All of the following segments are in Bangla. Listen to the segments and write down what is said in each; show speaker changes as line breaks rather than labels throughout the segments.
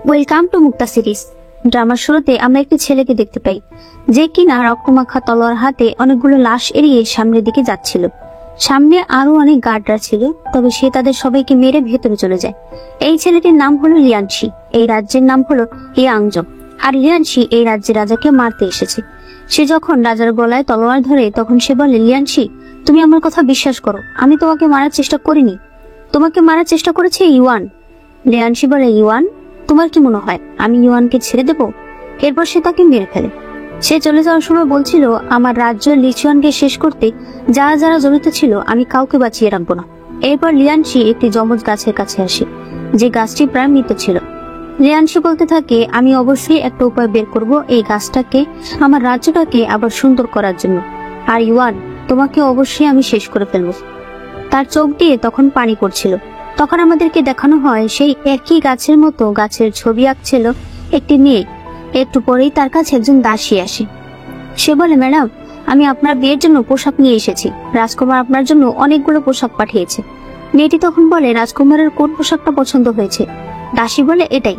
Welcome to Mukta series. ড্রামার শুরুতে আমরা একটি ছেলেকে দেখতে পাই যে কিনা রক্তমাখা তলোয়ার হাতে অনেকগুলো লাশ এড়িয়ে সামনের দিকে যাচ্ছিল। সামনে আরো অনেক গার্ডরা ছিল, তবে সে তাদের সবাইকে মেরে ভেতরে চলে যায়। এই ছেলেটির নাম হলো লিয়ানশি, এই রাজ্যের নাম হলো ইয়াংজং। আর লিয়ানশি এই রাজ্যের রাজাকে মারতে এসেছে। সে যখন রাজার গলায় তলোয়ার ধরে তখন সে বলে, লিয়ানশি তুমি আমার কথা বিশ্বাস করো, আমি তোমাকে মারার চেষ্টা করিনি, তোমাকে মারার চেষ্টা করেছে ইউয়ান। লিয়ানশি বলে, ইউয়ান? তোমার কি মনে হয় আমি ইউয়ানকে ছেড়ে দেব? এরপর সে তাকে মেরে ফেলে। সে চলে যাওয়ার সময় বলছিল, আমার রাজ্য লিচুয়ানকে শেষ করতে যারা যারা জড়িত ছিল আমি কাউকে বাঁচিয়ে রাখবো না। এরপর লিয়ানশি একটি যমজ গাছের কাছে আসে, যে গাছটি প্রায় মৃত ছিল। লিয়ানশি বলতে থাকে, আমি অবশ্যই একটা উপায় বের করব এই গাছটাকে, আমার রাজ্যটাকে আবার সুন্দর করার জন্য। আর ইউয়ান, তোমাকে অবশ্যই আমি শেষ করে ফেলবো। তার চোখ দিয়ে তখন পানি পড়ছিল। তখন আমাদেরকে দেখানো হয় সেই একই গাছের মতো গাছের ছবি আঁকছিল একটি মেয়ে। একটু পরেই তার কাছে একজন দাসী আসে। সে বলে, ম্যাডাম আমি আপনার বিয়ের জন্য পোশাক নিয়ে এসেছি, রাজকুমার আপনার জন্য অনেকগুলো পোশাক পাঠিয়েছে। মেয়েটি তখন বলে, রাজকুমারের কোন পোশাকটা পছন্দ হয়েছে? দাসী বলে, এটাই।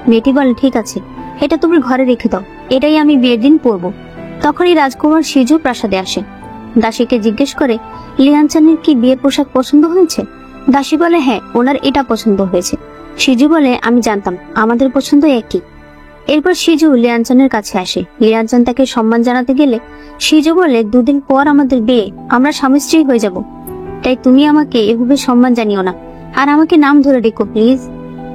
মেয়েটি বলে, ঠিক আছে, এটা তুমি ঘরে রেখে দাও, এটাই আমি বিয়ের দিন পরবো। তখনই রাজকুমার সিজু প্রাসাদে আসে। দাসীকে জিজ্ঞেস করে, লিয়ানচানের কি বিয়ের পোশাক পছন্দ হয়েছে? দাসী বলে, হ্যাঁ, ওনার এটা পছন্দ হয়েছে। সিজু বলে, আমি জানতাম, আমাদের পছন্দ একই। এরপর সিজু লিয়ানচানের কাছে আসে। লিয়ানচান তাকে সম্মান জানাতে গেলে সিজু বলে, দুদিন পর আমাদের বিয়ে, আমরা স্বামী স্ত্রী হয়ে যাব, তাই তুমি আমাকে এভাবে সম্মান জানিও না, আর আমাকে নাম ধরে ডেকো প্লিজ।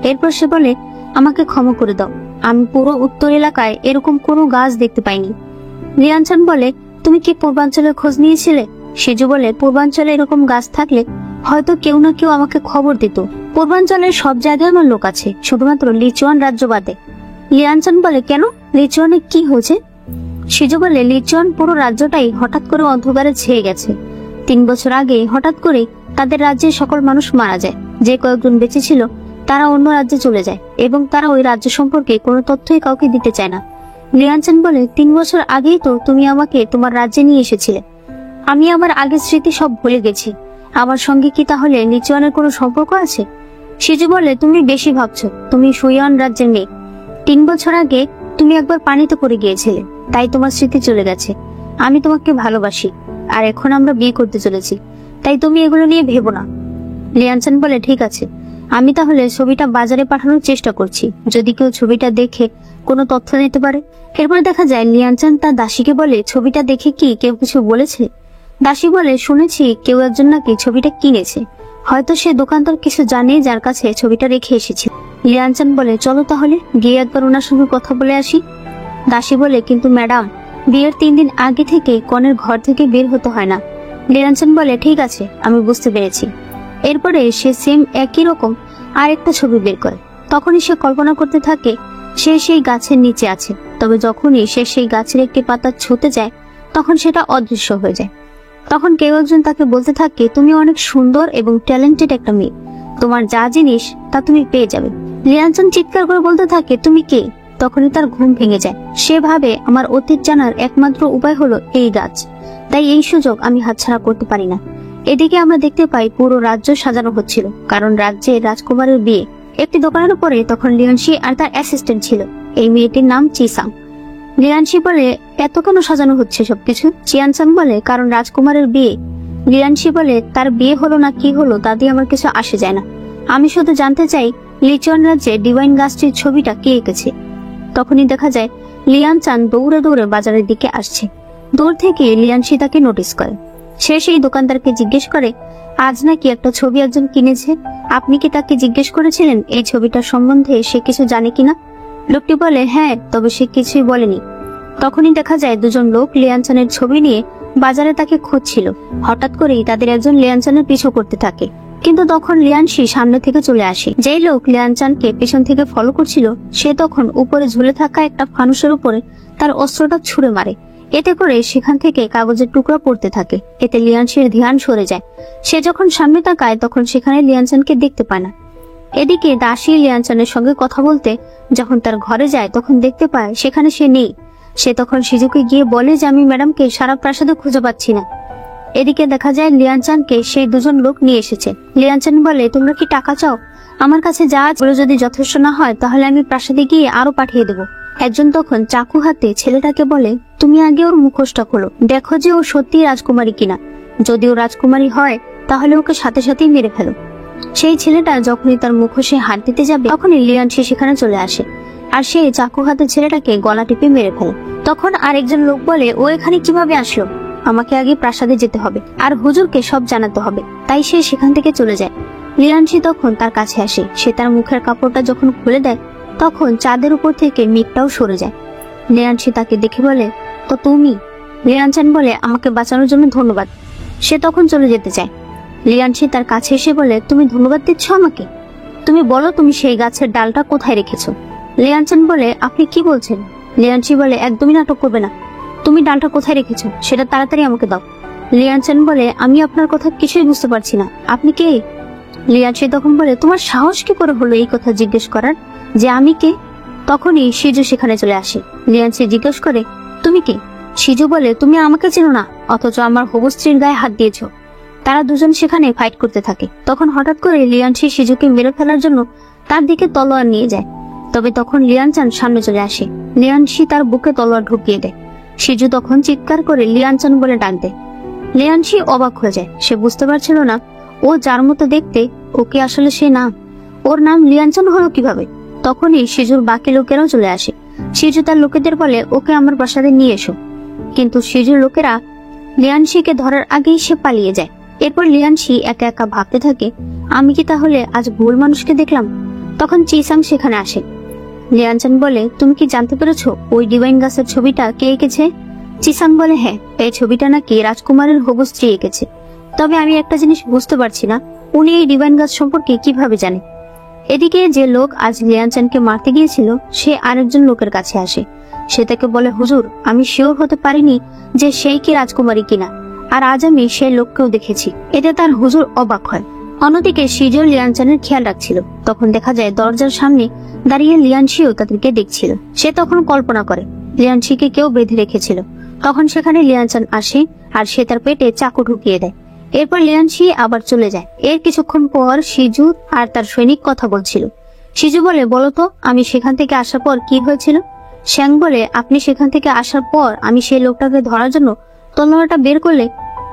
এরপর সে বলে, আমাকে ক্ষমা করে দাও, আমি পুরো উত্তর এলাকায় এরকম কোনো গাছ দেখতে পাইনি। লিয়ানচান বলে, তুমি কি পূর্বাঞ্চলের খোঁজ নিয়েছিলে? সিজু বলে, পূর্বাঞ্চলে এরকম গাছ থাকলে হয়তো কেউ না কেউ আমাকে খবর দিত। পূর্বাঞ্চলের সব জায়গায় আমার লোক আছে, শুধুমাত্র লিচুয়ান রাজ্য বাদে। লিয়ানচান বলে, কেন, লিচুয়ানে কি হয়েছে? সিজু বলে, লিচুয়ান পুরো রাজ্যটাই হঠাৎ করে অন্ধকারে ছেয়ে গেছে। 3 বছর আগে হঠাৎ করে তাদের রাজ্যের সকল মানুষ মারা যায়। যে কয়েকজন বেঁচে ছিল তারা অন্য রাজ্যে চলে যায় এবং তারা ওই রাজ্য সম্পর্কে কোনো তথ্যই কাউকে দিতে চায় না। লিয়ানচান বলে, 3 বছর আগেই তো তুমি আমাকে তোমার রাজ্যে নিয়ে এসেছিলে, আমি আমার আগের স্মৃতি সব ভুলে গেছি, আমার সঙ্গে কি তাহলে লিচুয়ানের কোনো সম্পর্ক আছে? সিজু বলে, তুমি বেশি ভাবছো, তুমি সুইয়ান রাজ্যের মেয়ে। 3 বছর আগে তুমি একবার পানিতে পড়ে গিয়েছিলে, তাই তোমার স্মৃতি চলে গেছে। আমি তোমাকে ভালোবাসি, আর এখন আমরা বিয়ে করতে চলেছি, তাই তুমি এগুলো নিয়ে ভেবো না। লিয়ানচান বলে, ঠিক আছে, আমি তাহলে ছবিটা বাজারে পাঠানোর চেষ্টা করছি, যদি কেউ ছবিটা দেখে কোনো তথ্য দিতে পারে। এরপর দেখা যায় লিয়ানচান তার দাসীকে বলে, ছবিটা দেখে কি কেউ কিছু বলেছে? দাসী বলে, শুনেছি কেউ একজন নাকি ছবিটা কিনেছে, হয়তো সে দোকানদার কিছু জানে যার কাছে ছবিটা রেখে এসেছে। লিয়ানচান বলে, চলো তাহলে গিয়ে একবার ওনার সঙ্গে কথা বলে আসি। দাসী বলে, কিন্তু ম্যাডাম বিয়ের 3 দিন আগে থেকে কনের ঘর থেকে বের হতে হয় না। লিয়ানচান বলে, ঠিক আছে, আমি বুঝতে পেরেছি। এরপরে সে সেম একই রকম আরেকটা ছবি বের করে। তখনই সে কল্পনা করতে থাকে সে সেই গাছের নিচে আছে, তবে যখনই সে সেই গাছের একটি পাতা ছুঁতে যায় তখন সেটা অদৃশ্য হয়ে যায়। তখন কেউ একজন তাকে বলতে থাকে, তুমি অনেক সুন্দর এবং ট্যালেন্টেড একটা মেয়ে, তোমার যা জিনিস তা তুমি পেয়ে যাবে। লিয়ানচান চিৎকার করে বলতে থাকে, তুমি কে? তখনই তার ঘুম ভেঙে যায়। সে ভাবে, আমার অতীত জানার একমাত্র উপায় হলো এই গাছ, তাই এই সুযোগ আমি হাতছাড়া করতে পারি না। এদিকে আমরা দেখতে পাই পুরো রাজ্য সাজানো হচ্ছিল, কারণ রাজ্যে রাজকুমারের বিয়ে। একটি দোকানের উপরে তখন লিয়ানশি আর তার অ্যাসিস্ট্যান্ট ছিল, এই মেয়েটির নাম চিসাং। লিয়ানশি বলে, এত কেন সাজানো হচ্ছে সবকিছু? চিয়ানসাং বলে, কারণ রাজকুমারের বিয়ে। লিয়ানশি বলে, তার বিয়ে হলো না কি হলো তা দিয়ে আমার কিছু আসে যায় না, আমি শুধু জানতে চাই লিচুয়ান রাজ্যে ডিভাইন গাছটির ছবিটা কে এঁকেছে। তখনই দেখা যায় লিয়ানচান দৌড়ে দৌড়ে বাজারের দিকে আসছে। দূর থেকে লিয়ানশি তাকে নোটিস করে। সে সেই দোকানদারকে জিজ্ঞেস করে, আজ নাকি একটা ছবি একজন কিনেছে, আপনি কি তাকে জিজ্ঞেস করেছিলেন এই ছবিটার সম্বন্ধে সে কিছু জানে কিনা? লোকটি বলে, হ্যাঁ, তবে সে কিছুই বলেনি। তখনই দেখা যায় দুজন লোক লিয়ানচানের ছবি নিয়ে বাজারে তাকে খুঁজছিল। হঠাৎ করেই তাদের একজন লিয়ানচানের পিছু করতে থাকে, কিন্তু তখন লিয়ানশি সামনে থেকে চলে আসে। যেই লোক লিয়ানচানকে পেছন থেকে ফলো করছিল সে তখন উপরে ঝুলে থাকা একটা ফানুসের উপরে তার অস্ত্রটা ছুঁড়ে মারে। এতে করে সেখান থেকে কাগজের টুকরা পড়তে থাকে। এতে লিয়ানশির ধ্যান সরে যায়। সে যখন সামনে তাকায় তখন সেখানে লিয়ানচানকে দেখতে পায় না। এদিকে দাসী লিয়ানচানের সঙ্গে কথা বলতে যখন তার ঘরে যায় তখন দেখতে পায় সেখানে সে নেই। সে তখন সিজুকে গিয়ে বলে যে আমি ম্যাডামকে সারা প্রাসাদে খুঁজে পাচ্ছি না। এদিকে দেখা যায় লিয়ানচানকে সেই দুজন লোক নিয়ে এসেছে। লিয়ানচান বলে, তোমরা কি টাকা চাও? আমার কাছে যা আছে যদি যথেষ্ট না হয় তাহলে আমি প্রাসাদে গিয়ে আরো পাঠিয়ে দেবো। একজন তখন চাকু হাতে ছেলেটাকে বলে, তুমি আগে ওর মুখোশটা খোলো, দেখো যে ও সত্যি রাজকুমারী কিনা। যদি ও রাজকুমারী হয় তাহলে ওকে সাথে সাথেই মেরে ফেলো। সেই ছেলেটা যখনই তার মুখোশে হাত দিতে যাবে তখনই লিয়ানশি সেখানে চলে আসে, আর সে চাকু হাতে ছেলেটাকে গলা টিপে মেরে ফেলে। তখন আরেকজন লোক বলে, ও এখানে কিভাবে আসলো? আমাকে আগে প্রাসাদে যেতে হবে আর হুজুরকে সব জানাতে হবে। তাই সে সেখান থেকে চলে যায়। লিয়ানশি তখন তার কাছে আসে। সে তার মুখের কাপড়টা যখন খুলে দেয় তখন চাঁদের উপর থেকে মেঘটাও সরে যায়। লিয়ানশি তাকে দেখে বলে, তো তুমি? লিয়ানচান বলে, আমাকে বাঁচানোর জন্য ধন্যবাদ। সে তখন চলে যেতে চায়। লিয়ানশি তার কাছে এসে বলে, তুমি ধন্যবাদ দিচ্ছ আমাকে? তুমি বলো তুমি সেই গাছের ডালটা কোথায় রেখেছো? লিয়ানচান বলে, আপনি কি বলছেন? লিয়ানশি বলে, একদমই নাটক করবে না। তুমি ডালটা কোথায় রেখেছো সেটা তাড়াতাড়ি আমাকে দাও। লিয়ানচান বলে, আমি আপনার কথা কিছুই বুঝতে পারছি না, আপনি কে? লিয়ানশি তখন বলে, তোমার সাহস কি করে হলো এই কথা জিজ্ঞেস করার যে আমি কে? তখনই শিজু সেখানে চলে আসে। লিয়ানশি জিজ্ঞেস করে, তুমি কে? শিজু বলে, তুমি আমাকে চেনো না, অথচ আমার হবু স্ত্রীর গায়ে হাত দিয়েছো। তারা দুজন সেখানে ফাইট করতে থাকে। তখন হঠাৎ করে লিয়ানশি শিজুকে মেরে ফেলার জন্য তার দিকে তলোয়ার নিয়ে যায়। তবে তখন লিয়ানচান সামনে চলে আসে। লিয়ানশি তার বুকে তলোয়ার ঢুকিয়ে দেয়। শিজু তখন চিৎকার করে লিয়ানচান বলে ডাক দেয়। লিয়ানশি অবাক হয়ে যায়। সে বুঝতে পারছিল না ও যার মতো দেখতে ওকে আসলে সে না। ওর নাম লিয়ানচান হলো কিভাবে? তখনই শিজুর বাকি লোকেরাও চলে আসে। শিজু তার লোকেদের বলে, ওকে আমার প্রাসাদে নিয়ে এসো। কিন্তু শিজুর লোকেরা লিয়ানশিকে ধরার আগেই সে পালিয়ে যায়। এরপর লিয়ানশি একা একা ভাবতে থাকে, আমি কি তাহলে আজ ভুল মানুষকে দেখলাম? তখন চিসাং সেখানে আসে। লিয়ানচান বলে, তুমি কি জানতে পেরেছো ওই ডিভাইন গাছের ছবিটা কে এঁকেছে? চিসাং বলে, হ্যাঁ, এই ছবিটা নাকি রাজকুমারের হবু স্ত্রী এঁকেছে। তবে আমি একটা জিনিস বুঝতে পারছি না, উনি এই ডিভাইন গাছ সম্পর্কে কিভাবে জানে? এদিকে যে লোক আজ লিয়ানচানকে মারতে গিয়েছিল সে আরেকজন লোকের কাছে আসে। সে তাকে বলে, হুজুর, আমি শিওর হতে পারিনি যে সেই কি রাজকুমারী কিনা, আর আজ আমি সেই লোককেও দেখেছি। এতে তার হুজুর অবাক হয়। অন্যদিকে শিজু লিয়ানচানের খেয়াল রাখছিল। তখন দেখা যায় দরজার সামনে দাঁড়িয়ে লিয়ানশিও তাদেরকে দেখছিল। সে তখন কল্পনা করে লিয়ানশিকে কেউ বেঁধে রেখেছিল। তখন সেখানে লিয়ানচান আসে আর সে তার পেটে চাকু ঢুকিয়ে দেয়। এরপর লিয়ানশি আবার চলে যায়। এর কিছুক্ষণ পর শিজু আর তার সৈনিক কথা বলছিল। শিজু বলে, বলতো আমি সেখান থেকে আসার পর কি হয়েছিল? শ্যাং বলে, আপনি সেখান থেকে আসার পর আমি সেই লোকটাকে ধরার জন্য তলোয়ারটা বের করলে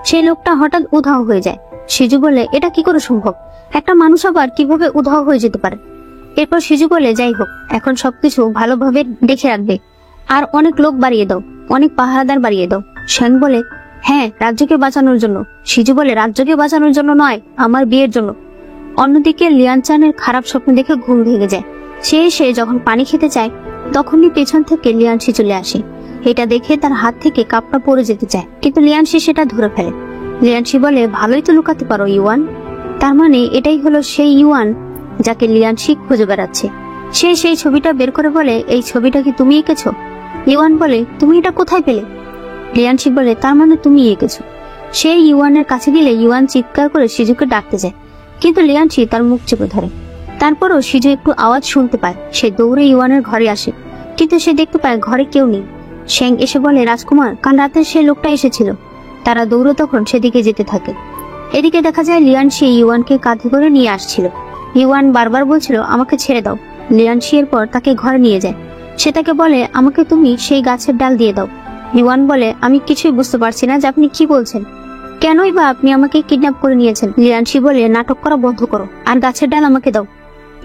সেই লোকটা হঠাৎ উধাও হয়ে যায়। শিজু বলে, এটা কি করে সম্ভব? একটা মানুষ আবার কিভাবে উধাও হয়ে যেতে পারে? এরপর শিজু বলে, যাই হোক, এখন সবকিছু ভালোভাবে দেখে রাখবে আর অনেক লোক বাড়িয়ে দাও, অনেক পাহারাদার বাড়িয়ে দাও। শ্যাং বলে, হ্যাঁ, রাজ্যকে বাঁচানোর জন্য। শিজু বলে, রাজ্যকে বাঁচানোর জন্য নয়, আমার বিয়ের জন্য। অন্যদিকে লিয়ানচানের খারাপ স্বপ্ন দেখে ঘুম ভেঙে যায়। সে এসে যখন পানি খেতে চায় তখনই পেছন থেকে লিয়ানশি চলে আসে। এটা দেখে তার হাত থেকে কাপটা পড়ে যেতে চায়, কিন্তু লিয়ানশি সেটা ধরে ফেলে। লিয়ানশি বলে, ভালোই তো লুকাতে পারো ইউয়ান। তার মানে এটাই হলো সেই ইউয়ান যাকে লিয়ানশি খুঁজে বেড়াচ্ছে। সে সেই ছবিটা বের করে বলে, এই ছবিটা কি তুমি এঁকেছো? ইউয়ান বলে, তুমি এটা কোথায় পেলে? লিয়ানশি বলে, তার মানে তুমি এঁকেছো। সেই ইউয়ানের কাছে গেলে ইউয়ান চিৎকার করে শিজুকে ডাকতে যায়, কিন্তু লিয়ানশি তার মুখ চেপে ধরে। তারপরও শিজু একটু আওয়াজ শুনতে পায়। সে দৌড়ে ইউয়ানের ঘরে আসে, কিন্তু সে দেখতে পায় ঘরে কেউ নেই। শ্যাং এসে বলে, রাজকুমার, কাল রাতে সেই লোকটা এসেছিল। তারা দৌড়ে তখন সেদিকে যেতে থাকে। এদিকে দেখা যায় লিয়ানশি ইউয়ানকে কাঁধে করে নিয়ে আসছিল। ইউয়ান বারবার বলছিল, আমাকে ছেড়ে দাও। লিয়ানশি এরপর তাকে ঘরে নিয়ে যায়। সে তাকে বলে, আমাকে তুমি সেই গাছের ডাল দিয়ে দাও। ইউয়ান বলে, আমি কিছুই বুঝতে পারছি না যে আপনি কি বলছেন। কেনই বা আপনি আমাকে কিডন্যাপ করে নিয়েছেন? লিয়ানশি বলে, নাটক করা বন্ধ করো আর গাছের ডাল আমাকে দাও।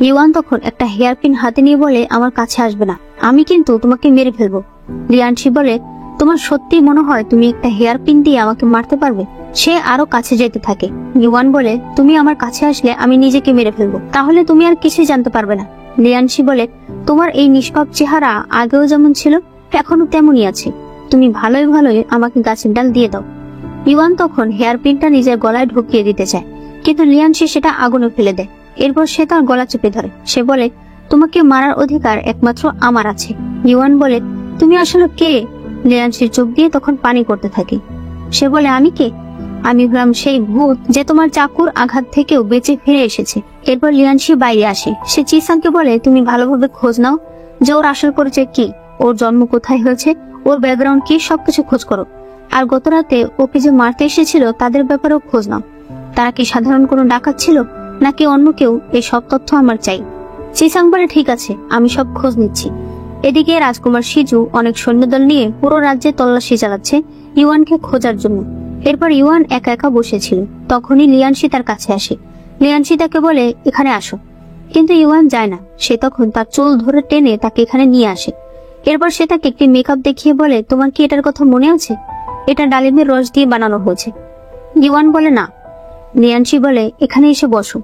ইউয়ান তখন একটা হেয়ার পিন হাতে নিয়ে বলে, আমার কাছে আসবে না, আমি কিন্তু তোমাকে মেরে ফেলবো। লিয়ানশি বলে, তোমার সত্যি মনে হয় তুমি একটা হেয়ার পিন দিয়ে আমাকে মারতে পারবে? সে আরো কাছে যেতে থাকে। ইউয়ান বলে, তুমি আমার কাছে আসলে আমি নিজেকে মেরে ফেলবো, তাহলে তুমি আর কিছুই জানতে পারবে না। লিয়ানশি বলে, তোমার এই নিষ্পাপ চেহারা আগেও যেমন ছিল এখনো তেমনই আছে, তুমি ভালোই ভালোই আমাকে গাছের ডাল দিয়ে দাও। ইউয়ান তখন হেয়ার পিনটা নিজের গলায় ঢুকিয়ে দিতে চায়, কিন্তু লিয়ানশি সেটা আগুনে ফেলে দেয়। এরপর সে তার গলা চেপে ধরে। সে বলে, তোমাকে মারার অধিকার একমাত্র আমার আছে। ইউয়ান বলে, তুমি আসলে কে? লিয়ানশির চোখ দিয়ে তখন পানি করতে থাকে। সে বলে, আমি কে? আমি হলাম সেই ভূত যে তোমার চাকুর আঘাত থেকেও বেঁচে ফিরে এসেছে। এরপর লিয়ানশি বাইরে আসে। সে চিসাংকে বলে, তুমি ভালোভাবে খোঁজ নাও যে ওর আসল পরিচয় কি, ওর জন্ম কোথায় হয়েছে, ওর ব্যাকগ্রাউন্ড কি, সবকিছু খোঁজ করো। আর গত রাতে ওকে যে মারতে এসেছিল তাদের ব্যাপারেও খোঁজ নাও। তারা কি সাধারণ কোনো ডাকাত ছিল নাকি অন্য কেউ, এই সব তথ্য আমার চাই। চিসাং বলে ঠিক আছে, আমি সব খোঁজ নিচ্ছি। এদিকে রাজকুমার শিজু অনেক সৈন্যদল নিয়ে পুরো রাজ্যে তল্লাশি চালাচ্ছে ইউয়ানকে খোঁজার জন্য। এরপর ইউয়ান একা একা বসেছিল, তখনই লিয়ানশি তার কাছে আসে। লিয়ানশি তাকে বলে এখানে আসো, কিন্তু ইউয়ান যায় না। সে তখন তার চুল ধরে টেনে তাকে এখানে নিয়ে আসে। এরপর সে তাকে একটি মেকআপ দেখিয়ে বলে, তোমার কি এটার কথা মনে আছে? এটা ডালিমের রস দিয়ে বানানো হয়েছে। ইউয়ান বলে না। লিয়ানশি বলে এখানে এসে বসো,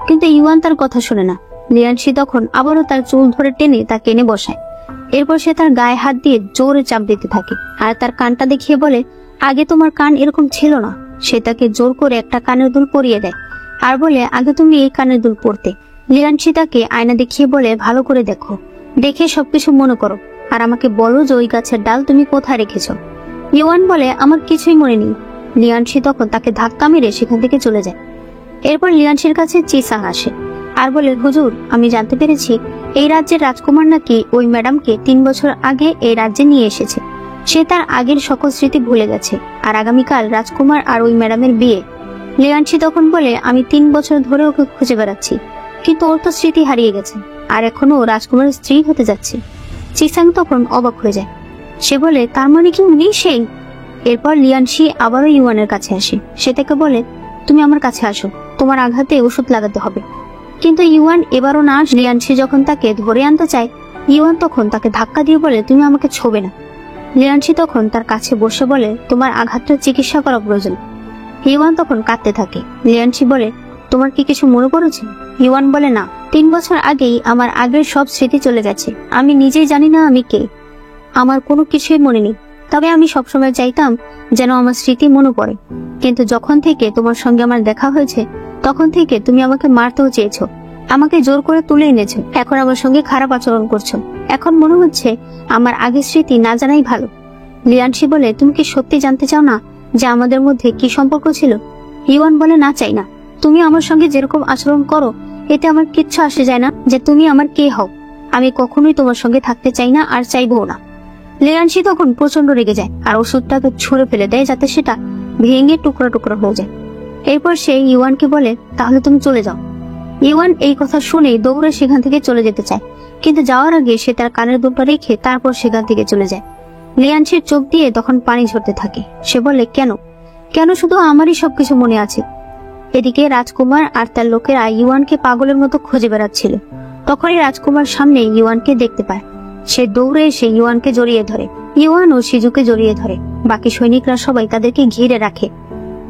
কিন্তু ইউয়ান তার কথা শোনে না। লিয়ানশি তখন আবারও তার চুল ধরে টেনে তাকে এনে বসায়। এরপর সে তার গায়ে হাত দিয়ে জোরে চাপ দিতে থাকে আর তার কানটা দেখিয়ে বলে, আগে তোমার কান এরকম ছিল না। সে তাকে জোর করে একটা কানের দুল পরিয়ে দেয় আর বলে, আগে তুমি এই কানের দুল পরতে। লিয়ানশি তাকে আয়না দেখিয়ে বলে, ভালো করে দেখো, দেখে সবকিছু মনে করো আর আমাকে বলো যে ওই গাছের ডাল তুমি কোথায় রেখেছো। ইউয়ান বলে, আমার কিছুই মনে নেই। লিয়ানশি তখন তাকে ধাক্কা মেরে সেখান থেকে চলে যায়। এরপর লিয়ানশির কাছে চিসাং আসে আর বলে, হুজুর, আমি জানতে পেরেছি এই রাজ্যের রাজকুমার নাকি ওই ম্যাডামকে 3 বছর আগে এই রাজ্যে নিয়ে এসেছে। সে তার আগের সকল স্মৃতি ভুলে গেছে আর আগামীকাল রাজকুমার আর ওই ম্যাডামের বিয়ে। লিয়ানশি তখন বলে, আমি 3 বছর ধরে ওকে খুঁজে বেড়াচ্ছি, কিন্তু ওর তো স্মৃতি হারিয়ে গেছে আর এখনো রাজকুমারের স্ত্রী হতে যাচ্ছে। চিসাং তখন অবাক হয়ে যায়। সে বলে, তার মানে কি উনি সেই? এরপর লিয়ানশি আবারও ইউয়ানের কাছে আসে। সে তাকে বলে, তুমি আমার কাছে আসো, তোমার আঘাতে ওষুধ লাগাতে হবে। কিন্তু ইউয়ান এবারও না। লিয়ানশি যখন তাকে ধরে আনতে চায়, ইউয়ান তখন তাকে ধাক্কা দিয়ে বলে, তুমি আমাকে ছোবে না। লিয়ানশি তখন তার কাছে বসে বলে, তোমার আঘাতটার চিকিৎসা করা প্রয়োজন। ইউয়ান তখন কাঁদতে থাকে। লিয়ানশি বলে, তোমার কি কিছু মনে পড়েছে? ইউয়ান বলে, না, 3 বছর আগেই আমার আগের সব স্মৃতি চলে গেছে। আমি নিজেই জানি না আমি কে, আমার কোনো কিছুই মনে নেই। তবে আমি সবসময় চাইতাম যেন আমার স্মৃতি মনে পড়ে। কিন্তু যখন থেকে তোমার সঙ্গে আমার দেখা হয়েছে, তখন থেকে তুমি আমাকে মারতেও চেয়েছো, আমাকে জোর করে তুলে এনেছো, এখন আমার সঙ্গে খারাপ আচরণ করছো। এখন মনে হচ্ছে আমার আগের স্মৃতি না জানাই ভালো। লিয়ানশি বলে, তুমি কি সত্যি জানতে চাও না যে আমাদের মধ্যে কি সম্পর্ক ছিল? ইউয়ান বলে, না, চাই না। তুমি আমার সঙ্গে যেরকম আচরণ করো এতে আমার কিচ্ছু আসে যায় না যে তুমি আমার কে হও। আমি কখনোই তোমার সঙ্গে থাকতে চাই না আর চাইবো না। লিয়ানশি তখন প্রচন্ড রেগে যায় আর ওষুধটাকে ছুঁড়ে ফেলে দেয় যাতে সেটা ভেঙে টুকরা টুকরা হয়ে যায়। এরপর সে ইউয়ানকে বলে, তাহলে তুমি চলে যাও। ইউয়ান এই কথা শুনে দৌড়ে সেখান থেকে চলে যেতে চায়, কিন্তু যাওয়ার আগে সে তার কানের দুলটা রেখে তারপর সেখান থেকে চলে যায়। লিয়ানশির চোখ দিয়ে তখন পানি ঝরতে থাকে। সে বলে, কেন কেন শুধু আমারই সবকিছু মনে আছে? এদিকে রাজকুমার আর তার লোকেরা ইউয়ানকে পাগলের মতো খুঁজে বেড়াচ্ছিল। তখনই রাজকুমার সামনে ইউয়ানকে দেখতে পায়। সে দৌড়ে এসে ইউয়ানকে জড়িয়ে ধরে। ইউয়ান ও শিজুকে জড়িয়ে ধরে। বাকি সৈনিকরা সবাই তাদেরকে ঘিরে রাখে।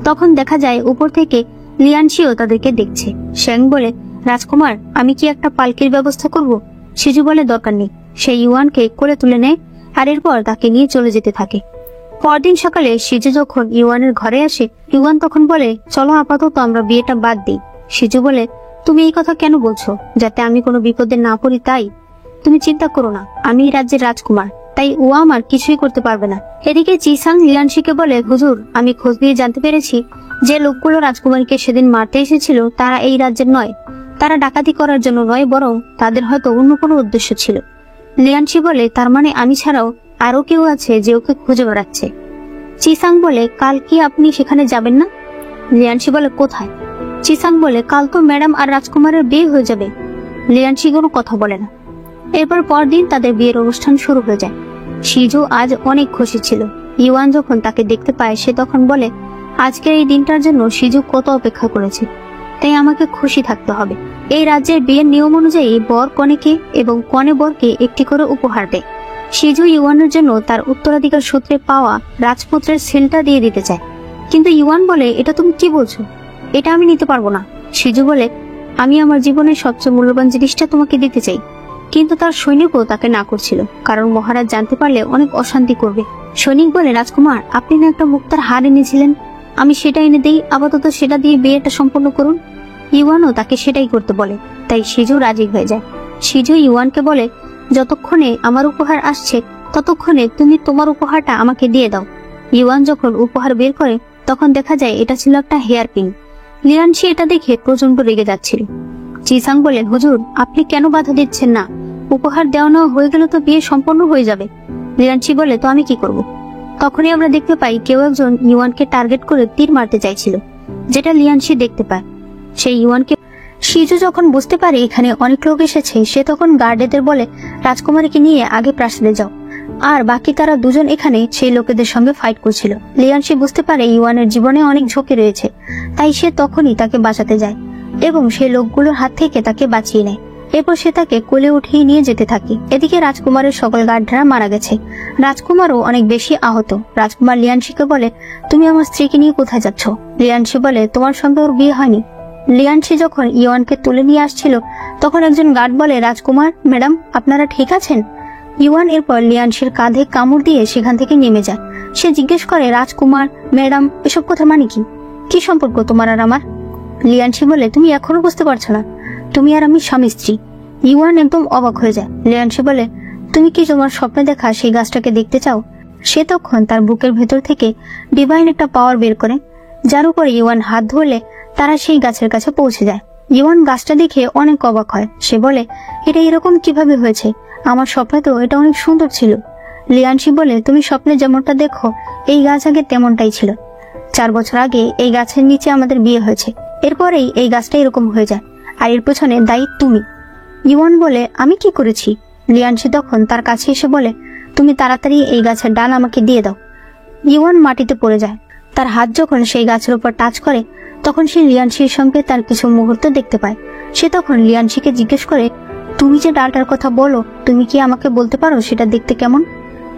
তখন দেখা যায় উপর থেকে লিয়ানশিও তাদেরকে দেখছে। শ্যাং বলে, রাজকুমার, আমি কি একটা পালকির ব্যবস্থা করব? শিজু বলে, দরকার নেই। সে ইউয়ানকে কোলে তুলে নেয় আর এরপর তাকে নিয়ে চলে যেতে থাকে। পরদিন সকালে শিজু যখন ইউয়ানের ঘরে আসে, ইউয়ান তখন বলে, চলো আপাতত আমরা বিয়েটা বাদ দিই। শিজু বলে, তুমি এই কথা কেন বলছো? যাতে আমি কোনো বিপদে না পড়ি তাই? তুমি চিন্তা করো না, আমি এই রাজ্যের রাজকুমার, তাই ও আমার কিছুই করতে পারবে না। এদিকে চিসাং লিয়ানশিকে বলে, হুজুর, আমি খোঁজ দিয়ে জানতে পেরেছি যে লোকগুলো রাজকুমারীকে সেদিন মারতে এসেছিল তারা এই রাজ্যের নয়। তারা ডাকাতি করার জন্য নয়, বরং তাদের হয়তো অন্য কোনো উদ্দেশ্য ছিল। লিয়ানশি বলে, তার মানে আমি ছাড়াও আরো কেউ আছে যে ওকে খুঁজে বেড়াচ্ছে। চিসাং বলে, কাল কি আপনি সেখানে যাবেন না? লিয়ানশি বলে, কোথায়? চিসাং বলে, কাল তো ম্যাডাম আর রাজকুমারের বিয়ে হয়ে যাবে। লিয়ানশি কোনো কথা বলে না। এরপর পরদিন তাদের বিয়ের অনুষ্ঠান শুরু হয়ে যায়। শিজু আজ অনেক খুশি ছিল। ইউয়ান যখন তাকে দেখতে পায় সে তখন বলে, আজকের এই দিনটার জন্য শিজু কত অপেক্ষা করেছে, তাই আমাকে খুশি থাকতে হবে। এই রাজ্যের বিয়ের নিয়ম অনুযায়ী বর কনেকে এবং কনে বরকে একটি করে উপহার দেয়। শিজু ইউয়ানের জন্য তার উত্তরাধিকার সূত্রে পাওয়া রাজপুত্রের সিলটা দিয়ে দিতে চায়, কিন্তু ইউয়ান বলে, এটা তুমি কি বলছো? এটা আমি নিতে পারবো না। শিজু বলে, আমি আমার জীবনের সবচেয়ে মূল্যবান জিনিসটা তোমাকে দিতে চাই। কিন্তু তার সৈনিকও তাকে না করছিল, কারণ মহারাজ জানতে পারলে অনেক অশান্তি করবে। সৈনিক বলে, রাজকুমার, আপনি না একটা মুক্তার হার এনেছিলেন, আমি সেটা এনে দেই, আপাতত সেটা দিয়ে বিয়েটা সম্পন্ন করুন। ইউয়ানও তাকে সেটাই করতে বলে, তাই শিজু রাজি হয়ে যায়। শিজু ইউয়ানকে বলে, যতক্ষণে আমার উপহার আসছে ততক্ষণে তুমি তোমার উপহারটা আমাকে দিয়ে দাও। ইউয়ান যখন উপহার বের করে তখন দেখা যায় এটা ছিল একটা হেয়ার পিন। লিয়ানশি এটা দেখে প্রচন্ড রেগে যাচ্ছিল। চিসাং বলে, হুজুর, আপনি কেন বাধা দিচ্ছেন না? উপহার দেওয়া নেওয়া হয়ে গেলে তো বিয়ে সম্পন্ন হয়ে যাবে। লিয়ানশি বলে, তো আমি কি করব? তখনই আমরা দেখতে পাই কেউ একজন ইউয়ানকে টার্গেট করে তীর মারতে চাইছিল, যেটা লিয়ানশি দেখতে পায়। সেই ইউয়ানকে শিজু যখন বুঝতে পারে এখানে অনেক লোক এসেছে, সে তখন গার্ডেদের বলে রাজকুমারীকে নিয়ে আগে প্রাসাদে যাও। আর বাকি তারা দুজন এখানে সেই লোকেদের সঙ্গে ফাইট করছিল। লিয়ানশি বুঝতে পারে ইওয়ানের জীবনে অনেক ঝুঁকি রয়েছে, তাই সে তখনই তাকে বাঁচাতে যায় এবং সেই লোকগুলোর হাত থেকে তাকে বাঁচিয়ে নেয়। এরপর সে তাকে কোলে উঠিয়ে নিয়ে যেতে থাকে। এদিকে রাজকুমারের সকল গার্ডরা মারা গেছে, রাজকুমারও অনেক বেশি আহত। রাজকুমার লিয়ানশিকে বলে, তুমি আমার স্ত্রীকে নিয়ে কোথায় যাচ্ছ? লিয়ানশি বলে, তোমার সঙ্গে ওর বিয়ে হয়নি। লিয়ানশি যখন ইওয়ানকে তুলে নিয়ে আসছিল তখন একজন গার্ড বলে, রাজকুমার ম্যাডাম আপনারা ঠিক আছেন? ইওয়ান এরপর লিয়ানশির কাঁধে কামড় দিয়ে সেখান থেকে নেমে যায়। সে জিজ্ঞেস করে, রাজকুমার ম্যাডাম এসব কথা মানে কি? কি সম্পর্ক তোমার আর আমার? লিয়ানশি বলে, তুমি এখনো বুঝতে পারছো না? তুমি আর আমি স্বামী স্ত্রী। ইওয়ান একদম অবাক হয়ে যায়। লিয়ানশি বলে, তুমি কি তোমার স্বপ্নে দেখা সেই গাছটাকে দেখতে চাও? সে তখন তার বুকের ভেতর থেকে ডিভাইন একটা পাওয়ার বের করে, যার উপরে ইওয়ান হাত ধরলে তারা সেই গাছের কাছে পৌঁছে যায়। ইওয়ান গাছটা দেখে অনেক অবাক হয়। সে বলে, এটা এরকম কিভাবে হয়েছে? আমার স্বপ্নে তো এটা অনেক সুন্দর ছিল। লিয়ানশি বলে, তুমি স্বপ্নে যেমনটা দেখো এই গাছ আগে তেমনটাই ছিল। 4 বছর আগে এই গাছের নিচে আমাদের বিয়ে হয়েছে, এরপরেই এই গাছটা এরকম হয়ে যায়, আর এর পেছনে দায়ী তুমি। ইওয়ান বলে, আমি কি করেছি? লিয়ানশি তখন তার কাছে এসে বলে, তুমি তাড়াতাড়ি এই গাছের ডাল আমাকে দিয়ে দাও। ইওয়ান মাটিতে পড়ে যায়। তার হাত যখন সেই গাছের উপর টাচ করে তখন সে লিয়ানশির সঙ্গে তার কিছু মুহূর্ত দেখতে পায়। সে তখন লিয়ানশিকে জিজ্ঞেস করে, তুমি যে ডালটার কথা বলো, তুমি কি আমাকে বলতে পারো সেটা দেখতে কেমন?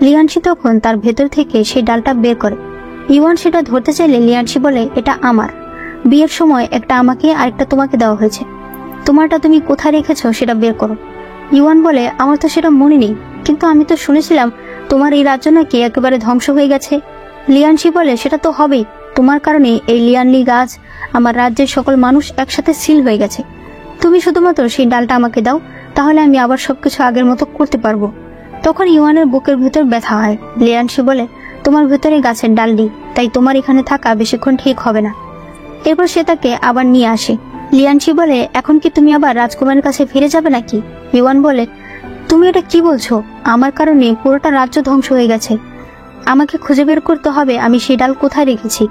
লিয়ানশি তখন তার ভেতর থেকে সেই ডালটা বের করে। ইওয়ান সেটা ধরতে চাইলে লিয়ানশি বলে, এটা আমার। বিয়ের সময় একটা আমাকে আর একটা তোমাকে দেওয়া হয়েছে, তোমারটা তুমি কোথায় রেখেছো সেটা বের করো। ইওয়ান বলে, আমার তো সেটা মনে নেই, কিন্তু আমি তো শুনেছিলাম তোমার এই রাজ্য নাকি একেবারে ধ্বংস হয়ে গেছে। লিয়ানশি বলে, সেটা তো হবেই, তোমার কারণে এই লিয়ানলি গাছ, আমার রাজ্যের সকল মানুষ একসাথে সিল হয়ে গেছে। তুমি শুধুমাত্র সেই ডালটা আমাকে দাও, তাহলে আমি আবার সবকিছু আগের মতো করতে পারবো। তখন ইওয়ানের বুকের ভেতর ব্যথা হয়। লিয়ানশি বলে, তোমার ভেতরে গাছের ডাল নেই, তাই তোমার এখানে থাকা বেশিক্ষণ ঠিক হবে না। এরপর সে তাকে আবার নিয়ে আসে। লিয়ানশি বলে, এখন কি তুমি আবার রাজকুমারের কাছে ফিরে যাবে নাকি? ইওয়ান বলে, তুমি এটা কি বলছো? আমার কারণে পুরোটা রাজ্য ধ্বংস হয়ে গেছে, আমাকে খুঁজে বের করতে হবে আমি সেই ডাল কোথায় রেখেছি।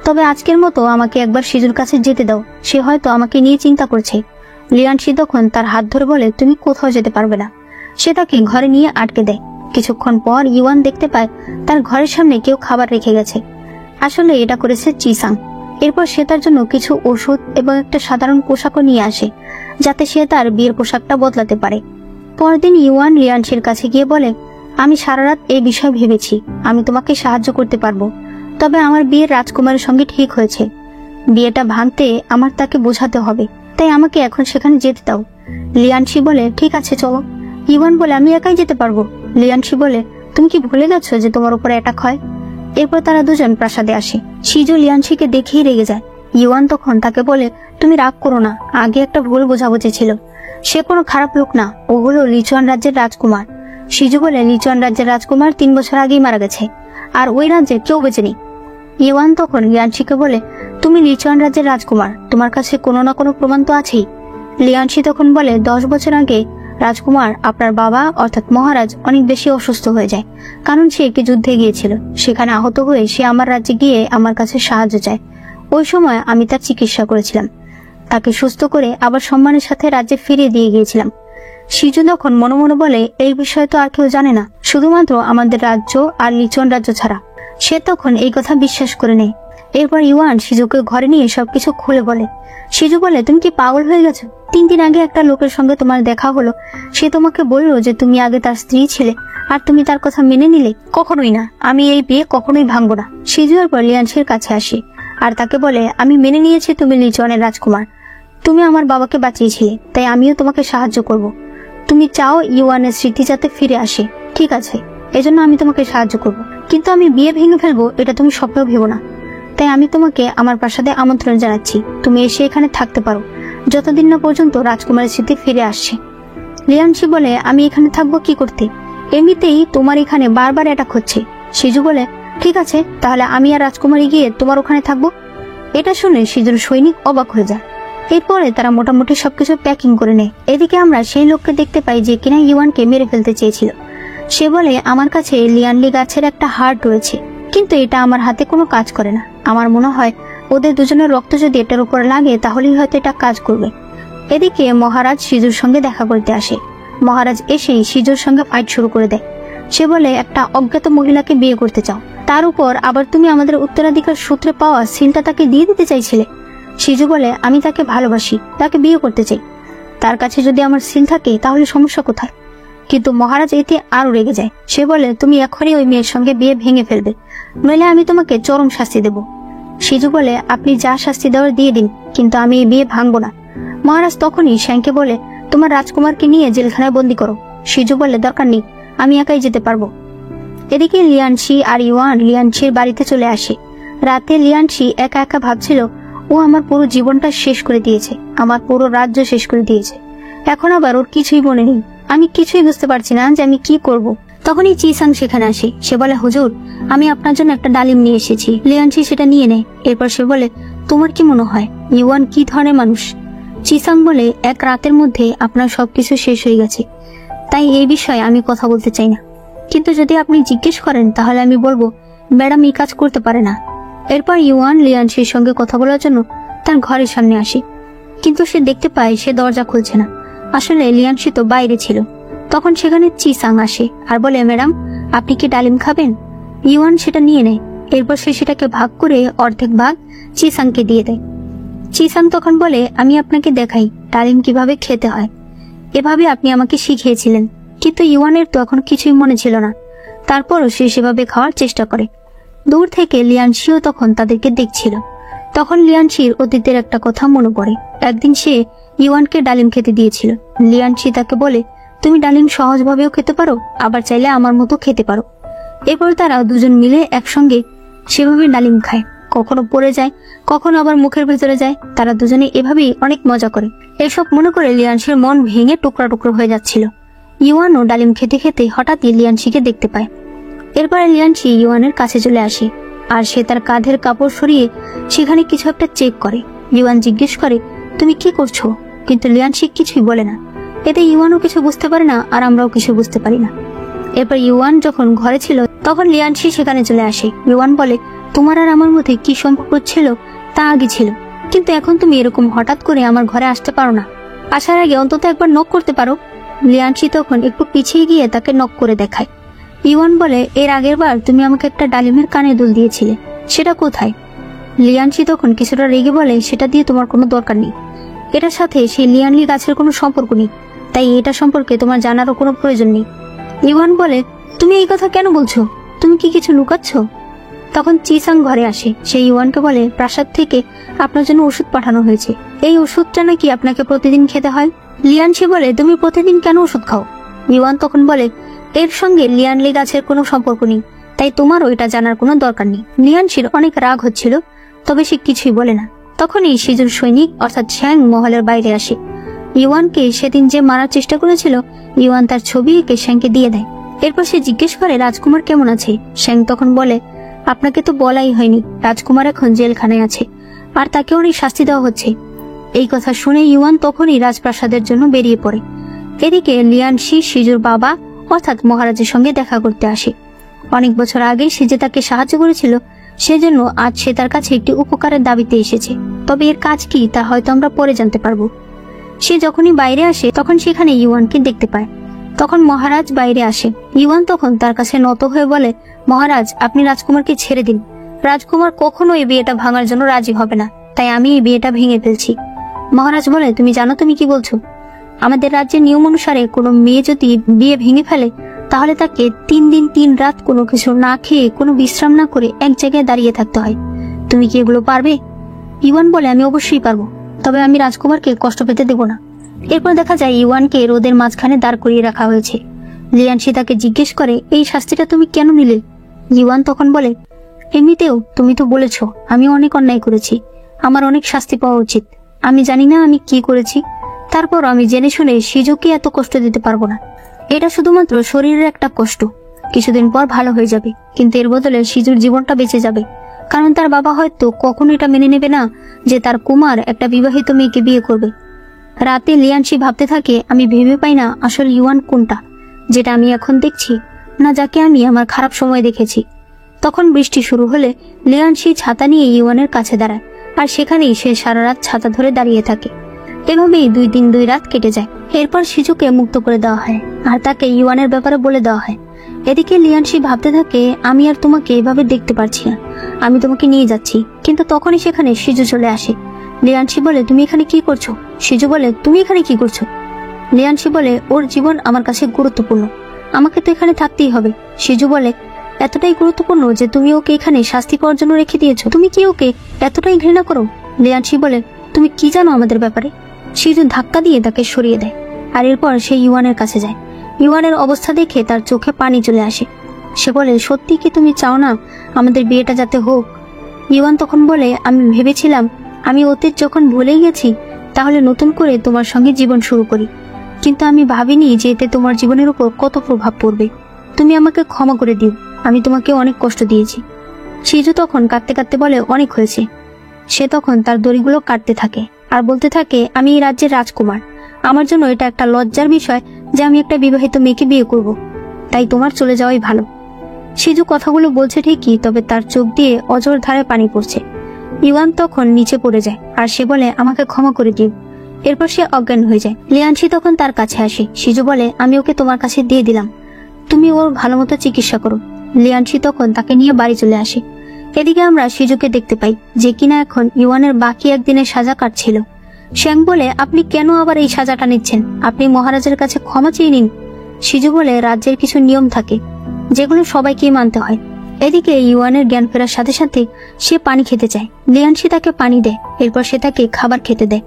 তবে আজকের মতো আমাকে একবার শিজুর কাছে যেতে দাও, সে হয়তো আমাকে নিয়ে চিন্তা করছে। লিয়ানশি তখন তার হাত ধরে বলে, তুমি কোথাও যেতে পারবে না। সে তাকে ঘরে নিয়ে আটকে দেয়। কিছুক্ষণ পর ইওয়ান দেখতে পায় তার ঘরের সামনে কেউ খাবার রেখে গেছে। আসলে এটা করেছে চিসাং। এরপর সে তার জন্য কিছু ওষুধ এবং একটা সাধারণ পোশাকও নিয়ে আসে, যাতে সে তার বিয়ের পোশাকটা বদলাতে পারে। পরদিন ইওয়ান লিয়ানশির কাছে গিয়ে বলে, আমি সারা রাত এই বিষয় ভেবেছি, আমি তোমাকে সাহায্য করতে পারবো, তবে আমার বিয়ের রাজকুমারের সঙ্গে ঠিক হয়েছে। বিয়েটা ভাঙতে আমার তাকে বোঝাতে হবে, তাই আমাকে এখন সেখানে যেতে দাও। লিয়ানশি বলে, ঠিক আছে চলো। ইওয়ান বলে, আমি একাই যেতে পারবো। লিয়ানশি বলে, তুমি কি ভুলে গেছো যে তোমার উপরে অ্যাটাক হয়? এরপর তারা দুজন প্রাসাদে আসে। শিজু লিয়ানশিকে দেখেই রেগে যায়। ইওয়ান তখন তাকে বলে, তুমি রাগ করো না, আগে একটা ভুল বোঝাবুঝি ছিল, সে কোনো খারাপ লোক না, ও হলো লিচুয়ান রাজ্যের রাজকুমার। শিজু বলে, লিচুয়ান রাজ্যের রাজকুমার 3 বছর আগেই মারা গেছে, আর ওই রাজ্যে কেউ বেঁচে নেই। ইওয়ান তখন লিয়ানশিকে বলে, তুমি লিচুয়ান রাজ্যের রাজকুমার, তোমার কাছে কোনো না কোনো প্রমাণ তো আছেই। লিয়ানশি তখন বলে, 10 বছর আগে রাজকুমার আপনার বাবা অর্থাৎ মহারাজ অনেক বেশি অসুস্থ হয়ে যায়, কারণ সে একটি যুদ্ধে গিয়েছিল। সেখানে আহত হয়ে সে আমার রাজ্যে গিয়ে আমার কাছে সাহায্য চায়। ওই সময় আমি তার চিকিৎসা করেছিলাম, তাকে সুস্থ করে আবার সম্মানের সাথে রাজ্যে ফিরিয়ে দিয়ে গিয়েছিলাম। শিজু তখন মনে মনে বলে, এই বিষয়ে তো আর কেউ জানে না, শুধুমাত্র আমাদের রাজ্য আর লিচুয়ান রাজ্য ছাড়া। সে তখন এই কথা বিশ্বাস করে নেয়। এরপর ইওয়ান শিজুকে ঘরে নিয়ে সবকিছু খুলে বলে। শিজু বলে, তুমি কি পাগল হয়ে গেছো? 3 দিন আগে একটা লোকের সঙ্গে তোমার দেখা হলো, সে তোমাকে বললো যে তুমি আগে তার স্ত্রী ছিলে, আর তুমি তার কথা মেনে নিলে। কখনোই না, আমি এই বিয়ে কখনোই ভাঙবো না। শিজু এরপর লিয়ানশির কাছে আসে আর তাকে বলে, আমি মেনে নিয়েছি তুমি লিচুয়ানের রাজকুমার, তুমি আমার বাবাকে বাঁচিয়েছিলে, তাই আমিও তোমাকে সাহায্য করব। তুমি চাও ইওয়ানের স্মৃতি যাতে ফিরে আসে, ঠিক আছে, এজন্য আমি তোমাকে সাহায্য করব, কিন্তু আমি বিয়ে ভেঙে ফেলবো এটা তুমি স্বপ্নেও ভেবো না। তাই আমি তোমাকে আমার প্রাসাদে আমন্ত্রণ জানাচ্ছি, তুমি এসে এখানে থাকতে পারো যতদিন না পর্যন্ত রাজকুমারের স্মৃতি ফিরে আসছে। লিয়ানশি বলে, আমি এখানে থাকবো কি করতে? এমনিতেই তোমার এখানে বারবার অ্যাটাক হচ্ছে। শিজু বলে, ঠিক আছে, তাহলে আমি আর রাজকুমারী গিয়ে তোমার ওখানে থাকবো। এটা শুনে শিজুর সৈনিক অবাক হয়ে যায়। এরপরে তারা মোটামুটি সবকিছু প্যাকিং করে নেয়। এদিকে আমরা সেই লোককে দেখতে পাই যে কিনা ইওয়ানকে মেরে ফেলতে চেয়েছিল। সে বলে, আমার কাছে লিয়ানলি গাছের একটা হাড় রয়েছে, কিন্তু এটা আমার হাতে কোনো কাজ করে না। আমার মনে হয় ওদের দুজনের রক্ত যদি এটার উপর লাগে তাহলেই হয়তো এটা কাজ করবে। এদিকে মহারাজ সিজুর সঙ্গে দেখা করতে আসে। মহারাজ এসেই সিজুর সঙ্গে ফাইট শুরু করে দেয়। সে বলে, একটা অজ্ঞাত মহিলাকে বিয়ে করতে চাও, তার উপর আবার তুমি আমাদের উত্তরাধিকার সূত্রে পাওয়া সিলটা তাকে দিয়ে দিতে চাইছিলে। সিজু বলে, আমি তাকে ভালোবাসি, তাকে বিয়ে করতে চাই। তার কাছে যদি আমার সিল থাকে তাহলে সমস্যা কোথায়? কিন্তু মহারাজ এতে আরো রেগে যায়। সে বলে, তুমি এখনই ওই মেয়ের সঙ্গে বিয়ে ভেঙে ফেলবে, নইলে আমি তোমাকে চরম শাস্তি দেব। সিজু বলে, আপনি যা শাস্তি দেওয়ার দিয়ে দিন, কিন্তু আমি এই বিয়ে ভাঙবো না। মহারাজ তখনই শ্যাংকে বলে, তোমার রাজকুমারকে নিয়ে জেলখানায় বন্দি করো। সিজু বলে, দরকার নেই, আমি একাই যেতে পারবো। এদিকে লিয়ানশি আর ইউয়ান লিয়ানশির বাড়িতে চলে আসে। রাতে লিয়ানশি একা একা ভাবছিল, ও আমার পুরো জীবনটা শেষ করে দিয়েছে, আমার পুরো রাজ্য শেষ করে দিয়েছে, এখন আবার ওর কিছুই মনে নেই। আমি কিছুই বুঝতে পারছি না যে আমি কি করব। তখনই চিসাং সেখানে আসে। সে বলে, হুজুর, আমি আপনার জন্য একটা ডালিম নিয়ে এসেছি। লিয়ানশি সেটা নিয়ে নেয়। এরপর সে বলে, তোমার কি মনে হয় ইউয়ান কি ধরনের মানুষ? চিসাং বলে, এক রাতের মধ্যে আপনার সবকিছু শেষ হয়ে গেছে, তাই এই বিষয়ে আমি কথা বলতে চাই না, কিন্তু যদি আপনি জিজ্ঞেস করেন তাহলে আমি বলবো ম্যাডাম এই কাজ করতে পারে না। এরপর ইউয়ান লিয়ানশির সঙ্গে কথা বলার জন্য তার ঘরের সামনে আসে, কিন্তু সে দেখতে পায় সে দরজা খুলছে না। আসলে লিয়ানশি তো বাইরে ছিল। তখন সেখানে চিসাং আসে আর বলে, ম্যাডাম, আপনি কি ডালিম খাবেন? ইউয়ান সেটা নিয়ে নেয়। এরপর সে সেটাকে ভাগ করে অর্ধেক ভাগ চিসাংকে দিয়ে দেয়। চিসাং তখন বলে, আমি আপনাকে দেখাই ডালিম কিভাবে খেতে হয়, এভাবে আপনি আমাকে শিখিয়েছিলেন। কিন্তু ইউয়ানের তো এখন কিছুই মনে ছিল না, তারপরও সে সেভাবে খাওয়ার চেষ্টা করে। দূর থেকে লিয়ানশিও তখন তাদেরকে দেখছিল। তখন লিয়ানশির অতীতের একটা কথা মনে পড়ে। একদিন সে ইউয়ানকে ডালিম খেতে দিয়েছিল। লিয়ানশি তাকে বলে, তুমি ডালিম সহজভাবেও খেতে পারো, আবার চাইলে আমার মতো খেতে পারো। এরপর তারা দুজন মিলে একসঙ্গে সেভাবে ডালিম খায়, কখনো পড়ে যায়, কখনো আবার মুখের ভেতরে যায়। তারা দুজনে এভাবেই অনেক মজা করে। এসব মনে করে লিয়ানশির মন ভেঙে টুকরা টুকরো হয়ে যাচ্ছিল। ইউয়ানও ডালিম খেতে খেতে হঠাৎই লিয়ানশিকে দেখতে পায়। এরপরে লিয়ানশি ইউয়ানের কাছে চলে আসে আর সে তার কাঁধের কাপড় সরিয়ে সেখানে কিছু একটা চেক করে। ইউয়ান জিজ্ঞেস করে, তুমি কি করছো? কিন্তু লিয়ানশি কিছুই বলে না। এতে ইউয়ানও কিছু বুঝতে পারে না আর আমরাও কিছু বুঝতে পারি না। এরপর ইউয়ান যখন ঘরে ছিল তখন লিয়ানশি সেখানে চলে আসে। ইউয়ান বলে, তোমার আর আমার মধ্যে কি সম্পর্ক ছিল তা আগে ছিল, কিন্তু এখন তুমি এরকম হঠাৎ করে আমার ঘরে আসতে পারো না। আসার আগে অন্তত একবার নক করতে পারো। লিয়ানশি তখন একটু পিছিয়ে গিয়ে তাকে নক করে দেখায়। ইউয়ান বলে, এর আগের বার তুমি আমাকে একটা ডালিমের কানে দুল দিয়েছিলে, সেটা কোথায়? লিয়ানশি তখন কিছুটা রেগে বলে, সেটা দিয়ে তোমার কোনো দরকার নেই, এটার সাথে সেই লিয়ানলি গাছের কোনো সম্পর্ক নেই, তাই এটা সম্পর্কে তোমার জানারও কোনো প্রয়োজন নেই। ইউয়ান বলে, তুমি এই কথা কেন বলছো? তুমি কি কিছু লুকাচ্ছ? তখন চিসাং ঘরে আসে। সে ইউয়ানকে বলে, প্রাসাদ থেকে আপনার জন্য ওষুধ পাঠানো হয়েছে, এই ওষুধটা নাকি আপনাকে প্রতিদিন খেতে হয়। লিয়ানশি বলে, তুমি প্রতিদিন কেন ওষুধ খাও? ইউয়ান তখন বলে, এর সঙ্গে লিয়ানলি গাছের কোনো সম্পর্ক নেই, তাই তোমারও এটা জানার কোনো দরকার নেই। লিয়ানশির অনেক রাগ হচ্ছিল, তবে সে কিছুই বলে না। তখনই সিজুর সৈনিক অর্থাৎ শ্যাং মহলের বাইরে আসে। ইউয়ানকে সেদিন যে মারার চেষ্টা করেছিল, ইউয়ান তার ছবি এঁকে শ্যাংকে দিয়ে দেয়। এরপর সে জিজ্ঞেস করে, রাজকুমার কেমন আছে? শ্যাং তখন বলে, আপনাকে তো বলাই হয়নি, রাজকুমার এখন জেলখানায় আছে আর তাকে অনেক শাস্তি দেওয়া হচ্ছে। এই কথা শুনে ইউয়ান তখনই রাজপ্রাসাদের জন্য বেরিয়ে পড়ে। এদিকে লিয়ানশি সিজুর বাবা অর্থাৎ মহারাজের সঙ্গে দেখা করতে আসে। অনেক বছর আগে সে যে তাকে সাহায্য করেছিল, সেজন্য আজ সে তার কাছে একটি উপকারের দাবিতে এসেছে। তবে এর কাজ কি তা হয়তো আমরা পরে জানতে পারবো। সে যখনই বাইরে আসে তখন সেখানে ইউয়ানকে দেখতে পায়। তখন মহারাজ বাইরে আসে। ইউয়ান তখন তার কাছে নত হয়ে বলে, মহারাজ, আপনি রাজকুমারকে ছেড়ে দিন, রাজকুমার কখনো এই বিয়েটা ভাঙার জন্য রাজি হবে না, তাই আমি এই বিয়েটা ভেঙে ফেলছি। মহারাজ বলে, তুমি জানো তুমি কি বলছো? আমাদের রাজ্যের নিয়ম অনুসারে কোনো মেয়ে যদি বিয়ে ভেঙে ফেলে তাহলে তাকে 3 দিন 3 রাত কোনো কিছু না খেয়ে কোনো বিশ্রাম না করে এক জায়গায় দাঁড়িয়ে থাকতে হয়। তুমি কি এগুলো পারবে? ইউয়ান বলে, আমি অবশ্যই পারবো, তবে আমি রাজকুমারকে কষ্ট পেতে দেব না। এরপর দেখা যায় ইউয়ানকে রোদের মাঝখানে দাঁড় করিয়ে রাখা হয়েছে। লিয়ানশি তাকে জিজ্ঞেস করে, এই শাস্তিটা তুমি কেন নিলে? ইউয়ান তখন বলে, এমনিতেও তুমি তো বলেছো আমি অনেক অন্যায় করেছি, আমার অনেক শাস্তি পাওয়া উচিত। আমি জানি না আমি কি করেছি, তারপর আমি জেনে শুনে সিজুকে এত কষ্ট দিতে পারবো না। এটা শুধুমাত্র শরীরের একটা কষ্ট, কিছুদিন পর ভালো হয়ে যাবে, কিন্তু এর বদলে সিজুর জীবনটা বেঁচে যাবে, কারণ তার বাবা হয়তো কখনো এটা মেনে নেবে না যে তার কুমার একটা বিবাহিত মেয়েকে বিয়ে করবে। রাতে লিয়ানশি ভাবতে থাকে, আমি ভেবে পাই না আসল ইউয়ান কোনটা, যেটা আমি এখন দেখছি, না যাকে আমি আমার খারাপ সময় দেখেছি। তখন বৃষ্টি শুরু হলে লিয়ানশি ছাতা নিয়ে ইউয়ানের কাছে দাঁড়ায় আর সেখানেই সে সারা রাত ছাতা ধরে দাঁড়িয়ে থাকে। এভাবেই 2 দিন 2 রাত কেটে যায়। এরপর শিজুকে মুক্ত করে দেওয়া হয় আর তাকে ইওয়ানের ব্যাপারে বলে দেওয়া হয়। এদিকে লিয়ানশি ভাবতে থাকে, আমি আর তোমাকে এভাবে দেখতে পারছি না, আমি তোমাকে নিয়ে যাচ্ছি। কিন্তু তখনই সেখানে শিজু চলে আসে। লিয়ানশি বলে, তুমি এখানে কি করছো? শিজু বলে, তুমি এখানে কি করছো? লিয়ানশি বলে, ওর জীবন আমার কাছে গুরুত্বপূর্ণ, আমাকে তো এখানে থাকতেই হবে। শিজু বলে, এতটাই গুরুত্বপূর্ণ যে তুমি ওকে এখানে শাস্তি পাওয়ার জন্য রেখে দিয়েছো? তুমি কি ওকে এতটাই ঘৃণা করো? লিয়ানশি বলে, তুমি কি জানো আমাদের ব্যাপারে? শিজু ধাক্কা দিয়ে তাকে সরিয়ে দেয় আর এরপর সে ইওয়ানের কাছে যায়। ইওয়ানের অবস্থা দেখে তার চোখে পানি চলে আসে। সে বলে, সত্যি কি তুমি চাও না আমাদের বিয়েটা যাতে হোক? ইওয়ান তখন বলে, আমি ভেবেছিলাম আমি অতীত যখন ভুলেই গেছি তাহলে নতুন করে তোমার সঙ্গে জীবন শুরু করি, কিন্তু আমি ভাবিনি যে এতে তোমার জীবনের উপর কত প্রভাব পড়বে। তুমি আমাকে ক্ষমা করে দিও, আমি তোমাকে অনেক কষ্ট দিয়েছি। শিজু তখন কাঁদতে কাঁদতে বলে, অনেক হয়েছে। সে তখন তার দড়িগুলো কাটতে থাকে আর বলতে থাকে, আমি এই রাজ্যের রাজকুমার, আমার জন্য এটা একটা লজ্জার বিষয় যে আমি একটা বিবাহিত মেয়েকে বিয়ে করব, তাই তোমার চলে যাওয়াই ভালো। শিজু কথাগুলো বলছে ঠিকই, তবে তার চোখ দিয়ে অঝোর ধারে পানি পড়ছে। ইওয়ান তখন নিচে পড়ে যায় আর সে বলে, আমাকে ক্ষমা করে দিও। এরপর সে অজ্ঞান হয়ে যায়। লিয়ানশি তখন তার কাছে আসে। শিজু বলে, আমি ওকে তোমার কাছে দিয়ে দিলাম, তুমি ওর ভালো মতো চিকিৎসা করো। লিয়ানশি তখন তাকে নিয়ে বাড়ি চলে আসে। এদিকে আমরা শিজুকে দেখতে পাই, যে কিনা এখন ইওয়ানের বাকি একদিনের সাজা কাটছিল। শ্যাং বলে, আপনি কেন আবার এই সাজাটা নিচ্ছেন? আপনি মহারাজের কাছে ক্ষমা চেয়ে নিন। শিজু বলে, রাজ্যের কিছু নিয়ম থাকে যেগুলো সবাইকেই মানতে হয়। এদিকে ইওয়ানের জ্ঞান ফেরার সাথে সাথে সে পানি খেতে চায়। লিয়ানশি তাকে পানি দেয়, এরপর সে তাকে খাবার খেতে দেয়।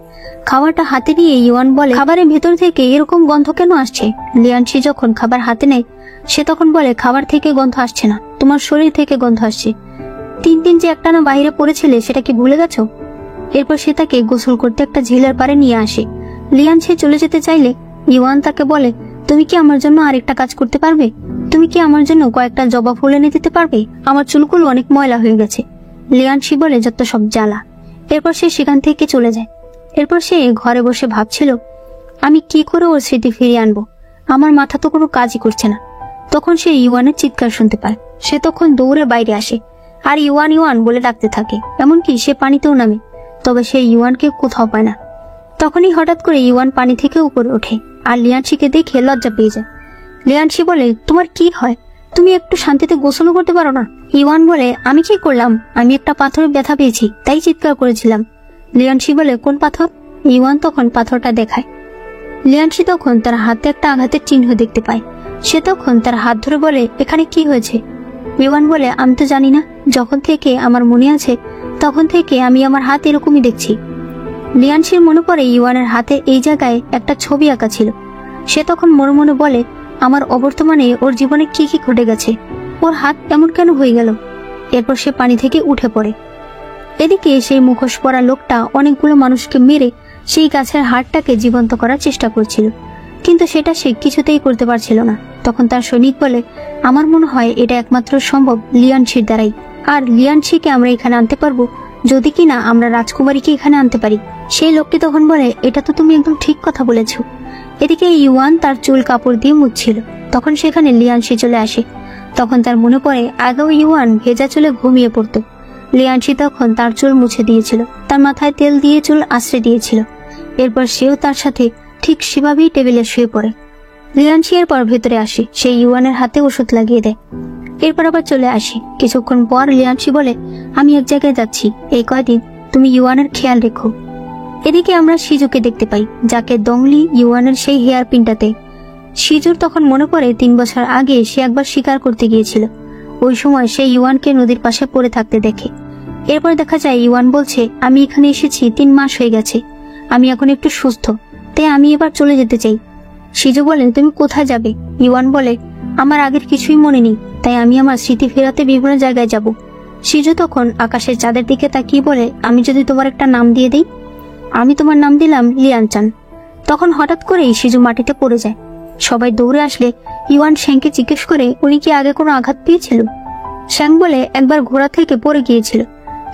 খাবারটা হাতে নিয়ে ইওয়ান বলে, খাবারের ভেতর থেকে এরকম গন্ধ কেন আসছে? লিয়ানশি যখন খাবার হাতে নেয় সে তখন বলে, খাবার থেকে গন্ধ আসছে না, তোমার শরীর থেকে গন্ধ আসছে। 3 দিন যে একটানা বাইরে পড়েছিলে সেটা কি ভুলে গেছো? এরপর সে তাকে গোসল করতে একটা ঝিলের পাড়ে নিয়ে আসে। লিয়ানশি চলে যেতে চাইলে ইওয়ান তাকে বলে, তুমি কি আমার জন্য আরেকটা কাজ করতে পারবে? তুমি কি আমার জন্য কয়েকটা জবা ফুল এনে দিতে পারবে? আমার চুলগুলো অনেক ময়লা হয়ে গেছে। লিয়ানশি বলে, যত সব জ্বালা। এরপর সে সেখান থেকে চলে যায়। এরপর সে ঘরে বসে ভাবছিল, আমি কি করে ওর স্মৃতি ফিরিয়ে আনবো, আমার মাথা তো কোনো কাজই করছে না। তখন সে ইওয়ানের চিৎকার শুনতে পায়। সে তখন দৌড়ে বাইরে আসে আর ইওয়ান ইওয়ান বলে ডাকতে থাকে, এমনকি সে পানিতেও নামে, তবে সে ইওয়ানকে কোথাও পায় না। তখনই হঠাৎ করে ইওয়ান পানি থেকে উপরে ওঠে আর লিয়ানশিকে দেখে লজ্জা পেয়ে যায়। লিয়ানশি বলে, তোমার কি হয়? তুমি একটু শান্তিতে গোসলও করতে পারো না? ইওয়ান বলে, আমি কি করলাম? আমি একটা পাথরে ব্যথা পেয়েছি তাই চিৎকার করেছিলাম। লিয়ানশি বলে, কোন পাথর? ইওয়ান তখন পাথরটা দেখায়। লিয়ানশি তখন তার হাতে একটা আঘাতের চিহ্ন দেখতে পায়। সে তখন তার হাত ধরে বলে, এখানে কি হয়েছে? ইওয়ান বলে, আমি তো জানি না, যখন থেকে আমার মনে আছে তখন থেকে আমি আমার হাত এরকমই দেখছি। লিয়ানশির মনে পড়ে ইওয়ানের হাতে এই জায়গায় একটা ছবি আঁকা ছিল। সে তখন মনে মনে বলে, আমার অবর্তমানে ওর জীবনে কি কি ঘটে গেছে, ওর হাত এমন কেন হয়ে গেল? এরপর সে পানি থেকে উঠে পড়ে। এদিকে সেই মুখোশ পরা লোকটা অনেকগুলো মানুষকে মেরে সেই গাছের হাড়টাকে জীবন্ত করার চেষ্টা করছিল, কিন্তু সেটা সে কিছুতেই করতে পারছিল না। তখন তার সৈনিক বলে, আমার মনে হয় এটা একমাত্র সম্ভব লিয়ানশির দ্বারাই, আর লিয়ানশিকে আমরা এখানে আনতে পারবো যদি কিনা আমরা রাজকুমারীকে এখানে আনতে পারি। সেই লোকটি তখন বলে, এটা তো তুমি একদম ঠিক কথা বলেছো। এদিকে ইওয়ান তার চুল কাপড় দিয়ে মুছছিল, তখন সেখানে লিয়ানশি চলে আসে। তখন তার মনে পড়ে আগেও ইওয়ান ভেজা চুলে ঘুমিয়ে পড়তো। লিয়ানশি তখন তার চুল মুছে দিয়েছিল, তার মাথায় তেল দিয়ে চুল আশ্রে দিয়েছিল। এরপর সেও তার সাথে ঠিক সেভাবেই টেবিলে শুয়ে পড়ে। লিয়ানশি এরপর ভেতরে আসে, সে ইওয়ানের হাতে ওষুধ লাগিয়ে দেয়। এরপর আবার চলে আসে। কিছুক্ষণ পর লিয়ানশি বলে, আমি এক জায়গায় যাচ্ছি, এই কয়দিন তুমি ইওয়ানের খেয়াল রেখো। এদিকে আমরা শিজুকে দেখতে পাই, যাকে দংলি ইওয়ানের সেই হেয়ার পিনটাতে। শিজুর তখন মনে পড়ে 3 বছর আগে সে একবার শিকার করতে গিয়েছিল। ওই সময় সে ইওয়ানকে নদীর পাশে পড়ে থাকতে দেখে। এরপর দেখা যায় ইওয়ান বলছে, আমি এখানে এসেছি 3 মাস হয়ে গেছে, আমি এখন একটু সুস্থ, তাই আমি এবার চলে যেতে চাই। শিজু বলে, তুমি কোথায় যাবে? ইওয়ান বলে, আমার আগের কিছুই মনে নেই, তাই আমি আমার স্মৃতি ফেরাতে বিভিন্ন জায়গায় যাব। শিজু তখন আকাশের চাঁদের দিকে তাকিয়ে বলে, আমি যদি তোমার একটা নাম দিয়ে দিই? আমি তোমার নাম দিলাম লিয়ানচান। তখন হঠাৎ করেই শিজু মাটিতে পড়ে যায়। সবাই দৌড়ে আসলে ইওয়ান শ্যাংকে জিজ্ঞেস করে, উনি কি আগে কোনো আঘাত পেয়েছিল? শ্যাং বলে, একবার ঘোড়া থেকে পড়ে গিয়েছিল,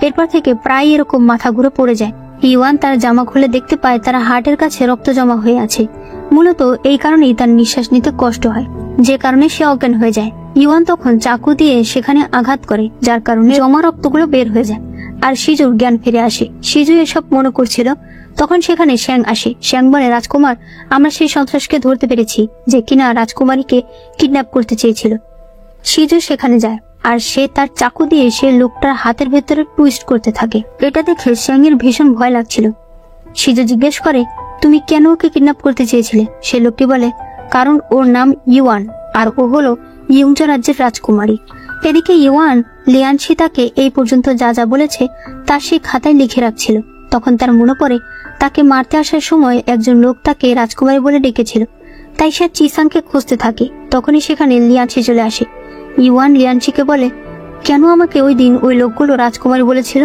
এরপর থেকে প্রায় এরকম মাথা ঘুরে পড়ে যায়। ইওয়ান তার জামা খুলে দেখতে পায় তার হার্টের কাছে রক্ত জমা হয়ে আছে। মূলত এই কারণেই তার নিঃশ্বাস নিতে কষ্ট হয়, যে কারণে সে অজ্ঞান হয়ে যায়। ইওয়ান তখন চাকু দিয়ে সেখানে আঘাত করে, যার কারণে জমা রক্তগুলো বের হয়ে যায় আর শিজুর জ্ঞান ফিরে আসে। শিজু এসব মনে করছিল, তখন সেখানে শ্যাং আসে। শ্যাং বলে, রাজকুমার, আমরা সেই সন্ত্রাসকে ধরতে পেরেছি যে কিনা রাজকুমারীকে কিডন্যাপ করতে চেয়েছিল। সিজু সেখানে যায় আর সে তার চাকু দিয়ে সে লোকটার হাতের ভেতরে টুইস্ট করতে থাকে। এটা দেখে শ্যাং এর ভীষণ ভয় লাগছিল। সিজু জিজ্ঞেস করে, তুমি কেন ওকে কিডন্যাপ করতে চেয়েছিলে? সে লোকটি বলে, কারণ ওর নাম ইউয়ান আর ও হলো ইয়ংজা রাজ্যের রাজকুমারী। এদিকে ইউয়ান লিয়ানশি তাকে এই পর্যন্ত যা যা বলেছে তা সে খাতায় লিখে রাখছিল। তখন তার মনে পড়ে তাকে মারতে আসার সময় একজন লোক তাকে রাজকুমারী বলে ডেকেছিল। তাই সে চিসাংকে খুঁজতে থাকে। তখনই সেখানে লিয়ানশি চলে আসে। ইউয়ান লিয়ানশিকে বলে, কেন আমাকে ওই দিন ওই লোকগুলো রাজকুমারী বলেছিল?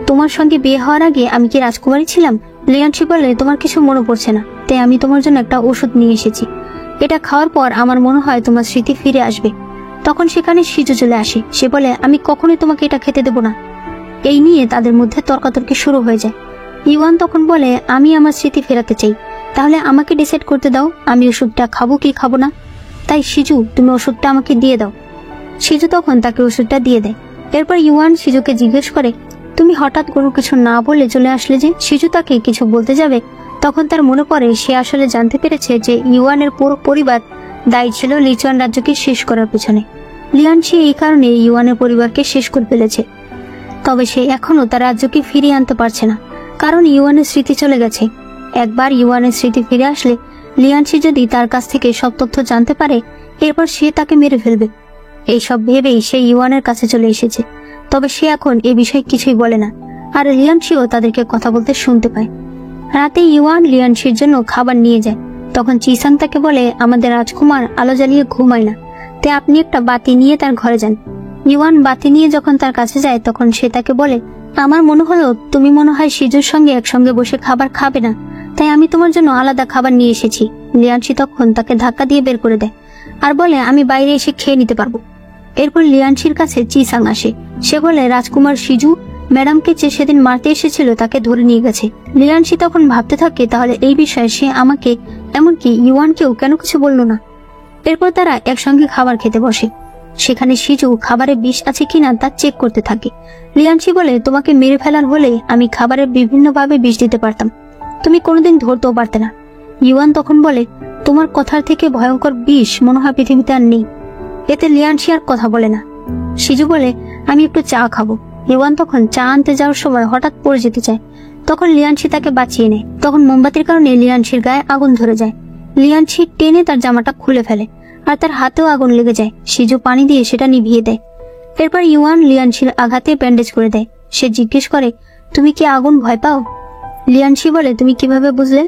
তোমার সঙ্গে বিয়ে হওয়ার আগে আমি কি রাজকুমারী ছিলাম? লিয়ানশি বলে, তোমার কিছু মনে পড়ছে না, তাই আমি তোমার জন্য একটা ওষুধ নিয়ে এসেছি। এটা খাওয়ার পর আমার মনে হয় তোমার স্মৃতি ফিরে আসবে। তখন সেখানে সিজু চলে আসে। সে বলে, আমি কখনোই তোমাকে এটা খেতে দেবো না। এই নিয়ে তাদের মধ্যে তর্কাতর্কি শুরু হয়ে যায়। ইওয়ান তখন বলে, আমি আমার স্মৃতি ফেরাতে চাই, তাহলে আমাকে ডিসাইড করতে দাও আমি ওষুধটা খাবো কি খাবো না। তাই সিজু, তুমি ওষুধটা আমাকে দিয়ে দাও। সিজু তখন তাকে ওষুধটা দিয়ে দেয়। এরপর ইওয়ান সিজুকে জিজ্ঞেস করে, তুমি হঠাৎ কোনো কিছু না বলে চলে আসলে যে? সিজু তাকে কিছু বলতে যাবে, তখন তার মনে পড়ে সে আসলে জানতে পেরেছে যে ইওয়ানের পুরো পরিবার দায়ী ছিল লিচুয়ান রাজ্যকে শেষ করার পিছনে। লিয়ানশি এই কারণে ইওয়ানের পরিবারকে শেষ করে ফেলেছে। তবে সে এখনো তার রাজ্যকে ফিরিয়ে আনতে পারছে না, কারণ ইওয়ানের স্মৃতি চলে গেছে। একবার ইওয়ানের স্মৃতি ফিরে আসলে লিয়ানশি যদি তার কাছ থেকে সব তথ্য জানতে পারে, এরপর সে তাকে মেরে ফেলবে। এইসব ভেবেই সে ইওয়ানের কাছে চলে এসেছে। তবে সে এখন এ বিষয়ে কিছুই বলে না, আর লিয়ানশিও তাদেরকে কথা বলতে শুনতে পায়। রাতে ইওয়ান লিয়ানশির জন্য খাবার নিয়ে যায়। তখন চিসাং তাকে বলে, আমাদের রাজকুমার আলো জ্বালিয়ে ঘুমায় না, তাই আপনি একটা বাতি নিয়ে তার ঘরে যান। ইওয়ান বাতি নিয়ে যখন তার কাছে যায়, তখন সে তাকে বলে, আমার মনে হলো তুমি মনে হয় সিজুর সঙ্গে একসঙ্গে বসে খাবার খাবে না, তাই আমি তোমার জন্য আলাদা খাবার নিয়ে এসেছি। লিয়ানশি তখন তাকে ধাক্কা দিয়ে বের করে দেয় আর বলে, আমি বাইরে এসে খেয়ে নিতে পারবো। এরপর লিয়ানশির কাছে চিসাং আসে। সে বলে, রাজকুমার সিজু ম্যাডামকে যে সেদিন মারতে এসেছিল তাকে ধরে নিয়ে গেছে। লিয়ানশি তখন ভাবতে থাকে, তাহলে এই বিষয়ে সে আমাকে, এমনকি ইওয়ানকেও কেন কিছু বলল না। এরপর তারা একসঙ্গে খাবার খেতে বসে। সেখানে সিজু খাবারে বিষ আছে কিনা তা চেক করতে থাকে। লিয়ানশি বলে, তোমাকে মেরে ফেলার হলে আমি খাবারে বিভিন্নভাবে বিষ দিতে পারতাম, তুমি কোনোদিন ধরতেও পারতে না। ইওয়ান তখন বলে, তোমার কথার থেকে ভয়ঙ্কর বিষ মনে হয় পৃথিবীতে আর নেই। এতে লিয়ানশি আর কথা বলে না। সিজু বলে, আমি একটু চা খাবো। ইওয়ান তখন চা আনতে যাওয়ার সময় হঠাৎ পড়ে যেতে চায়। তখন লিয়ানশি তাকে বাঁচিয়ে নেয়। তখন মোমবাতির কারণে লিয়ানশির গায়ে আগুন ধরে যায়। লিয়ানশি টেনে তার জামাটা খুলে ফেলে আর তার হাতেও আগুন লেগে যায়। সিজু পানি দিয়ে সেটা নিভিয়ে দেয়। এরপর ইওয়ান লিয়ানশির আঘাতে ব্যান্ডেজ করে দেয়। সে জিজ্ঞেস করে, তুমি কি আগুন ভয় পাও? লিয়ানশি বলে, তুমি কিভাবে বুঝলে?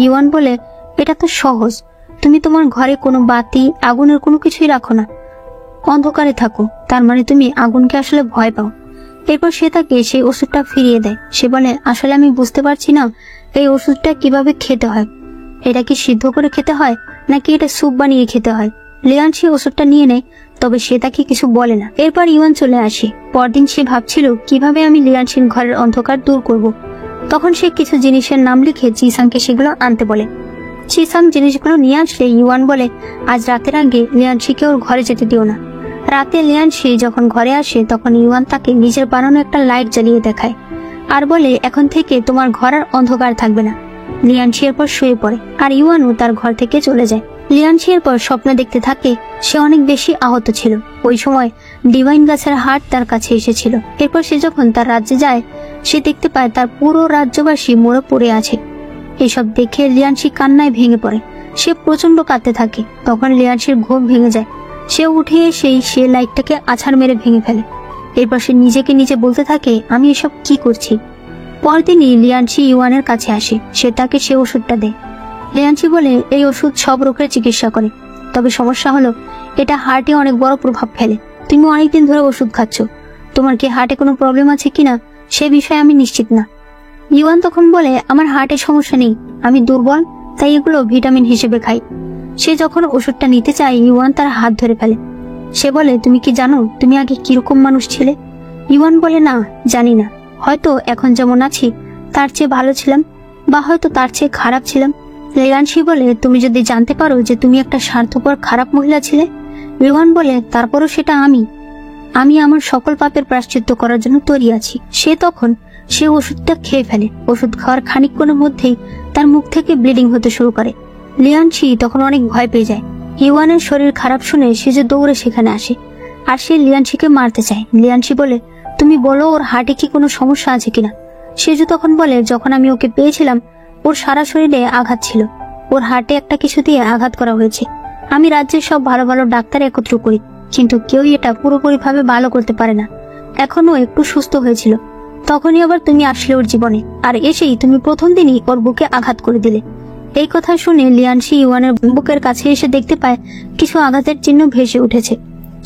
ইওয়ান বলে, এটা তো সহজ, তুমি তোমার ঘরে কোনো বাতি আগুনের কোনো কিছুই রাখো না, অন্ধকারে থাকো, তার মানে তুমি আগুনকে আসলে ভয় পাও। এরপর সে তাকে সেই ওষুধটা ফিরিয়ে দেয়। সে বলে, আসলে আমি বুঝতে পারছি না এই ওষুধটা কিভাবে খেতে হয়, এটা কি সিদ্ধ করে খেতে হয় নাকি এটা স্যুপ বানিয়ে খেতে হয়। লিয়ানশি ওষুধটা নিয়ে নেয়, তবে সে তাকে কিছু বলে না। এরপর ইওয়ান চলে আসে। পরদিন সে ভাবছিল কিভাবে আমি লিয়ানশির ঘরের অন্ধকার দূর করব। তখন সে কিছু জিনিসের নাম লিখে চিসাংকে সেগুলো আনতে বলে। চিসাং জিনিসগুলো নিয়ে আসলে ইওয়ান বলে, আজ রাতের আগে লিয়ানশিকে ওর ঘরে যেতে দিও না। রাতে লিয়ানশি যখন ঘরে আসে, তখন ইওয়ান তাকে নিজের বানানো একটা লাইট জ্বালিয়ে দেখায় আর বলে, এখন থেকে তোমার ঘর আর অন্ধকার থাকবে না। লিয়ানশি এরপর শুয়ে পড়ে আর ইওয়ানও তার ঘর থেকে চলে যায়। লিয়ানশি এরপর স্বপ্ন দেখতে থাকে সে অনেক বেশি আহত ছিল। ওই সময় ডিভাইন গাছের হাট তার কাছে এসেছিল। এরপর সে যখন তার রাজ্যে যায়, সে দেখতে পায় তার পুরো রাজ্যবাসী মরে পড়ে আছে। এসব দেখে লিয়ানশি কান্নায় ভেঙে পড়ে। সে প্রচন্ড কাঁদতে থাকে। তখন লিয়ানশির ঘুম ভেঙে যায়। সে উঠে এসেই সে লাইটটাকে আছাড় মেরে ভেঙে ফেলে। এরপর সে নিজেকে নিজে বলতে থাকে, আমি এসব কি করছি। পরদিনই লিয়ানশি ইওয়ানের কাছে আসে। সে তাকে সে ওষুধটা দেয়। লিয়ানশি বলে, এই ওষুধ সব রোগের চিকিৎসা করে, তবে সমস্যা হলো এটা হার্টে অনেক বড় প্রভাব ফেলে। তুমি অনেকদিন ধরে ওষুধ খাচ্ছ, তোমার কি হার্টে কোনো প্রবলেম আছে কিনা সে বিষয়ে আমি নিশ্চিত না। ইওয়ান তখন বলে, আমার হার্টের সমস্যা নেই, আমি দুর্বল, তাই এগুলো ভিটামিন হিসেবে খাই। সে যখন ওষুধটা নিতে চায়, ইওয়ান তার হাত ধরে ফেলে। সে বলে, তুমি কি জানো তুমি আগে কিরকম মানুষ ছিলে? ইওয়ান বলে, না, জানি না, হয়তো এখন যেমন আছি তার চেয়ে ভালো ছিলাম, বা হয়তো তার চেয়ে খারাপ ছিলাম। লিয়ানশি বলে, তুমি যদি জানতে পারো যে তুমি একটা স্বার্থপর খারাপ মহিলা ছিলে? ইওয়ান বলে, তারপরও সেটা আমি আমার সকল পাপের প্রায়শ্চিত্ত করার জন্য তৈরি আছি। সে তখন সে ওষুধটা খেয়ে ফেলে। ওষুধ খাওয়ার খানিকক্ষণের মধ্যেই তার মুখ থেকে ব্লিডিং হতে শুরু করে। লিয়ানশি তখন অনেক ভয় পেয়ে যায়। ইওয়ানের শরীর খারাপ শুনে সিজু দৌড়ে সেখানে আসে আর সে লিয়ানশিকে মারতে চায়। লিয়ানশি বলে, তুমি বলো ওর হার্টে কি কোনো সমস্যা আছে কিনা। সিজু তখন বলে, যখন আমি ওকে পেয়েছিলাম ওর সারা শরীরে আঘাত ছিল, ওর হার্টে একটা কিছু দিয়ে আঘাত করা হয়েছে। আমি রাজ্যের সব ভালো ভালো ডাক্তার একত্র করি, কিন্তু কেউই এটা পুরোপুরি ভাবে ভালো করতে পারে না। এখনো একটু সুস্থ হয়েছিল, তখনই আবার তুমি আসলে ওর জীবনে, আর এসেই তুমি প্রথম দিনই ওর বুকে আঘাত করে দিলে। এই কথা শুনে লিয়ানশি ইওয়ানের বুকের কাছে এসে দেখতে পায় কিছু আঘাতের চিহ্ন ভেসে উঠেছে।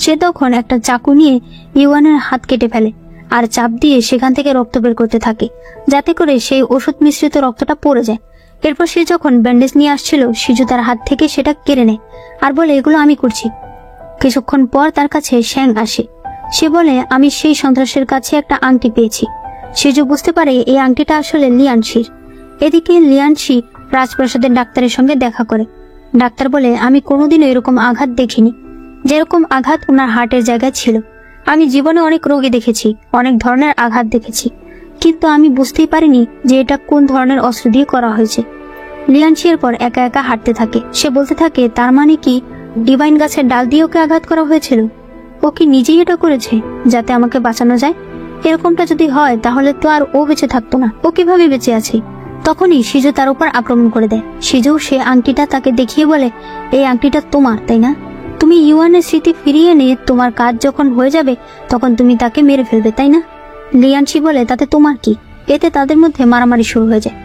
সে তখন একটা চাকু নিয়ে ইওয়ানের হাত কেটে ফেলে আর চাপ দিয়ে সেখান থেকে রক্ত বের করতে থাকে, যাতে করে সেই ওষুধ মিশ্রিত রক্তটা পড়ে যায়। এরপর সে যখন ব্যান্ডেজ নিয়ে আসছিল, সিজু তার হাত থেকে সেটা কেড়ে নেয় আর বলে, এগুলো আমি করছি। কিছুক্ষণ পর তার কাছে শ্যাং আসে। সে বলে, আমি সেই সন্ত্রাসের কাছে একটা আংটি পেয়েছি। সিজু বুঝতে পারে এই আংটিটা আসলে লিয়ানশির। এদিকে লিয়ানশি রাজপ্রাসাদের ডাক্তারের সঙ্গে দেখা করে। ডাক্তার বলে, আমি কোনোদিনও এরকম আঘাত দেখিনি, যেরকম আঘাত ওনার হার্টের জায়গায় ছিল। আমি জীবনে অনেক রোগী দেখেছি, অনেক ধরনের আঘাত দেখেছি, কিন্তু আমি বুঝতেই পারিনি যে এটা কোন ধরনের অস্ত্র দিয়ে করা হয়েছে। লিয়ানশি এরপর একা একা হাঁটতে থাকে। সে বলতে থাকে, তার মানে কি ডিভাইন গাছের ডাল দিয়ে ওকে আঘাত করা হয়েছিল? ও কি নিজেই এটা করেছে যাতে আমাকে বাঁচানো যায়? এরকমটা যদি হয় তাহলে তো আর ও বেঁচে থাকতো না। ও কিভাবে বেঁচে আছে? তখনই সিজু তার উপর আক্রমণ করে দেয়। সিজু সে আংটিটা তাকে দেখিয়ে বলে, এই আংটিটা তোমার, তাই না? তুমি ইওয়ানের স্মৃতি ফিরিয়ে এনে তোমার কাজ যখন হয়ে যাবে তখন তুমি তাকে মেরে ফেলবে, তাই না? লিয়ানশি বলে, তাতে তোমার কি? এতে তাদের মধ্যে মারামারি শুরু হয়ে যায়।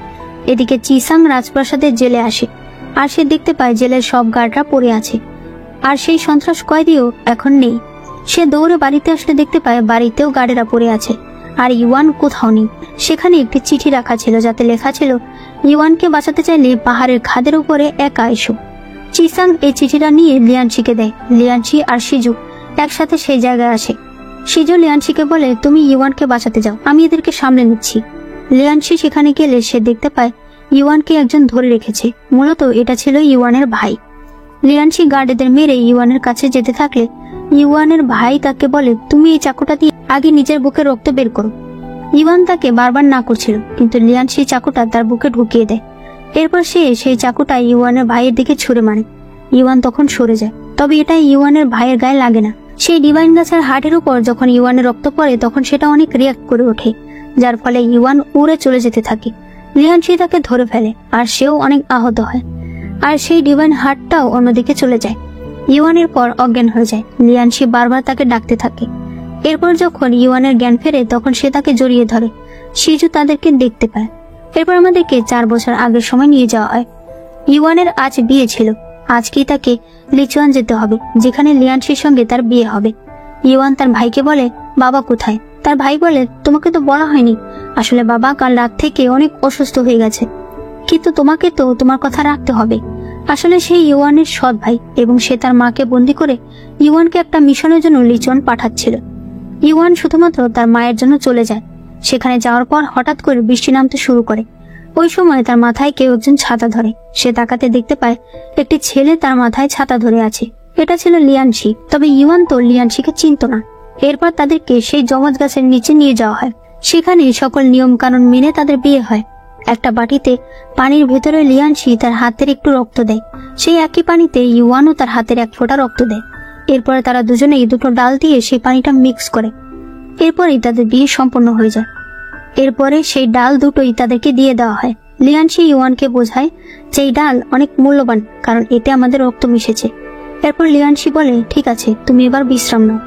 এদিকে চিসাং রাজপ্রাসাদের জেলে আসে আর সে দেখতে পায় জেলের সব গার্ডরা পড়ে আছে, আর সেই সন্ত্রাস কয়েদিও এখন নেই। সে দৌড়ে বাড়িতে আসলে দেখতে পায় বাড়িতেও গার্ডেরা পড়ে আছে, আর ইওয়ান কোথাও নেই। সেখানে একটি চিঠি রাখা ছিল যাতে লেখা ছিল, ইওয়ানকে বাঁচাতে চাইলে পাহাড়ের খাদের উপরে একা এসো। চিসাং এই চিঠিটা নিয়ে লিয়ানশিকে দেয়। লিয়ানশি আর সিজু একসাথে সেই জায়গায় আসে। সিজু লিয়ানশিকে বলে, তুমি ইওয়ানকে বাঁচাতে যাও, আমি এদেরকে সামলে নিচ্ছি। লিয়ানশি সেখানে গেলে সে দেখতে পায় ইওয়ানকে একজন ধরে রেখেছে। মূলত এটা ছিল ইওয়ানের ভাই। লিয়ানশি গার্ডেদের মেরে ইওয়ানের কাছে যেতে থাকলে ইওয়ানের ভাই তাকে বলে, তুমি এই চাকুটা দিয়ে আগে নিজের বুকে রক্ত বের করো। ইওয়ান তাকে বারবার না করছিল, কিন্তু লিয়ানশি চাকুটা তার বুকে ঢুকিয়ে দেয়। এরপর সে সেই চাকুটা ইওয়ানের ভাইয়ের দিকে ছুঁড়ে মারে। ইওয়ান তখন সরে যায়, তবে এটা ইওয়ানের ভাইয়ের গায়ে লাগে না। সেই ডিভাইন গাছের হার্টের উপর যখন ইওয়ানের রক্ত পড়ে তখন সেটা অনেক রিয়াক্ট করে ওঠে, যার ফলে ইওয়ান উড়ে চলে যেতে থাকে। লিয়ানশি তাকে ধরে ফেলে আর সেও অনেক আহত হয়, আর সেই ডিভাইন হার্টটাও অন্যদিকে চলে যায়। ইওয়ানের পর অজ্ঞান হয়ে যায়। লিয়ানশি বারবার তাকে ডাকতে থাকে। এরপর যখন ইওয়ানের জ্ঞান ফেরে তখন সে তাকে জড়িয়ে ধরে। সিজু তাদেরকে দেখতে পায়। এরপর আমাদেরকে 4 বছর আগের সময় নিয়ে যাওয়া হয়। ইওয়ানের আজ বিয়ে ছিল। আজকেই তাকে লিচুয়ান যেতে হবে, যেখানে লিয়ানশির সঙ্গে তার বিয়ে হবে। ইওয়ান তার ভাইকে বলে, বাবা কোথায়? তার ভাই বলে, তোমাকে তো বলা হয়নি, আসলে বাবা কাল রাত থেকে অনেক অসুস্থ হয়ে গেছে, কিন্তু তোমাকে তো তোমার কথা রাখতে হবে। আসলে সেই ইওয়ানের সৎ ভাই, এবং সে তার মাকে বন্দি করে ইওয়ানকে একটা মিশনের জন্য লিচুয়ান পাঠাচ্ছিল। ইওয়ান শুধুমাত্র তার মায়ের জন্য চলে যায়। সেখানে যাওয়ার পর হঠাৎ করে বৃষ্টি নামতে শুরু করে। ওই সময় তার মাথায় কেউ একজন ছাতা ধরে। সে তাকাতে দেখতে পায় একটি ছেলে তার মাথায় ছাতা ধরে আছে। এটা ছিল লিয়ানশি, তবে ইওয়ান তো লিয়ানশিকে চিনত না। এরপর তাদেরকে সেই জমজ গাছের নিচে নিয়ে যাওয়া হয়। সেখানে সকল নিয়ম কানুন মেনে তাদের বিয়ে হয়। একটা বাটিতে পানির ভেতরে লিয়ানশি তার হাতের একটু রক্ত দেয়। সেই একই পানিতে ইওয়ানও তার হাতের 1 ফোঁটা রক্ত দেয়। এরপরে তারা দুজনেই দুটো ডাল দিয়ে সেই পানিটা মিক্স করে। এরপরেই তাদের বিয়ে সম্পন্ন হয়ে যায়। এরপরে সেই ডাল দুটোই তাদেরকে দিয়ে দেওয়া হয়। লিয়ানশি ইওয়ানকে বোঝায় যে এই ডাল অনেক মূল্যবান, কারণ এতে আমাদের রক্ত মিশেছে। এরপর লিয়ানশি বলে, ঠিক আছে, তুমি এবার বিশ্রাম নাও।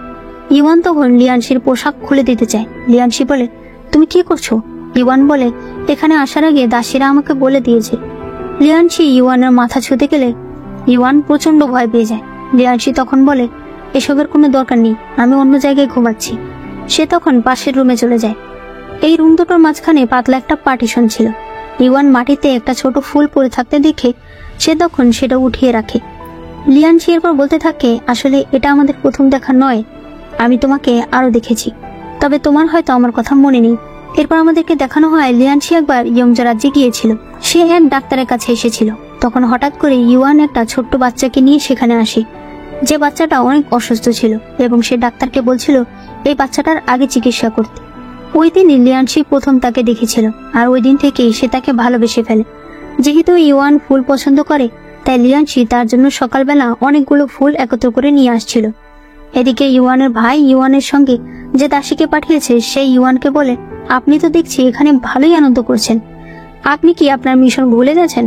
ইওয়ান তখন লিয়ানশির পোশাক খুলে দিতে চায়। লিয়ানশি বলে, তুমি কি করছো? ইওয়ান বলে, এখানে আসার আগে দাসীরা আমাকে বলে দিয়েছে। লিয়ানশি ইওয়ানের মাথা ছুঁতে গেলে ইওয়ান প্রচন্ড ভয় পেয়ে যায়। লিয়ানশি তখন বলে, এসবের কোনো দরকার নেই, আমি অন্য জায়গায় ঘুমাচ্ছি। সে তখন পাশের রুমে চলে যায়। এই রুম দুটোর মাঝখানে পাতলা একটা পার্টিশন ছিল। ইওয়ান মাটিতে একটা ছোট ফুল পড়ে থাকতে দেখে সে তখন সেটা উঠিয়ে রাখে। লিয়ানশি এরপর বলতে থাকে, আসলে এটা আমাদের প্রথম দেখা নয়, আমি তোমাকে আরো দেখেছি, তবে তোমার হয়তো আমার কথা মনে নেই। এরপর আমাদেরকে দেখানো হয় লিয়ানশি একবার ইয়ংজা রাজ্যে গিয়েছিল। সে এক ডাক্তারের কাছে এসেছিল। তখন হঠাৎ করে ইওয়ান একটা ছোট্ট বাচ্চাকে নিয়ে সেখানে আসে, যে বাচ্চাটা অনেক অসুস্থ ছিল, এবং সে ডাক্তারকে বলছিল এই বাচ্চাটার আগে চিকিৎসা করতে। ওই দিনই লিয়ানশি প্রথম তাকে দেখেছিল, আর ওই দিন থেকেই সে তাকে ভালোবেসে ফেলে। যেহেতু ইওয়ান ফুল পছন্দ করে, তাই লিয়ানশি তার জন্য সকালবেলা অনেকগুলো ফুল একত্র করে নিয়ে আসছিল। এদিকে ইওয়ানের ভাই ইওয়ানের সঙ্গে যে দাসীকে পাঠিয়েছে সেই ইওয়ানকে বলে, আপনি তো দেখছি এখানে ভালোই আনন্দ করছেন, আপনি কি আপনার মিশন ভুলে গেছেন?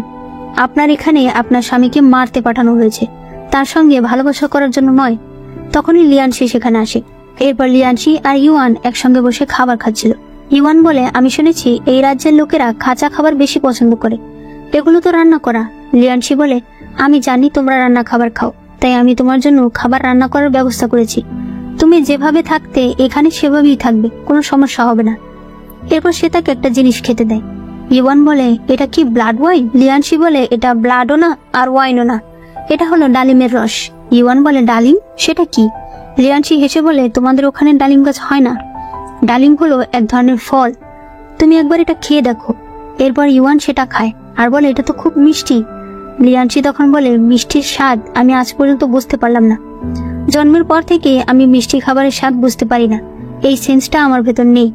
আপনার এখানে আপনার স্বামীকে মারতে পাঠানো হয়েছে, তার সঙ্গে ভালোবাসা করার জন্য নয়। তখনই লিয়ানশি সেখানে আসে। এরপর লিয়ানশি আর ইওয়ান একসঙ্গে বসে খাবার খাচ্ছিল। ইওয়ান বলে, আমি শুনেছি এই রাজ্যের লোকেরা কাঁচা খাবার বেশি পছন্দ করে, এগুলো তো রান্না করা। লিয়ানশি বলে, আমি জানি তোমরা রান্না খাবার খাও, তাই আমি তোমার জন্য খাবার রান্না করার ব্যবস্থা করেছি। তুমি যেভাবে থাকতে এখানে সেভাবেই থাকবে, কোনো সমস্যা হবে না। এরপর সে তাকে একটা জিনিস খেতে দেয়। ইওয়ান বলে, এটা কি ব্লাড ওয়াইন? লিয়ানশি বলে, এটা ব্লাডও না আর ওয়াইনও না, এটা হলো ডালিমের রস। ইওয়ান বলে, ডালিম? সেটা কি? লিয়ানশি হেসে বলে, তোমাদের ওখানে ডালিম গাছ হয় না? ডালিম হলো এক ধরনের ফল, তুমি একবার এটা খেয়ে দেখো। এরপর ইওয়ান সেটা খায় আর বলে, এটা তো খুব মিষ্টি। লিয়ানশি তখন বলে, মিষ্টির স্বাদ আমি আজ পর্যন্ত বুঝতে পারলাম না। জন্মের পর থেকে আমি মিষ্টি খাবারের স্বাদ বুঝতে পারি না, এই সেন্সটা আমার ভেতর নেই।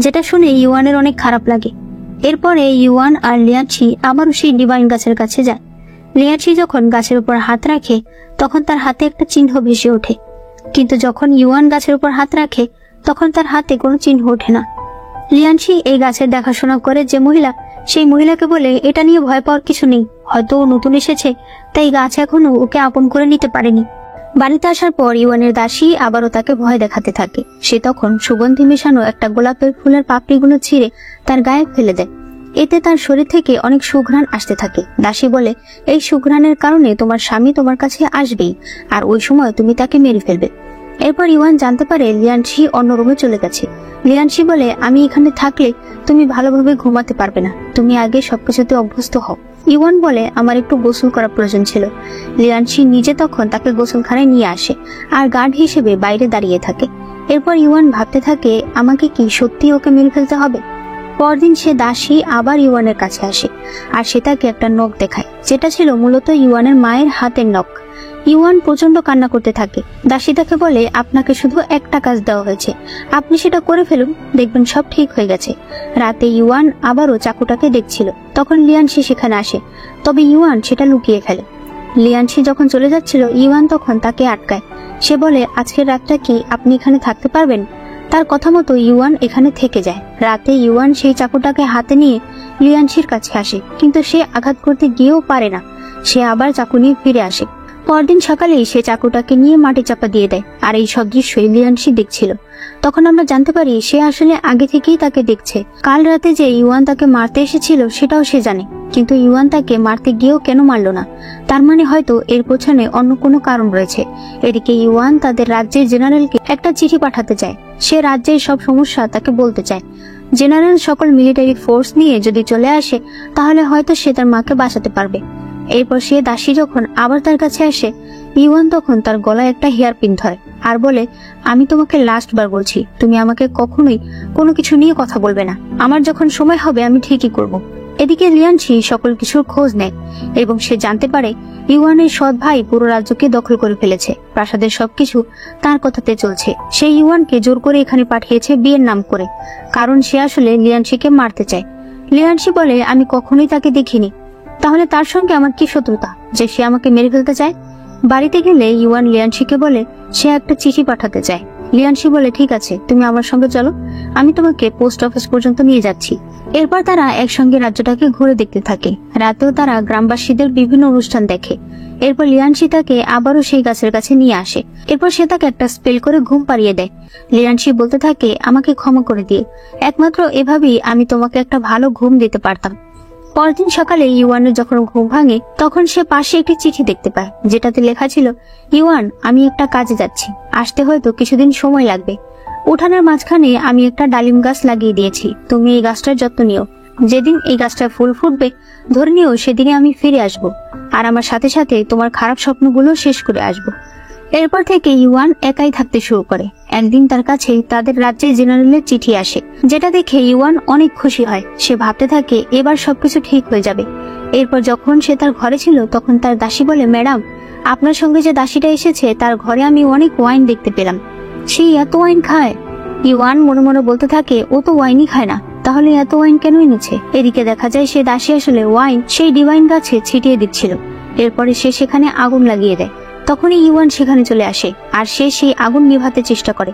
যেটা শুনে ইওয়ানের অনেক খারাপ লাগে। এরপরে ইওয়ান আর লিয়ানশি আবারও সেই ডিভাইন গাছের কাছে যায়। লিয়ানশি যখন গাছের উপর হাত রাখে তখন তার হাতে একটা চিহ্ন ভেসে ওঠে, কিন্তু যখন ইওয়ান গাছের উপর হাত রাখে তখন তার হাতে কোনো চিহ্ন ওঠে না। লিয়ানশি এই গাছের দেখাশোনা করে যে মহিলা, সেই মহিলাকে বলে, এটা নিয়ে ভয় পাওয়ার কিছু নেই, হয়তো ও নতুন এসেছে তাই গাছ এখনো ওকে আপন করে নিতে পারেনি। বাড়িতে আসার পর ইওয়ানের দাসী আবারও তাকে ভয় দেখাতে থাকে। সে তখন সুগন্ধি মেশানো একটা গোলাপের ফুলের পাপড়িগুলো ছিঁড়ে তার গায়ে ফেলে দেয়। এতে তার শরীর থেকে অনেক সুঘ্রাণ আসতে থাকে। দাসী বলে, এই সুঘ্রাণের কারণে তোমার স্বামী তোমার কাছে আসবেই, আর ওই সময় তুমি তাকে মেরে ফেলবে। এরপর ইওয়ান জানতে পারে লিয়ানশি অন্য রুমে চলে গেছে। লিয়ানশি বলে, আমি এখানে থাকলে তুমি ভালোভাবে ঘুমাতে পারবে না, তুমি আগে সবকিছুতে অভ্যস্ত হও। ইওয়ান বলে, আমার একটু গোসল করার প্রয়োজন ছিল। লিয়ানশি নিজে তখন তাকে গোসলখানায় নিয়ে আসে আর গার্ড হিসেবে বাইরে দাঁড়িয়ে থাকে। এরপর ইওয়ান ভাবতে থাকে, আমাকে কি সত্যি ওকে মেরে ফেলতে হবে? পরদিন সে দাসী আবার ইওয়ানের কাছে আসে আর সে তাকে একটা নখ দেখায়, যেটা ছিল মূলত ইওয়ানের মায়ের হাতের নখ। ইওয়ান প্রচন্ড কান্না করতে থাকে। দাসী তাকে বলে, আপনাকে শুধু একটা কাজ দেওয়া হয়েছে, আপনি সেটা করে ফেলুন, দেখবেন সব ঠিক হয়ে গেছে। রাতে ইওয়ান আবারও চাকুটাকে দেখছিল, তখন লিয়ানশি সেখানে আসে, তবে ইওয়ান সেটা লুকিয়ে ফেলে। লিয়ানশি যখন চলে যাচ্ছিল ইওয়ান তখন তাকে আটকায়। সে বলে, আজকের রাতটা কি আপনি এখানে থাকতে পারবেন? তার কথা মতো ইওয়ান এখানে থেকে যায়। রাতে ইওয়ান সেই চাকুটাকে হাতে নিয়ে লিয়ানশির কাছে আসে, কিন্তু সে আঘাত করতে গিয়েও পারে না। সে আবার চাকু নিয়ে ফিরে আসে। পরদিন সকালেই সে চাকুটাকে নিয়ে মাটি চাপা দিয়ে দেয়, আর এই সব দৃশ্যই লিয়ানশি দেখছিল। তখন আমরা জানতে পারি সে আসলে আগে থেকেই তাকে দেখছে। কাল রাতে যে ইওয়ান তাকে মারতে এসেছিল সেটাও সে জানে, কিন্তু ইওয়ান তাকে মারতে গিয়েও কেন মারল না? তার মানে হয়তো এর পেছনে অন্য কোনো কারণ রয়েছে। এদিকে ইওয়ান তাদের রাজ্যের জেনারেলকে একটা চিঠি পাঠাতে চায়। সে রাজ্যের সব সমস্যা তাকে বলতে চায়। জেনারেল সকল মিলিটারি ফোর্স নিয়ে যদি চলে আসে তাহলে হয়তো সে তার মাকে বাঁচাতে পারবে। এরপর সে দাসী যখন আবার তার কাছে আসে, ইওয়ান তখন তার গলায় একটা হেয়ার পিন ধরে আর বলে, আমি তোমাকে লাস্ট বার বলছি, তুমি আমাকে কখনোই কোনো কিছু নিয়ে কথা বলবে না। আমার যখন সময় হবে আমি ঠিকই করব। এদিকে লিয়ানশি সকল কিছুর খোঁজ নেয় এবং সে জানতে পারে ইওয়ানের সৎ ভাই পুরো রাজ্যকে দখল করে ফেলেছে। প্রাসাদের সবকিছু তার কথাতে চলছে। সে ইওয়ানকে জোর করে এখানে পাঠিয়েছে বিয়ের নাম করে, কারণ সে আসলে লিয়ানশিকে মারতে চায়। লিয়ানশি বলে, আমি কখনোই তাকে দেখিনি, তাহলে তার সঙ্গে আমার কি শত্রুতা যে সে আমাকে মেরে ফেলতে চায়? বাড়িতে গেলে ইওয়ান লিয়ানশিকে বলে সে একটা চিঠি পাঠাতে চায়। লিয়ানশি বলে, ঠিক আছে, তুমি আমার সঙ্গে চলো, আমি তোমাকে পোস্ট অফিস পর্যন্ত নিয়ে যাচ্ছি। এরপর তারা একসঙ্গে রাজ্যটাকে ঘুরে দেখতে থাকে। রাতেও তারা গ্রামবাসীদের বিভিন্ন অনুষ্ঠান দেখে। এরপর লিয়ানশি তাকে আবারও সেই গাছের কাছে নিয়ে আসে। এরপর সে তাকে একটা স্পেল করে ঘুম পাড়িয়ে দেয়। লিয়ানশি বলতে থাকে, আমাকে ক্ষমা করে দিয়ে, একমাত্র এভাবেই আমি তোমাকে একটা ভালো ঘুম দিতে পারতাম। পরদিন সকালে ইওয়ানের যখন ঘুম ভাঙে তখন সে পাশে একটি চিঠি দেখতে পায়, যেটাতে লেখা ছিল, ইওয়ান, আমি একটা কাজে যাচ্ছি, আসতে হয়তো কিছুদিন সময় লাগবে। উঠানের মাঝখানে আমি একটা ডালিম গাছ লাগিয়ে দিয়েছি, তুমি এই গাছটার যত্ন নিও। যেদিন এই গাছটা ফুল ফুটবে ধরে নিও সেদিনে আমি ফিরে আসব, আর আমার সাথে সাথে তোমার খারাপ স্বপ্নগুলো শেষ করে আসব। এরপর থেকে ইওয়ান একাই থাকতে শুরু করে। একদিন তার কাছে তাদের রাজ্যের জেনারেলের চিঠি আসে, যেটা দেখে ইওয়ান অনেক খুশি হয়। সে ভাবতে থাকে এবার সবকিছু ঠিক হয়ে যাবে। এরপর যখন সে তার ঘরে ছিল তখন তার দাসী বলে, ম্যাডাম, আপনার সঙ্গে যে দাসীটা এসেছে তার ঘরে আমি অনেক ওয়াইন দেখতে পেলাম, সে এত ওয়াইন খায়। ইওয়ান মনে মনে বলতে থাকে, ও তো ওয়াইনই খায় না, তাহলে এত ওয়াইন কেন এনেছে? এদিকে দেখা যায় সে দাসী আসলে ওয়াইন সেই ডিভাইন গাছে ছিটিয়ে দিচ্ছিল। এরপরে সে সেখানে আগুন লাগিয়ে দেয়। তখনই ইওয়ান সেখানে চলে আসে আর সে সেই আগুন নিভাতে চেষ্টা করে।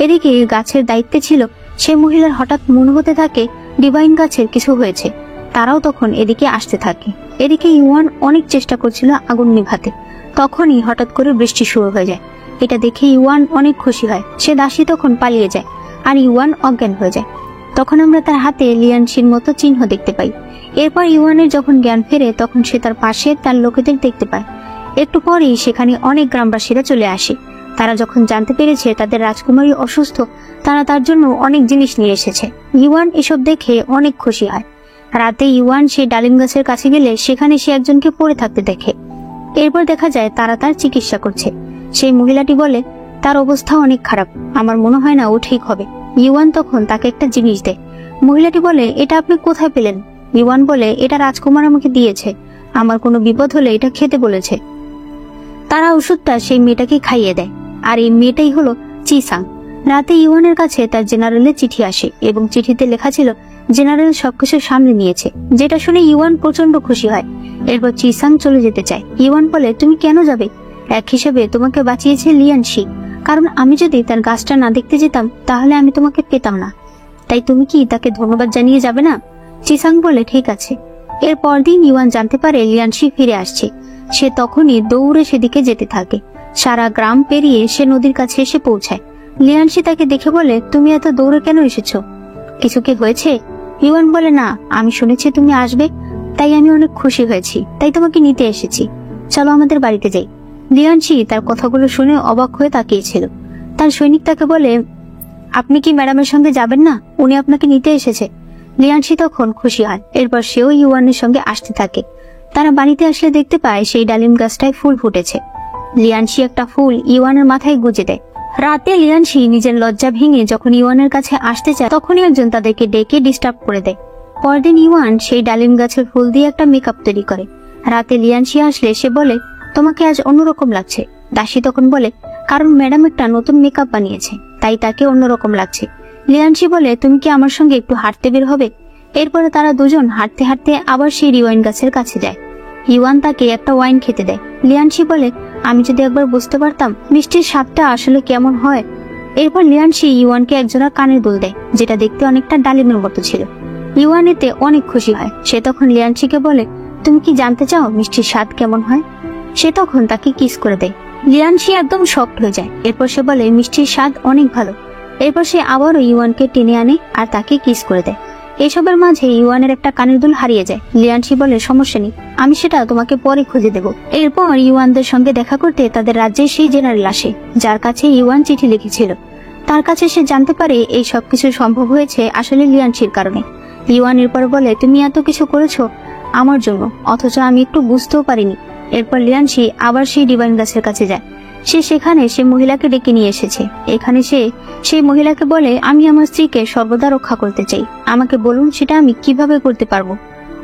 এদিকে গাছের দায়িত্বে ছিল সে মহিলার হঠাৎ মনে হতে থাকে ডিভাইন গাছের কিছু হয়েছে। তারাও তখন এদিকে আসতে থাকে। এদিকে ইওয়ান অনেক চেষ্টা করছিল আগুন নিভাতে। তখনই হঠাৎ করে বৃষ্টি শুরু হয়ে যায়। এটা দেখে ইওয়ান অনেক খুশি হয়। সে দাসী তখন পালিয়ে যায় আর ইওয়ান অজ্ঞান হয়ে যায়। তখন আমরা তার হাতে লিয়ানশির মতো চিহ্ন দেখতে পাই। এরপর ইওয়ানের যখন জ্ঞান ফেরে তখন সে তার পাশে তার লোকেদের দেখতে পায়। একটু পরেই সেখানে অনেক গ্রামবাসীরা চলে আসে। তারা যখন জানতে পেরেছে তাদের রাজকুমারী অসুস্থ, তারা তার জন্য অনেক জিনিস নিয়ে এসেছে। ইওয়ান এসব দেখে অনেক খুশি হয়। রাতে ইওয়ান সেই ডালিম গাছের কাছে গেলে সেখানে সে একজনকে পড়ে থাকতে দেখে। এরপর দেখা যায় তারা তার চিকিৎসা করছে। সেই মহিলাটি বলে, তার অবস্থা অনেক খারাপ, আমার মনে হয় না ও ঠিক হবে। ইওয়ান তখন তাকে একটা জিনিস দেয়। মহিলাটি বলে, এটা আপনি কোথায় পেলেন? ইওয়ান বলে, এটা রাজকুমার আমাকে দিয়েছে, আমার কোনো বিপদ হলে এটা খেতে বলেছে। তারা ওষুধটা সেই মেয়েটাকে খাইয়ে দেয়, আর এই মেয়েটাই হলো চিসাং। রাতে ইওয়ানের কাছে তার জেনারেলের চিঠি আসে এবং চিঠিতে লেখা ছিল জেনারেল সবকিছু সামলে নিয়েছে, যেটা শুনে ইওয়ান প্রচন্ড খুশি হয়। এরপর চিসাং চলে যেতে চায়। ইওয়ান বলে, তুমি কেন যাবে? এক হিসেবে তোমাকে বাঁচিয়েছে লিয়ানশি, কারণ আমি যদি তার গাছটা না দেখতে যেতাম তাহলে আমি তোমাকে পেতাম না, তাই তুমি কি তাকে ধন্যবাদ জানিয়ে যাবে না? চিসাং বলে, ঠিক আছে। এর পরদিন ইওয়ান জানতে পারে লিয়ানশি ফিরে আসছে। সে তখনই দৌড়ে সেদিকে যেতে থাকে। সারা গ্রাম পেরিয়ে সে নদীর কাছে এসে পৌঁছায়। লিয়ানশি তাকে দেখে বলে, তুমি এত দৌড়ে কেন এসেছো? কিছু কি হয়েছে? ইওয়ান বলে, না, আমি শুনেছি তুমি আসবে, তাই আমি অনেক খুশি হয়েছি, তাই তোমাকে নিতে এসেছি, চলো আমাদের বাড়িতে যাই। লিয়ানশি তার কথাগুলো শুনে অবাক হয়ে তাকিয়েছিল। তার সৈনিক তাকে বলে, আপনি কি ম্যাডামের সঙ্গে যাবেন না? উনি আপনাকে নিতে এসেছে। লিয়ানশি তখন খুশি হয়। এরপর সেও ইওয়ানের সঙ্গে আসতে থাকে। তারা বাড়িতে আসলে দেখতে পায় সেই ডালিম গাছটায় ফুল ফুটেছে। লিয়ানশি একটা ফুল ইওয়ানের মাথায় গুজে দেয়। রাতে লিয়ানশি নিজের লজ্জা ভেঙে যখন ইওয়ানের কাছে আসতে চায় তখনই একজন তাদেরকে ডেকে ডিস্টার্ব করে দেয়। পরদিন ইওয়ান সেই ডালিম গাছের ফুল দিয়ে একটা মেকআপ তৈরি করে। রাতে লিয়ানশি আসলে সে বলে, তোমাকে আজ অন্যরকম লাগছে। দাসী তখন বলে, কারণ ম্যাডাম একটা নতুন মেকআপ বানিয়েছে, তাই তাকে অন্যরকম লাগছে। লিয়ানশি বলে, তুমি কি আমার সঙ্গে একটু হাঁটতে বের হবে? এরপরে তারা দুজন হাঁটতে হাঁটতে আবার সেই ওয়াইন গাছের কাছে যায়। ইওয়ান তাকে একটা ওয়াইন খেতে দেয়। লিয়ানশি বলে, আমি যদি একবার বুঝতে পারতাম মিষ্টির স্বাদটা আসলে কেমন হয়। এরপর লিয়ানশি ইওয়ানকে একজোড়া কানের দুল দেয়, যেটা দেখতে অনেকটা ডালিমের মতো ছিল। ইওয়ান এতে অনেক খুশি হয়। সে তখন লিয়ানশিকে বলে, তুমি কি জানতে চাও মিষ্টির স্বাদ কেমন হয়? সে তখন তাকে কিস করে দেয়। লিয়ানশি একদম শকড হয়ে যায়। এরপর সে বলে, মিষ্টির স্বাদ অনেক ভালো। এরপর সে আবারও ইওয়ানকে টেনে আনে আর তাকে কিস করে দেয়। এসবের মাঝে ইওয়ানের একটা কানের দুল হারিয়ে যায়। লিয়ানশি বলে, সমস্যা নেই, আমি সেটা তোমাকে পরে খুঁজে দেব। এরপর ইওয়ানদের সঙ্গে দেখা করতে তাদের রাজ্যে সেই জেনারেল আসে, যার কাছে ইওয়ান চিঠি লিখেছিল। তার কাছে সে জানতে পারে এই সবকিছু সম্ভব হয়েছে আসলে লিয়ানশির কারণে। ইওয়ান এরপর বলে, তুমি এত কিছু করেছো আমার জন্য, অথচ আমি একটু বুঝতেও পারিনি। এরপর লিয়ানশি আবার সেই ডিভাইন গাছের কাছে যায়। সে সেখানে সে মহিলাকে ডেকে নিয়ে এসেছে। এখানে সে সেই মহিলাকে বলে, আমি আমার স্ত্রীকে সর্বদা রক্ষা করতে চাই, আমাকে বলুন সেটা আমি কিভাবে করতে পারবো।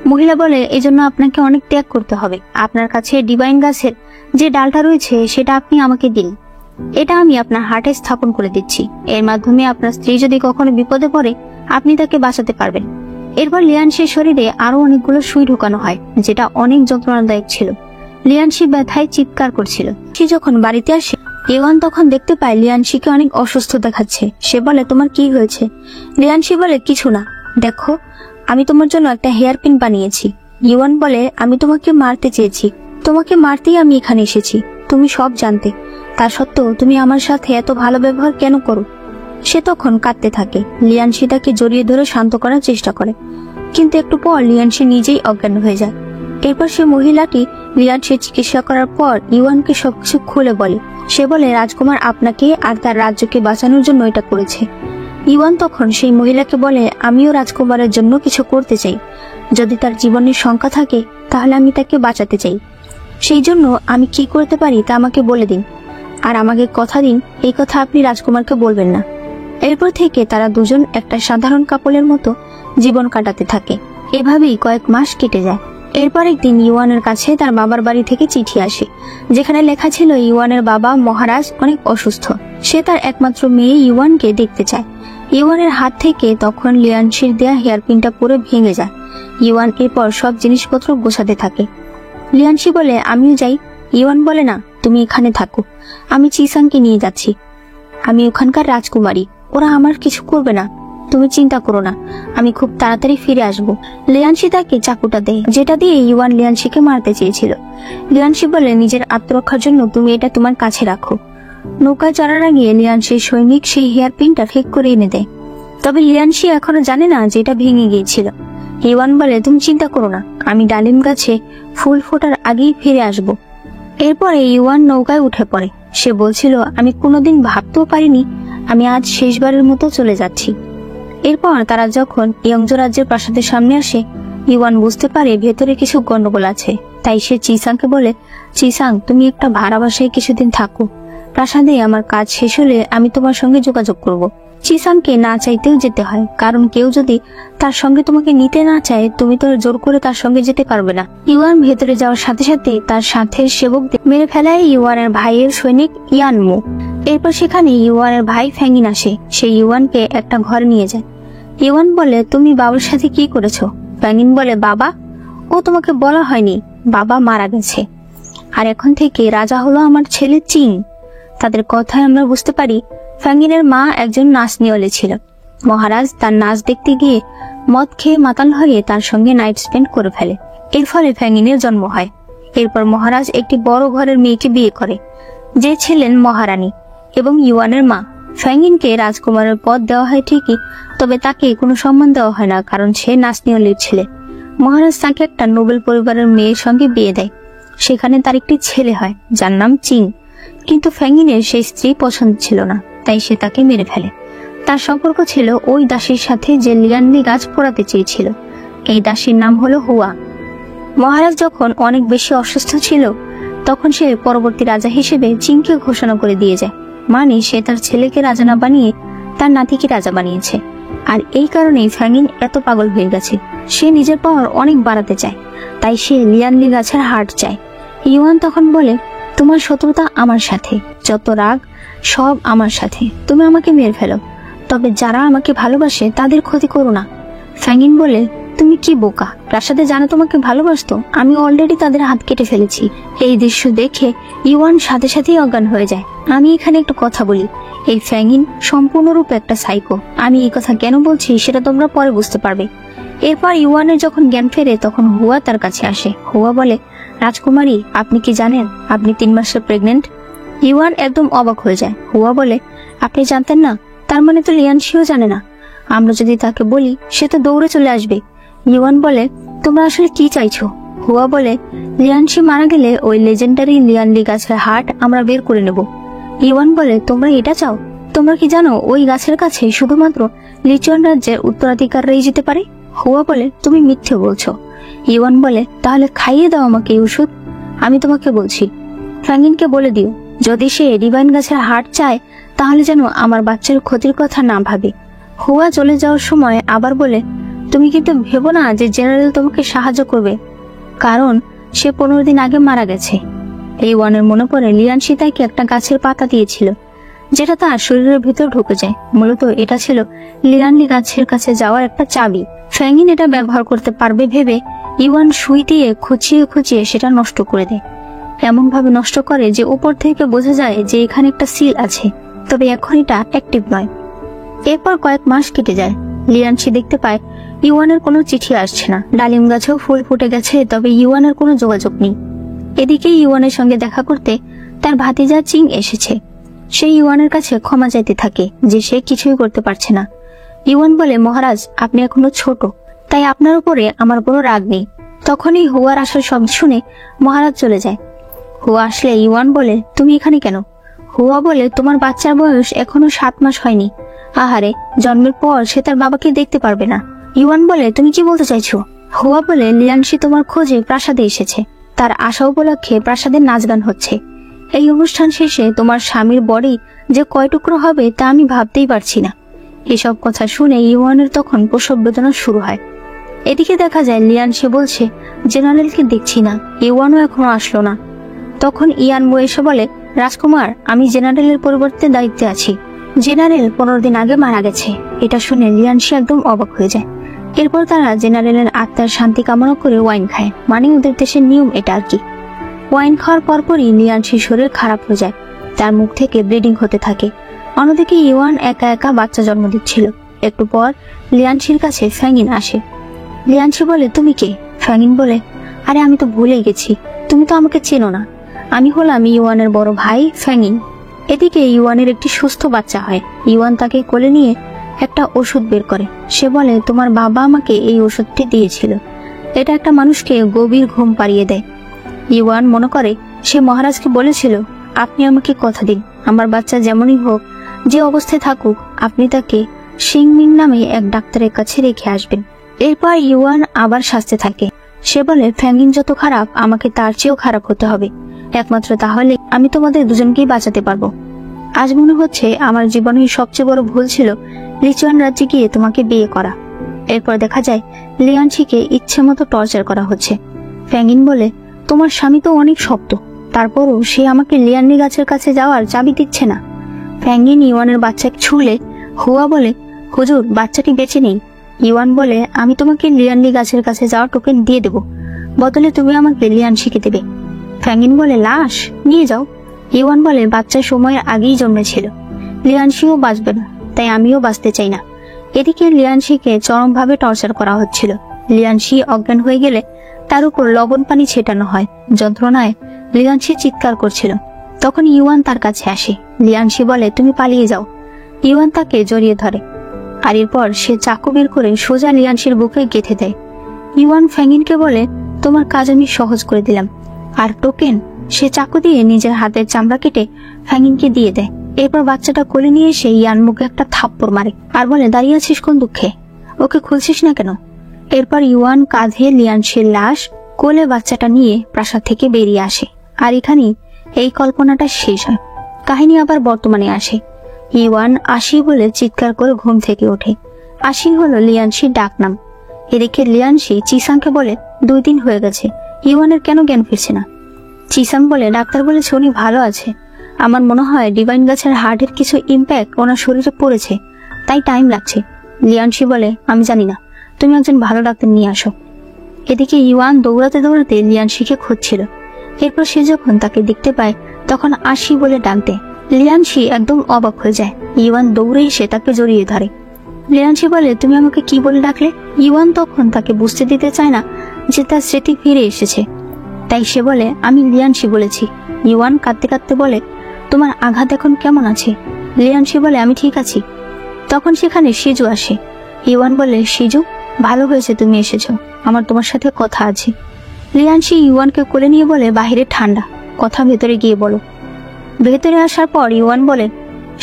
মহিলা বলে, এজন্য আপনাকে অনেক ত্যাগ করতে হবে। আপনার কাছে ডিভাইন গাছের যে ডালটা রয়েছে সেটা আপনি আমাকে দিন, এটা আমি আপনার হার্টে স্থাপন করে দিচ্ছি। এর মাধ্যমে আপনার স্ত্রী যদি কখনো বিপদে পড়ে আপনি তাকে বাঁচাতে পারবেন। এরপর লিয়ানশির শরীরে আরো অনেকগুলো সুই ঢোকানো হয়, যেটা অনেক যন্ত্রণাদায়ক ছিল। লিয়ানশি ব্যথায় চিৎকার করছিল। সে যখন বাড়িতে আসে ইওয়ান তখন দেখতে পায় লিয়ানশিকে অনেক অসুস্থ দেখাচ্ছে। সে বলে, তোমার কি হয়েছে? লিয়ানশি বলে, কিছু না, দেখো আমি তোমার জন্য একটা হেয়ার পিন বানিয়েছি। ইওয়ান বলে, আমি তোমাকে মারতে চেয়েছি, তোমাকে মারতেই আমি এখানে এসেছি, তুমি সব জানতে, তা সত্ত্বেও তুমি আমার সাথে এত ভালো ব্যবহার কেন করো? সে তখন কাঁদতে থাকে। লিয়ানশি তাকে জড়িয়ে ধরে শান্ত করার চেষ্টা করে, কিন্তু একটু পর লিয়ানশি নিজেই অজ্ঞান হয়ে যায়। এরপর সে মহিলাটি লিয়ানশির চিকিৎসা করার পর ইওয়ানকে সবকিছু খুলে বলে। সে বলে, রাজকুমার আপনাকে আর তার রাজ্যকে বাঁচানোর জন্য এটা করেছে। ইওয়ান তখন সেই মহিলাকে বলে, আমিও রাজকুমারের জন্য কিছু করতে চাই, যদি তার জীবনের সংখ্যা থাকে তাহলে আমি তাকে বাঁচাতে চাই। সেই জন্য আমি কি করতে পারি তা আমাকে বলে দিন, আর আমাকে কথা দিন এই কথা আপনি রাজকুমারকে বলবেন না। এরপর থেকে তারা দুজন একটা সাধারণ কাপলের মতো জীবন কাটাতে থাকে। এভাবেই কয়েক মাস কেটে যায়। এরপর একদিন ইওয়ানের কাছে তার বাবার বাড়ি থেকে চিঠি আসে, যেখানে লেখা ছিল ইওয়ানের বাবা মহারাজ অনেক অসুস্থ, সে তার একমাত্র মেয়ে ইওয়ানকে দেখতে চায়। ইওয়ানের হাত থেকে তখন লিয়ানশির দেয়া হেয়ারপিনটা পুরো ভেঙে যায়। ইওয়ান এরপর সব জিনিসপত্র গোছাতে থাকে। লিয়ানশি বলে আমিও যাই। ইওয়ান বলে না, তুমি এখানে থাকো, আমি চিসাংকে নিয়ে যাচ্ছি। আমি ওখানকার রাজকুমারী, ওরা আমার কিছু করবে না, তুমি চিন্তা করো না, আমি খুব তাড়াতাড়ি ফিরে আসবো। লিয়ানশি তাকে চাকুটা দেয়, যেটা দিয়ে ইওয়ান লিয়ানশিকে মারতে চেয়েছিল। লিয়ানশি বলে নিজের আত্মরক্ষার জন্য তুমি এটা তোমার কাছে রাখো। নৌকায় চড়ার আগে লিয়ানশির সৈনিক সেই হেয়ার পিনটা ঠিক করে এনে দেয়। তবে লিয়ানশি এখনো জানে না যে এটা ভেঙে গিয়েছিল। ইওয়ান বলে তুমি চিন্তা করো না, আমি ডালিম গাছে ফুল ফোটার আগেই ফিরে আসব। এরপরে ইওয়ান নৌকায় উঠে পড়ে। সে বলছিল আমি কোনোদিন ভাবতেও পারিনি আমি আজ শেষবারের মতো চলে যাচ্ছি। এরপর তারা যখন ইয়ংজো রাজ্যের প্রাসাদের সামনে আসে, ইওয়ান বুঝতে পারে ভেতরে কিছু গন্ডগোল আছে। তাই সে চিসাংকে বলে, চিসাং তুমি একটা ভাড়া বাসায় কিছুদিন থাকো, প্রাসাদে আমার কাজ শেষ হলে আমি তোমার সঙ্গে যোগাযোগ করব। চিসাংকে না চাইতেও যেতে হয়, কারণ কেউ যদি তার সঙ্গে তোমাকে নিতে না চায় তুমি তো জোর করে তার সঙ্গে যেতে পারবে না। ইওয়ান ভেতরে যাওয়ার সাথে সাথে তার সাথে সেবকদের মেরে ফেলায় ইওয়ানের ভাইয়ের সৈনিক ইয়ানমু। এরপর সেখানে ইওয়ানের ভাই ফ্যাঙ্গিন আসে। সে ইওয়ানকে একটা ঘরে নিয়ে যায়। ইওয়ান বলে তুমি বাবার সাথে কি করেছো? ফ্যাঙ্গিন বলে বাবা, ও তোমাকে বলা হয়নি, বাবা মারা গেছে, আর এখন থেকে রাজা হলো আমার ছেলে চিং। তাদের কথায় আমরা বুঝতে পারি ফ্যাঙ্গিনের মা একজন নাচনিওয়ালি ছিল। মহারাজ তার নাচ দেখতে গিয়ে মদ খেয়ে মাতাল হয়ে তার সঙ্গে নাইট স্পেন্ড করে ফেলে। এর ফলে ফ্যাঙ্গিনের জন্ম হয়। এরপর মহারাজ একটি বড় ঘরের মেয়েকে বিয়ে করে, যে ছিলেন মহারানী এবং ইওয়ানের মা। ফ্যাঙ্গিনকে রাজকুমারের পদ দেওয়া হয় ঠিকই, তবে তাকে কোনো সম্মান দেওয়া হয় না, কারণ সে নাচনিওয়ালির ছেলে। মহারাজ তাকে একটা নোবেল পরিবারের মেয়ের সঙ্গে বিয়ে দেয়। সেখানে তার একটি ছেলে হয় যার নাম চিং। কিন্তু ফ্যাঙ্গিনের সেই স্ত্রী পছন্দ ছিল না, তাই সে তাকে মেরে ফেলে। তার সম্পর্ক ছিল ওই দাসীর সাথে যে লিয়ানলি গাছ পোড়াতে চেয়েছিল। এই দাসীর নাম হলো হুয়া। মহারাজ যখন অনেক বেশি অসুস্থ ছিল তখন সে পরবর্তী রাজা হিসেবে চিংকে ঘোষণা করে দিয়ে যায়, মানে সে তার ছেলেকে রাজা না বানিয়ে তার নাতিকে রাজা বানিয়েছে। আর এই কারণেই ফ্যাঙ্গিন এত পাগল হয়ে গেছে। সে নিজের পাওয়ার অনেক বাড়াতে চায়, তাই সে লিয়ানলি গাছের হাড় চায়। ইওয়ান তখন বলে তোমার শত্রুতা আমার সাথে, যত রাগ সব আমার সাথে, তুমি আমাকে মেরে ফেলো, তবে যারা আমাকে ভালোবাসে তাদের ক্ষতি করো না। ফ্যাঙ্গিন বলে তুমি কি বোকা, প্রাসাদে জানা তোমাকে ভালোবাসতো, আমি অলরেডি তাদের হাত কেটে ফেলেছি। এই দৃশ্য দেখে ইওয়ান সাথে সাথেই অজ্ঞান হয়ে যায়। আমি এখানে একটু কথা বলি, এই ফ্যাঙ্গিন সম্পূর্ণরূপে একটা সাইকো। আমি এই কথা কেন বলছি সেটা তোমরা পরে বুঝতে পারবে। এরপর ইওয়ানের যখন জ্ঞান ফেরে তখন হুয়া তার কাছে আসে। হুয়া বলে রাজকুমারী, আপনি কি জানেন আপনি 3 মাসের প্রেগনেন্ট? ইওয়ান একদম অবাক হয়ে যায়। হুয়া বলে আপনি জানতেন না? তার মানে তো লিয়ানশিও জানে না। আমরা যদি তাকে বলি সে তো দৌড়ে চলে আসবে। ইওয়ান বলে তোমরা আসলে কি চাইছো? হুয়া বলে লিয়ানশি মারা গেলে ওই লেজেন্ডারি লিয়ানলি গাছের হাট আমরা বের করে নেব। ইওয়ান বলে তোমরা এটা চাও? তোমরা কি জানো ওই গাছের কাছে শুধুমাত্র লিচুয়ান রাজ্যের উত্তরাধিকাররাই যেতে পারে? হুয়া বলে তুমি মিথ্যে বলছো। ইওয়ান বলে তাহলে খাইয়ে দাও আমাকে এই ওষুধ, আমি তোমাকে বলছি। ফ্যাঙ্গিনকে বলে দিও যদি সে ডিভাইন গাছের হাট চায় তাহলে যেন আমার বাচ্চার ক্ষতির কথা না ভাবে। হুয়া চলে যাওয়ার সময় আবার বলে তুমি কিন্তু ভেবো না যে জেনারেল তোমাকে সাহায্য করবে, কারণ সে 15 দিন আগে মারা গেছে। ইওয়ানের মনে পড়ে লিয়ানশি তাকে একটা গাছের পাতা দিয়েছিল, যেটা তার শরীরের ভিতর ঢুকে যায়। মূলত এটা ছিল লিয়ানলি গাছের কাছে যাওয়ার একটা চাবি। ফ্যাঙ্গিন এটা ব্যবহার করতে পারবে ভেবে ইওয়ান সুই দিয়ে খুঁচিয়ে খুঁচিয়ে সেটা নষ্ট করে দেয়। এমন ভাবে নষ্ট করে যে উপর থেকে বোঝা যায় যে এখানে একটা সিল আছে, তবে এখন এটা অ্যাক্টিভ নয়। এরপর কয়েক মাস কেটে যায়। লিয়ানশি দেখতে পায় ইওয়ানের কোনো চিঠি আসছে না। ডালিম গাছেও ফুল ফুটে গেছে, তবে ইওয়ানের কোনো যোগাযোগ নেই। এদিকে ইওয়ানের সঙ্গে দেখা করতে তার ভাতিজা চিং এসেছে। সে ইওয়ানের কাছে ক্ষমা চাইতে থাকে যে সে কিছুই করতে পারছে না। ইওয়ান বলে মহারাজ আপনি এখনো ছোট, তাই আপনার উপরে আমার কোনো রাগ নেই। তখনই হুয়ার আসার শব্দ শুনে মহারাজ চলে যায়। হুয়া আসলে ইওয়ান বলে তুমি এখানে কেন? হুয়া বলে তোমার বাচ্চার বয়স এখনো 7 মাস হয়নি। আহারে, জন্মের পর সে তার বাবাকে দেখতে পারবে না। ইওয়ান বলে তুমি কি বলতে চাইছো? হুয়া বলে লিয়ানশি তোমার খোঁজে প্রাসাদে এসেছে, তার আশা উপলক্ষে প্রাসাদে নাচ গান হচ্ছে। এই অনুষ্ঠান শেষে তোমার স্বামীর বডি যে কয় টুকরো হবে তা আমি ভাবতেই পারছি না। এসব কথা শুনে ইওয়ানের তখন প্রসব বেদনা শুরু হয়। এদিকে দেখা যায় লিয়ানশি বলছে জেনারেলকে দেখছি না, ইওয়ানও এখনো আসলো না। তখন ইয়ানমু এসে বলে রাজকুমার, আমি জেনারেলের পরিবর্তে দায়িত্বে আছি। জেনারেল 15 দিন আগে মারা গেছে। এটা শুনে লিয়ানশি একদম অবাক হয়ে যায়। এরপর তারা জেনারেলের আত্মার শান্তি কামনা করে ওয়াইন খায়, মানে ওদের দেশের নিয়ম এটা আর কি। ওয়াইন খাওয়ার পরপরই লিয়ানশির শরীর খারাপ হয়ে যায়, তার মুখ থেকে ব্লিডিং হতে থাকে। অন্যদিকে ইওয়ান একা একা বাচ্চা জন্ম দিচ্ছিল। একটু পর লিয়ানশির কাছে ফ্যাঙ্গিন আসে। লিয়ানশি বলে, তুমি কে? ফ্যাঙ্গিন বলে, আরে আমি তো ভুলেই গেছি, তুমি তো আমাকে চেনো না। আমি হলাম ইওয়ানের বড় ভাই ফ্যাঙ্গিন। এদিকে ইওয়ানের একটি সুস্থ বাচ্চা হয়। ইওয়ান তাকে কোলে নিয়ে একটা ওষুধ বের করে। সে বলে, তোমার বাবা আমাকে এই ওষুধটি দিয়েছিল। এটা একটা মানুষকে গভীর ঘুম পাড়িয়ে দেয়। ইওয়ান মনে করে সে মহারাজকে বলেছিল, আপনি আমাকে কথা দিন, আমার বাচ্চা যেমনই হোক, যে অবস্থায় থাকুক, আপনি তাকে সিংমিং নামে এক ডাক্তারের কাছে রেখে আসবেন। এরপর ইওয়ান আবার সাজতে থাকে। সে বলে, ফ্যাঙ্গিন যত খারাপ, আমাকে তার চেয়েও খারাপ হতে হবে। একমাত্র তাহলে আমি তোমাদের দুজনকেই বাঁচাতে পারবো। আজ মনে হচ্ছে আমার জীবনের সবচেয়ে বড় ভুল ছিল লিচুয়ান রাজ্যে গিয়ে তোমাকে বিয়ে করা। এরপর দেখা যায় লিয়ানশিকে ইচ্ছে মতো টর্চার করা হচ্ছে। ফ্যাঙ্গিন বলে, তোমার স্বামী তো অনেক শক্ত, তারপরও সে আমাকে লিয়ান্নি গাছের কাছে যাওয়ার চাবি দিচ্ছে না। ফ্যাঙ্গিন ইওয়ানের বাচ্চাকে ছুঁলে হুয়া বলে, হুজুর, বাচ্চাটি বেঁচে নেই। ইওয়ান বলে, আমি তোমাকে লিয়ান্নি গাছের কাছে যাওয়ার টোকেন দিয়ে দেব, বদলে তুমি আমাকে লিয়ানশিকে দেবে। ফ্যাঙ্গিন বলে, লাশ নিয়ে যাও। ইওয়ান বলে, বাচ্চা সময়ের আগেই জন্মেছিল, লিয়ানশিও বাঁচবে না, তাই আমিও বাঁচতে চাই না। এদিকে লিয়ানশিকে চরমভাবে টর্চার করা হচ্ছিল। লিয়ানশি অজ্ঞান হয়ে গেলে তার উপর লবণ পানি ছেটানো হয়। যন্ত্রণায় লিয়ানশি চিৎকার করছিল। তখন ইওয়ান তার কাছে আসে। লিয়ানশি বলে, তুমি পালিয়ে যাও। ইওয়ান তাকে জড়িয়ে ধরে, আর এরপর সে চাকু বের করে সোজা লিয়ানশির বুকে গেঁথে দেয়। ইওয়ান ফ্যাঙ্গিনকে বলে, তোমার কাজ আমি সহজ করে দিলাম। আর টোকেন সে চাকু দিয়ে নিজের হাতের চামড়া কেটে ফ্যাঙ্গিনকে দিয়ে দেয়। এরপর বাচ্চাটা কোলে নিয়ে এসে ইয়ান মুখে একটা থাপ্পড় মারে আর বলে, দাঁড়িয়ে আছিস কোন দুঃখে? ওকে খুলছিস না কেন? এরপর ইওয়ান কাঁধে লিয়ানশির লাশ, কোলে বাচ্চাটা নিয়ে প্রাসাদ থেকে বেরিয়ে আসে। আর এখানেই এই কল্পনাটা শেষ হয়। কাহিনী আবার বর্তমানে আসে। ইওয়ান আশি বলে চিৎকার করে ঘুম থেকে ওঠে। আশি হলো লিয়ানশির ডাক নাম। এদিকে লিয়ানশি চিসাংকে বলে, 2 দিন হয়ে গেছে, ইওয়ানের কেন জ্ঞান ফিরছে না? চিসাং বলে, ডাক্তার বলেছে উনি ভালো আছে। আমার মনে হয় ডিভাইন গাছের হার্টের কিছু ইম্প্যাক্ট ওনার শরীরে পড়েছে, তাই টাইম লাগছে। লিয়ানশি বলে, আমি জানি না, তুমি একজন ভালো ডাক্তার নিয়ে আসো। এদিকে ইওয়ান দৌড়াতে দৌড়াতে লিয়ানশিকে খুঁজছিল। এরপর সে যখন তাকে দেখতে পায় তখন আশি বলে ডাক দেয়। লিয়ানশি একদম অবাক হয়ে যায়। ইওয়ান দৌড়ে এসে তাকে জড়িয়ে ধরে। লিয়ানশি বলে, তুমি আমাকে কি বলে ডাকলে? ইওয়ান তখন তাকে বুঝতে দিতে চায় না যে তার স্মৃতি ফিরে এসেছে, তাই সে বলে, আমি লিয়ানশি বলেছি। ইওয়ান কাঁদতে কাঁদতে বলে, তোমার আঘাত এখন কেমন আছে? লিয়ানশি বলে, আমি ঠিক আছি। তখন সেখানে শিজু আসে। ইওয়ান বলে, শিজু, ভালো হয়েছে তুমি এসেছো, আমার তোমার সাথে কথা আছে। লিয়ানশি ইওয়ানকে কোলে নিয়ে বলে, বাহিরে ঠান্ডা, কথা ভেতরে গিয়ে বলো। ভেতরে আসার পর ইওয়ান বলে,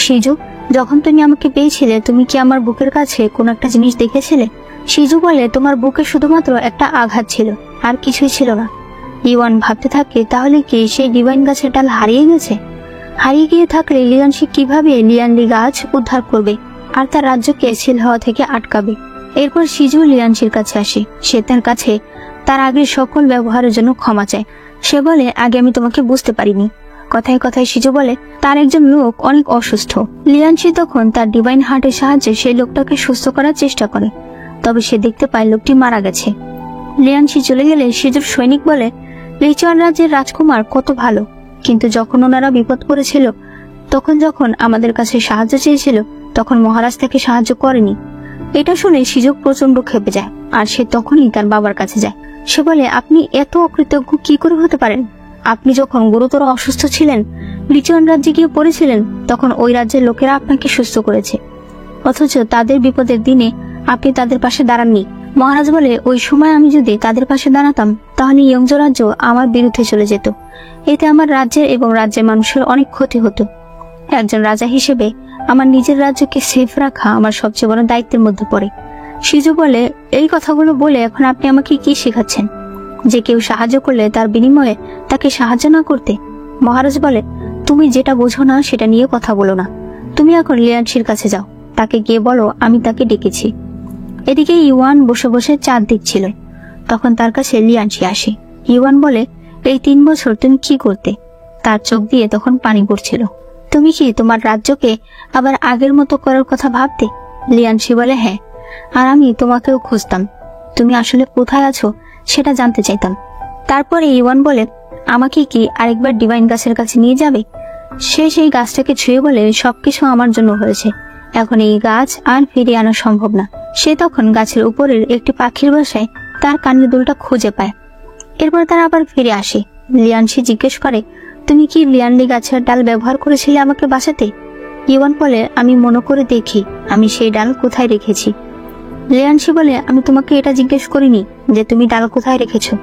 শিজু, যখন তুমি আমাকে পেয়েছিলে তুমি কি আমার বুকের কাছে কোন একটা জিনিস দেখেছিলে? শিজু বলে, তোমার বুকে শুধুমাত্র একটা আঘাত ছিল, আর কিছুই ছিল না। ইওয়ান ভাবতে থাকে, তাহলে কি সেই ডিভাইন গাছের ডাল হারিয়ে গেছে? হারিয়ে গিয়ে থাকলে লিয়ানশি কিভাবে লিয়ানলি গাছ উদ্ধার করবে আর তার রাজ্যকে সিল হওয়া থেকে আটকাবে? এরপর শিজু লিয়ানশির কাছে আসে। সে তার কাছে তার আগের সকল ব্যবহারের জন্য ক্ষমা চায়। সে বলে, আগে আমি তোমাকে বুঝতে পারিনি। কথায় কথায় শিজু বলে, তার একজন লোক অনেক অসুস্থ। লিয়ানশি তখন তার ডিভাইন হার্টের সাহায্যে সেই লোকটাকে সুস্থ করার চেষ্টা করে, তবে সে দেখতে পায় লোকটি মারা গেছে। লিয়ানশি চলে গেলে শিজুর সৈনিক বলে, লিচুয়ান রাজ্যের রাজকুমার কত ভালো, কিন্তু যখন ওনারা বিপদ করেছিল, যখন আমাদের কাছে সাহায্য চেয়েছিল, তখন মহারাজ তাকে সাহায্য করেনি। এটা শুনে শিজু প্রচন্ড ক্ষেপে যায়, আর সে তখনই তার বাবার কাছে যায়। সে বলে, আপনি এত অকৃতজ্ঞ কি করে হতে পারেন? আপনি যখন গুরুতর অসুস্থ ছিলেন, লিচুয়ান রাজ্যে গিয়ে পড়েছিলেন, তখন ওই রাজ্যের লোকেরা আপনাকে সুস্থ করেছে, অথচ তাদের বিপদের দিনে আপনি তাদের পাশে দাঁড়াননি। মহারাজ বলে, ওই সময় আমি যদি তাদের পাশে দাঁড়াতাম, তাহলে ইয়ংজো রাজ্য আমার বিরুদ্ধে চলে যেত। এতে আমার রাজ্যের এবং রাজ্যের মানুষের অনেক ক্ষতি হতো। একজন রাজা হিসেবে আমার নিজের রাজ্যকে সেফ রাখা আমার সবচেয়ে বড় দায়িত্বের মধ্যে পড়ে। শিজু বলে, এই কথাগুলো বলে এখন আপনি আমাকে কি শেখাচ্ছেন? যে কেউ সাহায্য করলে তার বিনিময়ে তাকে সাহায্য না করতে? মহারাজ বলে, তুমি যেটা বোঝো না সেটা নিয়ে কথা বলো না। তুমি এখন লিয়ানশির কাছে যাও, তাকে গিয়ে বলো আমি তাকে ডেকেছি। এদিকে ইওয়ান বসে বসে চাঁদ দেখছিল। তখন তার কাছে লিয়ানশি আসে। ইওয়ান বলে, এই 3 বছর তুমি কি করতে? তার চোখ দিয়ে তখন পানি পড়ছিল। তুমি কি তোমার রাজ্যকে আবার আগের মতো করার কথা ভাবতে? লিয়ানশি বলে, হ্যাঁ, আর আমি তোমাকেও খুঁজতাম। তুমি আসলে কোথায় আছো সেটা জানতে চাইতাম। তারপরে ইওয়ান বলে, আমাকে কি আরেকবার ডিভাইন গাছের কাছে নিয়ে যাবে? সে সেই গাছটাকে ছুঁয়ে বলে, সবকিছু আমার জন্য হয়েছে, এখন এই গাছ আর ফিরিয়ে আনা সম্ভব না। সে তখন গাছের উপরের একটি পাখির বাসায় তার কানের দুলটা খুঁজে পায়। এরপর তারা আবার ফিরে আসে। লিয়ানশি জিজ্ঞেস করে, তুমি কি লিয়ানলি গাছের ডাল ব্যবহার করেছিলে আমাকে বাঁচাতে? ইওয়ান বলে, আমি মনে করে দেখি আমি সেই ডাল কোথায় রেখেছি। লিয়ানশি বলে, আমি তোমাকে এটা জিজ্ঞেস করিনি যে তুমি ডাল কোথায় রেখেছো,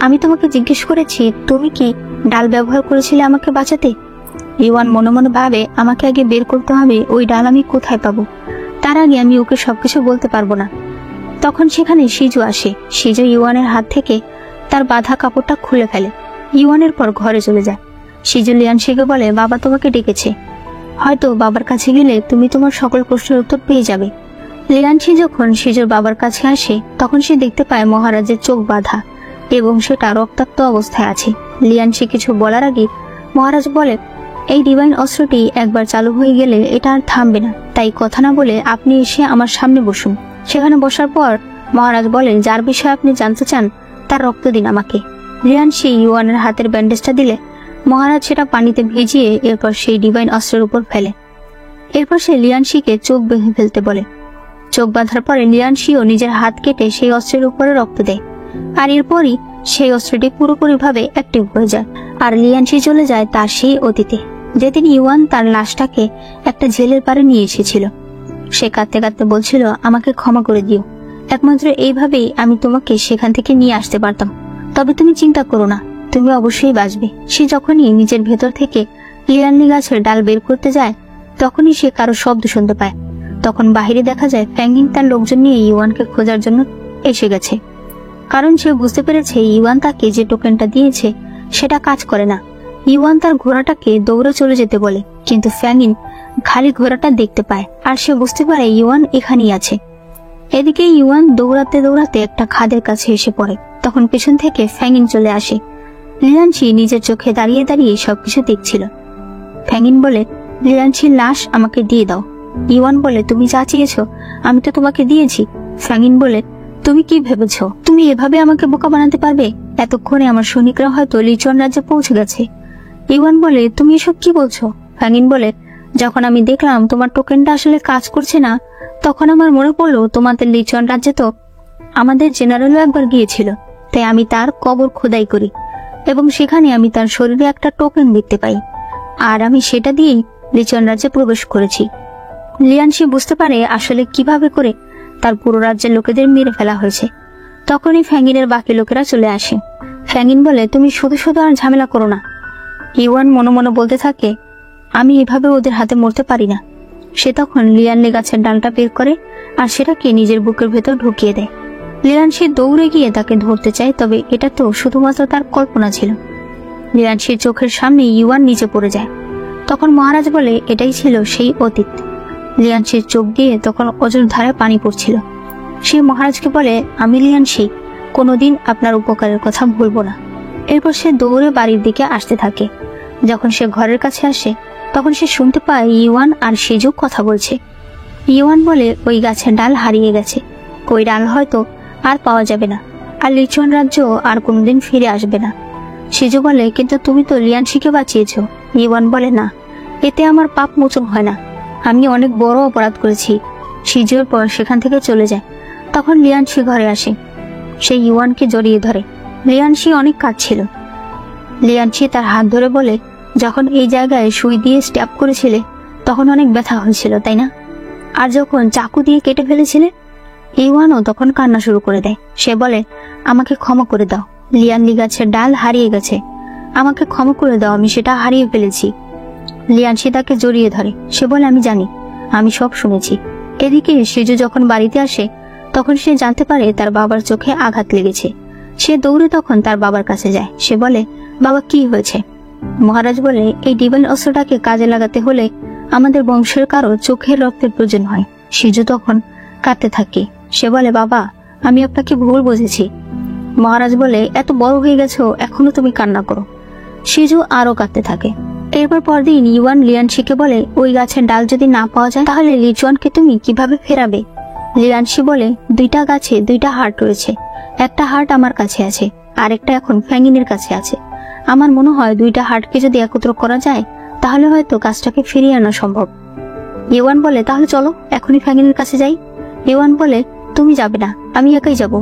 আমি তোমাকে জিজ্ঞেস করেছি তুমি কি ডাল ব্যবহার করেছিলে আমাকে বাঁচাতে। ইওয়ান মনে মনে ভাবে, আমাকে আগে বের করতে হবে ওই ডাল আমি কোথায় পাবো, তার আগে আমি ওকে সবকিছু বলতে পারবো না। তখন সেখানে শিজু আসে। শিজু ইওয়ানের হাত থেকে তার বাঁধা কাপড়টা খুলে ফেলে। ইওয়ানের পর ঘরে চলে যায়। শিজু লিয়ানশিকে বলে, বাবা তোমাকে ডেকেছে, হয়তো বাবার কাছে গেলে তুমি তোমার সকল প্রশ্নের উত্তর পেয়ে যাবে। লিয়ানশি যখন শিজুর বাবার কাছে আসে তখন সে দেখতে পায় মহারাজের চোখ বাঁধা এবং সেটা রক্তাক্ত অবস্থায় আছে। লিয়ানশি কিছু বলার আগে মহারাজ বলে, এই ডিভাইন অস্ত্রটি একবার চালু হয়ে গেলে এটা আর থামবে না, তাই কথা না বলে আপনি এসে আমার সামনে বসুন। সেখানে বসার পর মহারাজ বলেন, যার বিষয়ে আপনি জানতে চান তার রক্ত দিন আমাকে। লিয়ানশি ইওয়ানের হাতের ব্যান্ডেজটা দিলে মহারাজ সেটা পানিতে ভিজিয়ে এরপর সেই ডিভাইন অস্ত্রের উপর ফেলে। এরপর সে লিয়ানশিকে চোখ বেঁধে ফেলতে বলে। চোখ বাঁধার পরে লিয়ানশিও নিজের হাত কেটে সেই অস্ত্রের উপরে রক্ত দেয়, আর এরপরই সেই অস্ত্রটি পুরোপুরিভাবে অ্যাক্টিভ হয়ে যায়। আর লিয়ানশি চলে যায় তার সেই অতীতে, যেদিন ইওয়ান তার লাশটাকে একটা জেলের পাড়ে নিয়ে এসেছিল। সে কাঁদতে কাঁদতে বলছিল, আমাকে ক্ষমা করে দিও, একমাত্র এইভাবেই আমি তোমাকে সেখান থেকে নিয়ে আসতে পারতাম। তবে তুমি চিন্তা করো না, তুমি অবশ্যই বাঁচবে। সে যখনই নিজের ভেতর থেকে লিয়ানলি গাছের ডাল বের করতে যায় তখনই সে কারো শব্দ শুনতে পায়। তখন বাহিরে দেখা যায় ফ্যাঙ্গিং তার লোকজন নিয়ে ইওয়ানকে খোঁজার জন্য এসে গেছে, কারণ সে বুঝতে পেরেছে ইওয়ান তাকে যে টোকেনটা দিয়েছে সেটা কাজ করে না। ইওয়ান তার ঘোড়াটাকে দৌড়ে চলে যেতে বলে, কিন্তু ফ্যাঙ্গিং খালি ঘোড়াটা দেখতে পায় আর সে বুঝতে পারে ইওয়ান এখানেই আছে। এদিকে ইওয়ান দৌড়াতে দৌড়াতে একটা খাদের কাছে এসে পড়ে। তখন পেছন থেকে ফ্যাঙ্গিং চলে আসে। লিয়ানশি নিজের চোখে দাঁড়িয়ে দাঁড়িয়ে সবকিছু দেখছিল। ফ্যাঙ্গিং বলে, লিয়ানশির লাশ আমাকে দিয়ে দাও। ইওয়ান বলে, তুমি যা চেয়েছো আমি তো তোমাকে দিয়েছি। ফ্যাঙ্গিং বলে, তুমি কি ভেবেছো তুমি এভাবে আমাকে বোকা বানাতে পারবে? এতক্ষণে আমার সৈনিকরা হয়তো লিচন রাজ্যে পৌঁছে গেছে। ইওয়ান বলে, তুমি এসব কি বলছো? ফ্যাঙ্গিং বলে, যখন আমি দেখলাম তোমার টোকেনটা আসলে কাজ করছে না তখন আমার মনে পড়লো তোমাদের লিচন রাজ্যে তো আমাদের জেনারেলও একবার গিয়েছিল, তাই আমি তার কবর খোদাই করি এবং সেখানে আমি তার শরীরে একটা টোকেন দেখতে পাই, আর আমি সেটা দিয়েই লিচন রাজ্যে প্রবেশ করেছি। লিয়ানশি বুঝতে পারে আসলে কিভাবে করে তার পুরো রাজ্যের লোকেদের মেরে ফেলা হয়েছে। তখনই ফ্যাঙ্গিনের বাকি লোকেরা চলে আসে। ফ্যাঙ্গিন বলে, তুমি শুধু শুধু আর ঝামেলা করো না। ইওয়ান মনে মনে বলতে থাকে, আমি এভাবে ওদের হাতে মরতে পারি না। সে তখন লিয়ানলি গাছের ডালটা বের করে আর সেটাকে নিজের বুকের ভেতর ঢুকিয়ে দেয়। লিয়ানশি দৌড়ে গিয়ে তাকে ধরতে চায়, তবে এটা তো শুধুমাত্র তার কল্পনা ছিল। লিয়ানশির চোখের সামনে ইওয়ান নিচে পড়ে যায়। তখন মহারাজ বলে, এটাই ছিল সেই অতীত। লিয়ানশির চোখ দিয়ে তখন অজর ধারে পানি পড়ছিল। সে মহারাজকে বলে, আমি লিয়ানশি কোনোদিন আপনার উপকারের কথা ভুলবো না। এরপর সে দৌড়ে বাড়ির দিকে আসতে থাকে। যখন সে ঘরের কাছে আসে তখন সে শুনতে পায় ইওয়ান আর শিজু কথা বলছে। ইওয়ান বলে, ওই গাছের ডাল হারিয়ে গেছে, ওই ডাল হয়তো আর পাওয়া যাবে না, আর লিচন রাজ্য আর কোনোদিন ফিরে আসবে না। শিজু বলে, কিন্তু তুমি তো লিয়ানশিকে বাঁচিয়েছ। ইওয়ান বলে, না, এতে আমার পাপ মোচন হয় না, আমি অনেক বড় অপরাধ করেছি। শিজুর পর সেখান থেকে চলে যায়। তখন লিয়ানশি ঘরে আসে। সে ইওয়ানকে জড়িয়ে ধরে। লিয়ানশি অনেক কাঁদছিল। লিয়ানশি তার হাত ধরে বলে, যখন এই জায়গায় সুই দিয়ে স্ট্যাব করেছিলে তখন অনেক ব্যথা হয়েছিল, তাই না? আর যখন চাকু দিয়ে কেটে ফেলেছিলে? ইওয়ানও তখন কান্না শুরু করে দেয়। সে বলে, আমাকে ক্ষমা করে দাও, লিয়ানলি গাছের ডাল হারিয়ে গেছে, আমাকে ক্ষমা করে দাও, আমি সেটা হারিয়ে ফেলেছি। লিয়ানশি তাকে জড়িয়ে ধরে। সে বলে, আমি জানি, আমি সব শুনেছি। এদিকে শিজু যখন বাড়িতে আসে তখন সে জানতে পারে তার বাবার চোখে আঘাত লেগেছে। সে দৌড়ে তখন তার বাবার কাছে যায়। সে বলে, বাবা কি হয়েছে? মহারাজ বলে, এই ডিভাইন অস্ত্রটাকে কাজে লাগাতে হলে আমাদের বংশের কারো চোখের রক্তের প্রয়োজন হয়। শিজু তখন কাঁদতে থাকে। সে বলে, বাবা আমি আপনাকে ভুল বুঝেছি। মহারাজ বলে, এত বড় হয়ে গেছো এখনো তুমি কান্না করো। শিজু আরো কাঁদতে থাকে। এরপর পরদিন ইওয়ান লিয়ানশিকে বলে, ওই গাছের ডাল যদি না পাওয়া যায় তাহলে লিচুয়ানকে তুমি কিভাবে ফেরাবে? লিয়ানশি বলে, 2টা গাছে 2টা হার্ট রয়েছে, একটা হার্ট আমার কাছে আছে, আরেকটা এখন ফ্যাঙ্গিনের কাছে আছে। আমার মনে হয় 2টা হার্টকে যদি একত্র করা যায় তাহলে হয়তো গাছটাকে ফিরিয়ে আনা সম্ভব। ইওয়ান বলে, তাহলে চলো এখনই ফ্যাঙ্গিনের কাছে যাই। ইওয়ান বলে, তুমি যাবে না, আমি একাই যাব।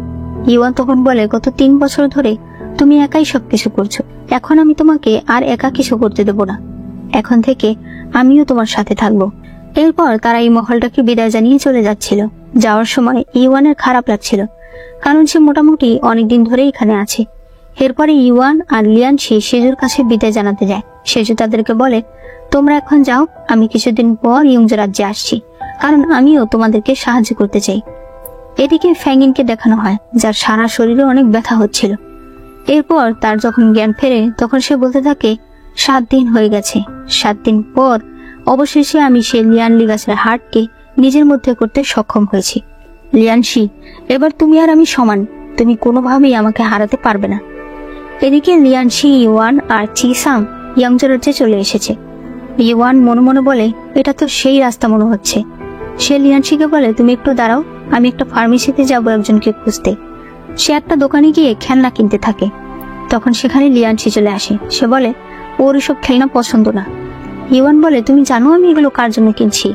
ইওয়ান তখন বলে, গত 3 বছর ধরে তুমি একাই সবকিছু করছো, এখন আমি তোমাকে আর একা কিছু করতে দেব না, এখন থেকে আমিও তোমার সাথে থাকবো। এরপর তারা এই মহলটাকে বিদায় জানিয়ে চলে যাচ্ছিল। যাওয়ার সময় ইওয়ানের খারাপ লাগছিল, কারণ সে মোটামুটি অনেকদিন ধরে এখানে আছে। এরপরে ইওয়ান আর লিয়ানশি শিজুর কাছে বিদায় জানাতে যায়। শিজু তাদেরকে বলে, তোমরা এখন যাও, আমি কিছুদিন পর ইয়ংজো রাজ্যে আসছি, কারণ আমিও তোমাদেরকে সাহায্য করতে চাই। এদিকে ফ্যাঙ্গিনকে দেখানো হয়, যার সারা শরীরে অনেক ব্যথা হচ্ছিল। এরপর তার যখন জ্ঞান ফেরে তখন সে বলতে থাকে, 7 দিন হয়ে গেছে, 7 দিন পর অবশেষে আমি সেই লিয়ানলি গাছের হার্টকে নিজের মধ্যে করতে সক্ষম হয়েছি। লিয়ানশি, এবার তুমি আর আমি সমান, তুমি কোনোভাবেই আমাকে হারাতে পারবে না। এদিকে লিয়ানশি, ইওয়ান আর চিসাং ইয়ংজো রাজ্যে চলে এসেছে। ইওয়ান মনে মনে বলে, এটা তো সেই রাস্তা মনে হচ্ছে। সে লিয়ানশিকে বলে, তুমি একটু দাঁড়াও, আমি একটা ফার্মেসিতে যাবো একজনকে খুঁজতে। সে একটা দোকানে গিয়ে খেলনা কিনতে থাকে। তখন সেখানে লিয়ানশি চলে আসে। সে বলে, ওর এসব খেলনা পছন্দ না। ইওয়ান বলে, তুমি জানো আমি এগুলো কার জন্য কিনছি?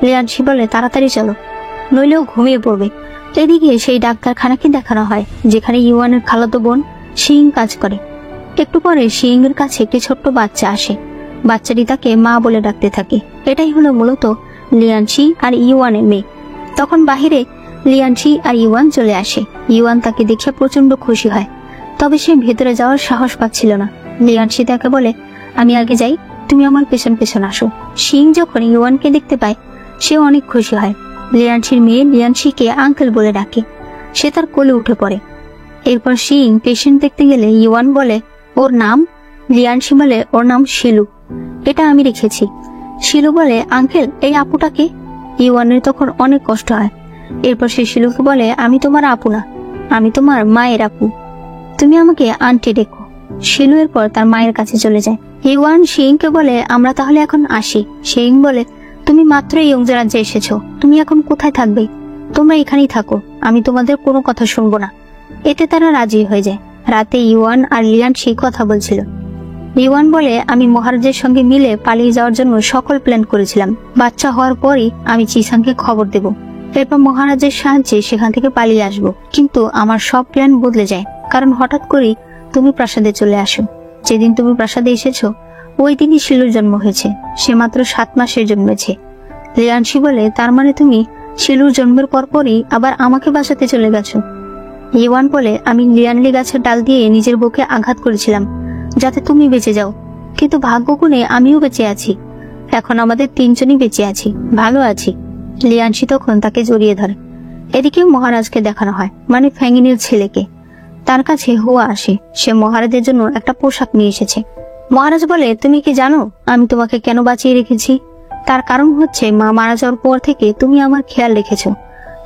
লিয়ানশি বলে, তাড়াতাড়ি চলো, নইলেও ঘুমিয়ে পড়বে। এদিকে সেই ডাক্তারখানাকে দেখানো হয়, যেখানে ইওয়ানের খালাতো বোন শিং কাজ করে। একটু পরে শিং এর কাছে একটি ছোট্ট বাচ্চা আসে। বাচ্চাটি তাকে মা বলে ডাকতে থাকে। এটাই হলো মূলত লিয়ানশি আর ইওয়ানের মেয়ে। তখন বাহিরে লিয়ানশি আর ইওয়ান চলে আসে। ইওয়ান তাকে দেখে প্রচন্ড খুশি হয়, তবে সে ভেতরে যাওয়ার সাহস পাচ্ছিল না। লিয়ানশি তাকে বলে, আমি আগে যাই, তুমি আমার পেছন পেছন আসো। শিং যখন ইওয়ানকে দেখতে পায় সে অনেক খুশি হয়। লিয়ানশির মেয়ে লিয়ানশিকে আঙ্কেল বলে ডাকে। সে তার কোলে উঠে পড়ে। এরপর শিং পেশেন্ট দেখতে গেলে ইওয়ান বলে, ওর নাম? লিয়ানশি বলে, ওর নাম শিলু, এটা আমি রেখেছি। শিলু বলে, আঙ্কেল এই আপুটাকে? ইওয়ানের তখন অনেক কষ্ট হয়। এরপর সে শিলুকে বলে, আমি তোমার আপু না, আমি তোমার মায়ের আপু, তুমি আমাকে আন্টি ডেকো। শিলু এরপর তার মায়ের কাছে চলে যায়। ইওয়ান শিংকে বলে, আমরা তাহলে এখন আসি। শিং বলে, তুমি মাত্র ইয়ংজো রাজ্যে এসেছো, তুমি এখন কোথায় থাকবে? তোমরা এখানেই থাকো, আমি তোমাদের কোনো কথা শুনবো না। এতে তারা রাজি হয়ে যায়। রাতে ইওয়ান আর লিয়ানশি কথা বলছিল। ইওয়ান বলে, আমি মহারাজের সঙ্গে মিলে পালিয়ে যাওয়ার জন্য সকল প্ল্যান করেছিলাম। বাচ্চা হওয়ার পরই আমি চিসাংকে খবর দেব, এরপর মহারাজের সাহায্যে সেখান থেকে পালিয়ে আসব। কিন্তু আমার সব প্ল্যান বদলে যায়, কারণ হঠাৎ করেই তুমি প্রাসাদে চলে আসো। যেদিন তুমি প্রাসাদে এসেছো ওই দিনই শিলুর জন্ম হয়েছে। সে মাত্র 7 মাসের জন্মেছে। লিয়ানশি বলে, তার মানে তুমি শিলুর জন্মের পরপরই আবার আমাকে বাঁচাতে চলে গেছো? ইওয়ান বলে, আমি লিয়ানলি গাছের ডাল দিয়ে নিজের বুকে আঘাত করেছিলাম যাতে তুমি বেঁচে যাও, কিন্তু ভাগ্যগুণে আমিও বেঁচে আছি। এখন আমাদের 3 জনই বেঁচে আছি, ভালো আছি। লিয়ানশি তখন তাকে জড়িয়ে ধরে। এদিকে মহারাজকে দেখানো হয়, মানে ফ্যাঙ্গিনের ছেলেকে। তার কাছে হুয়া আসে। সে মহারাজের জন্য একটা পোশাক নিয়ে এসেছে। মহারাজ বলে, তুমি কি জানো আমি তোমাকে কেন বাঁচিয়ে রেখেছি? তার কারণ হচ্ছে, মা মারা যাওয়ার পর থেকে তুমি আমার খেয়াল রেখেছো।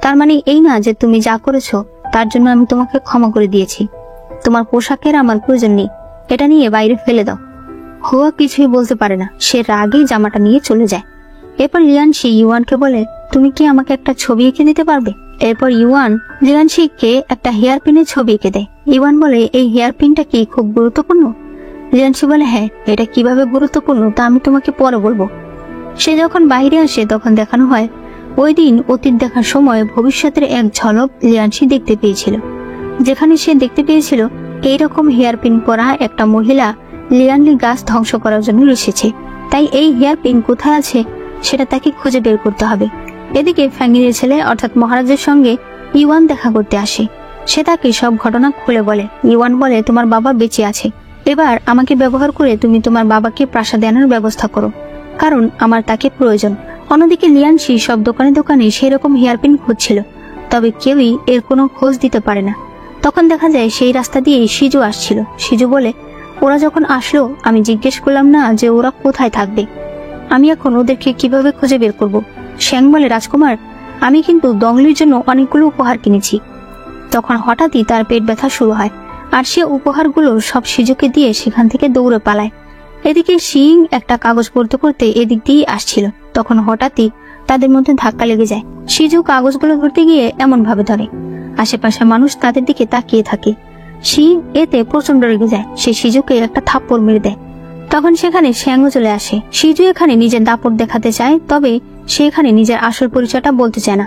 তার মানে এই না যে তুমি যা করেছো তার জন্য আমি তোমাকে ক্ষমা করে দিয়েছি। তোমার পোশাকের আমার প্রয়োজন নেই, এটা নিয়ে বাইরে ফেলে দাও। হুয়া কিছুই বলতে পারে না, সে রাগে জামাটা নিয়ে চলে যায়। এরপর লিয়ানশি ইওয়ানকে বলে, তুমি কি আমাকে একটা ছবি এঁকে দিতে পারবে? এরপর ইওয়ান লিয়ানশিকে একটা হেয়ার পিনের ছবি এঁকে দেয়। ইওয়ান বলে, এই হেয়ার পিনটা কি খুব গুরুত্বপূর্ণ? লিয়ানশি বলে, হ্যাঁ, এটা কিভাবে গুরুত্বপূর্ণ তা আমি তোমাকে পরে বলবো। সে যখন বাইরে আসে তখন দেখানো হয়, ওই দিন অতীত দেখার সময় ভবিষ্যতের এক ঝলক লিয়ানশি দেখতে পেয়েছিল, যেখানে সে দেখতে পেয়েছিল এইরকম হেয়ার পিন পরা একটা মহিলা লিয়ানলি গাছ ধ্বংস করার জন্য এসেছে। তাই এই হেয়ার পিন কোথায় আছে সেটা তাকে খুঁজে বের করতে হবে। এদিকে ফ্যাঙ্গিনের ছেলে অর্থাৎ মহারাজের সঙ্গে ইওয়ান দেখা করতে আসে। সে তাকে সব ঘটনা খুলে বলে। ইওয়ান বলে, তোমার বাবা বেঁচে আছে, এবার আমাকে ব্যবহার করে তুমি তোমার বাবাকে প্রাসাদে আনার ব্যবস্থা করো, কারণ আমার তাকে প্রয়োজন। অন্যদিকে লিয়ানশি সব দোকানে দোকানে সেই রকম হেয়ারপিন খুঁজছিল, তবে কেউই এর কোনো খোঁজ দিতে পারে না। তখন দেখা যায় সেই রাস্তা দিয়ে শিজু আসছিল। শিজু বলে, ওরা যখন আসলো আমি জিজ্ঞেস করলাম না যে ওরা কোথায় থাকবে, আমি এখন ওদেরকে কিভাবে খুঁজে বের করব? শ্যাং বলে, রাজকুমার, আমি কিন্তু দংলির জন্য অনেকগুলো উপহার কিনেছি। তখন হঠাৎই তার পেট ব্যথা শুরু হয় আর সে উপহারগুলো সব সিজুকে দিয়ে সেখান থেকে দৌড়ে পালায়। এদিকে শিং একটা কাগজ পড়তে পড়তে এদিক দিয়ে আসছিল, তখন হঠাৎই তাদের মধ্যে ধাক্কা লেগে যায়। সিজু কাগজগুলো ধরতে গিয়ে এমন ভাবে ধরে আশেপাশের মানুষ তাদের দিকে তাকিয়ে থাকে। শিং এতে প্রচন্ড রেগে যায়, সে সিজুকে একটা থাপ্পড় মেরে দেয়। তখন সেখানে শ্যাংও চলে আসে। সিজু এখানে নিজের দাপট দেখাতে চায়, তবে সে এখানে নিজের আসল পরিচয়টা বলতে চায় না।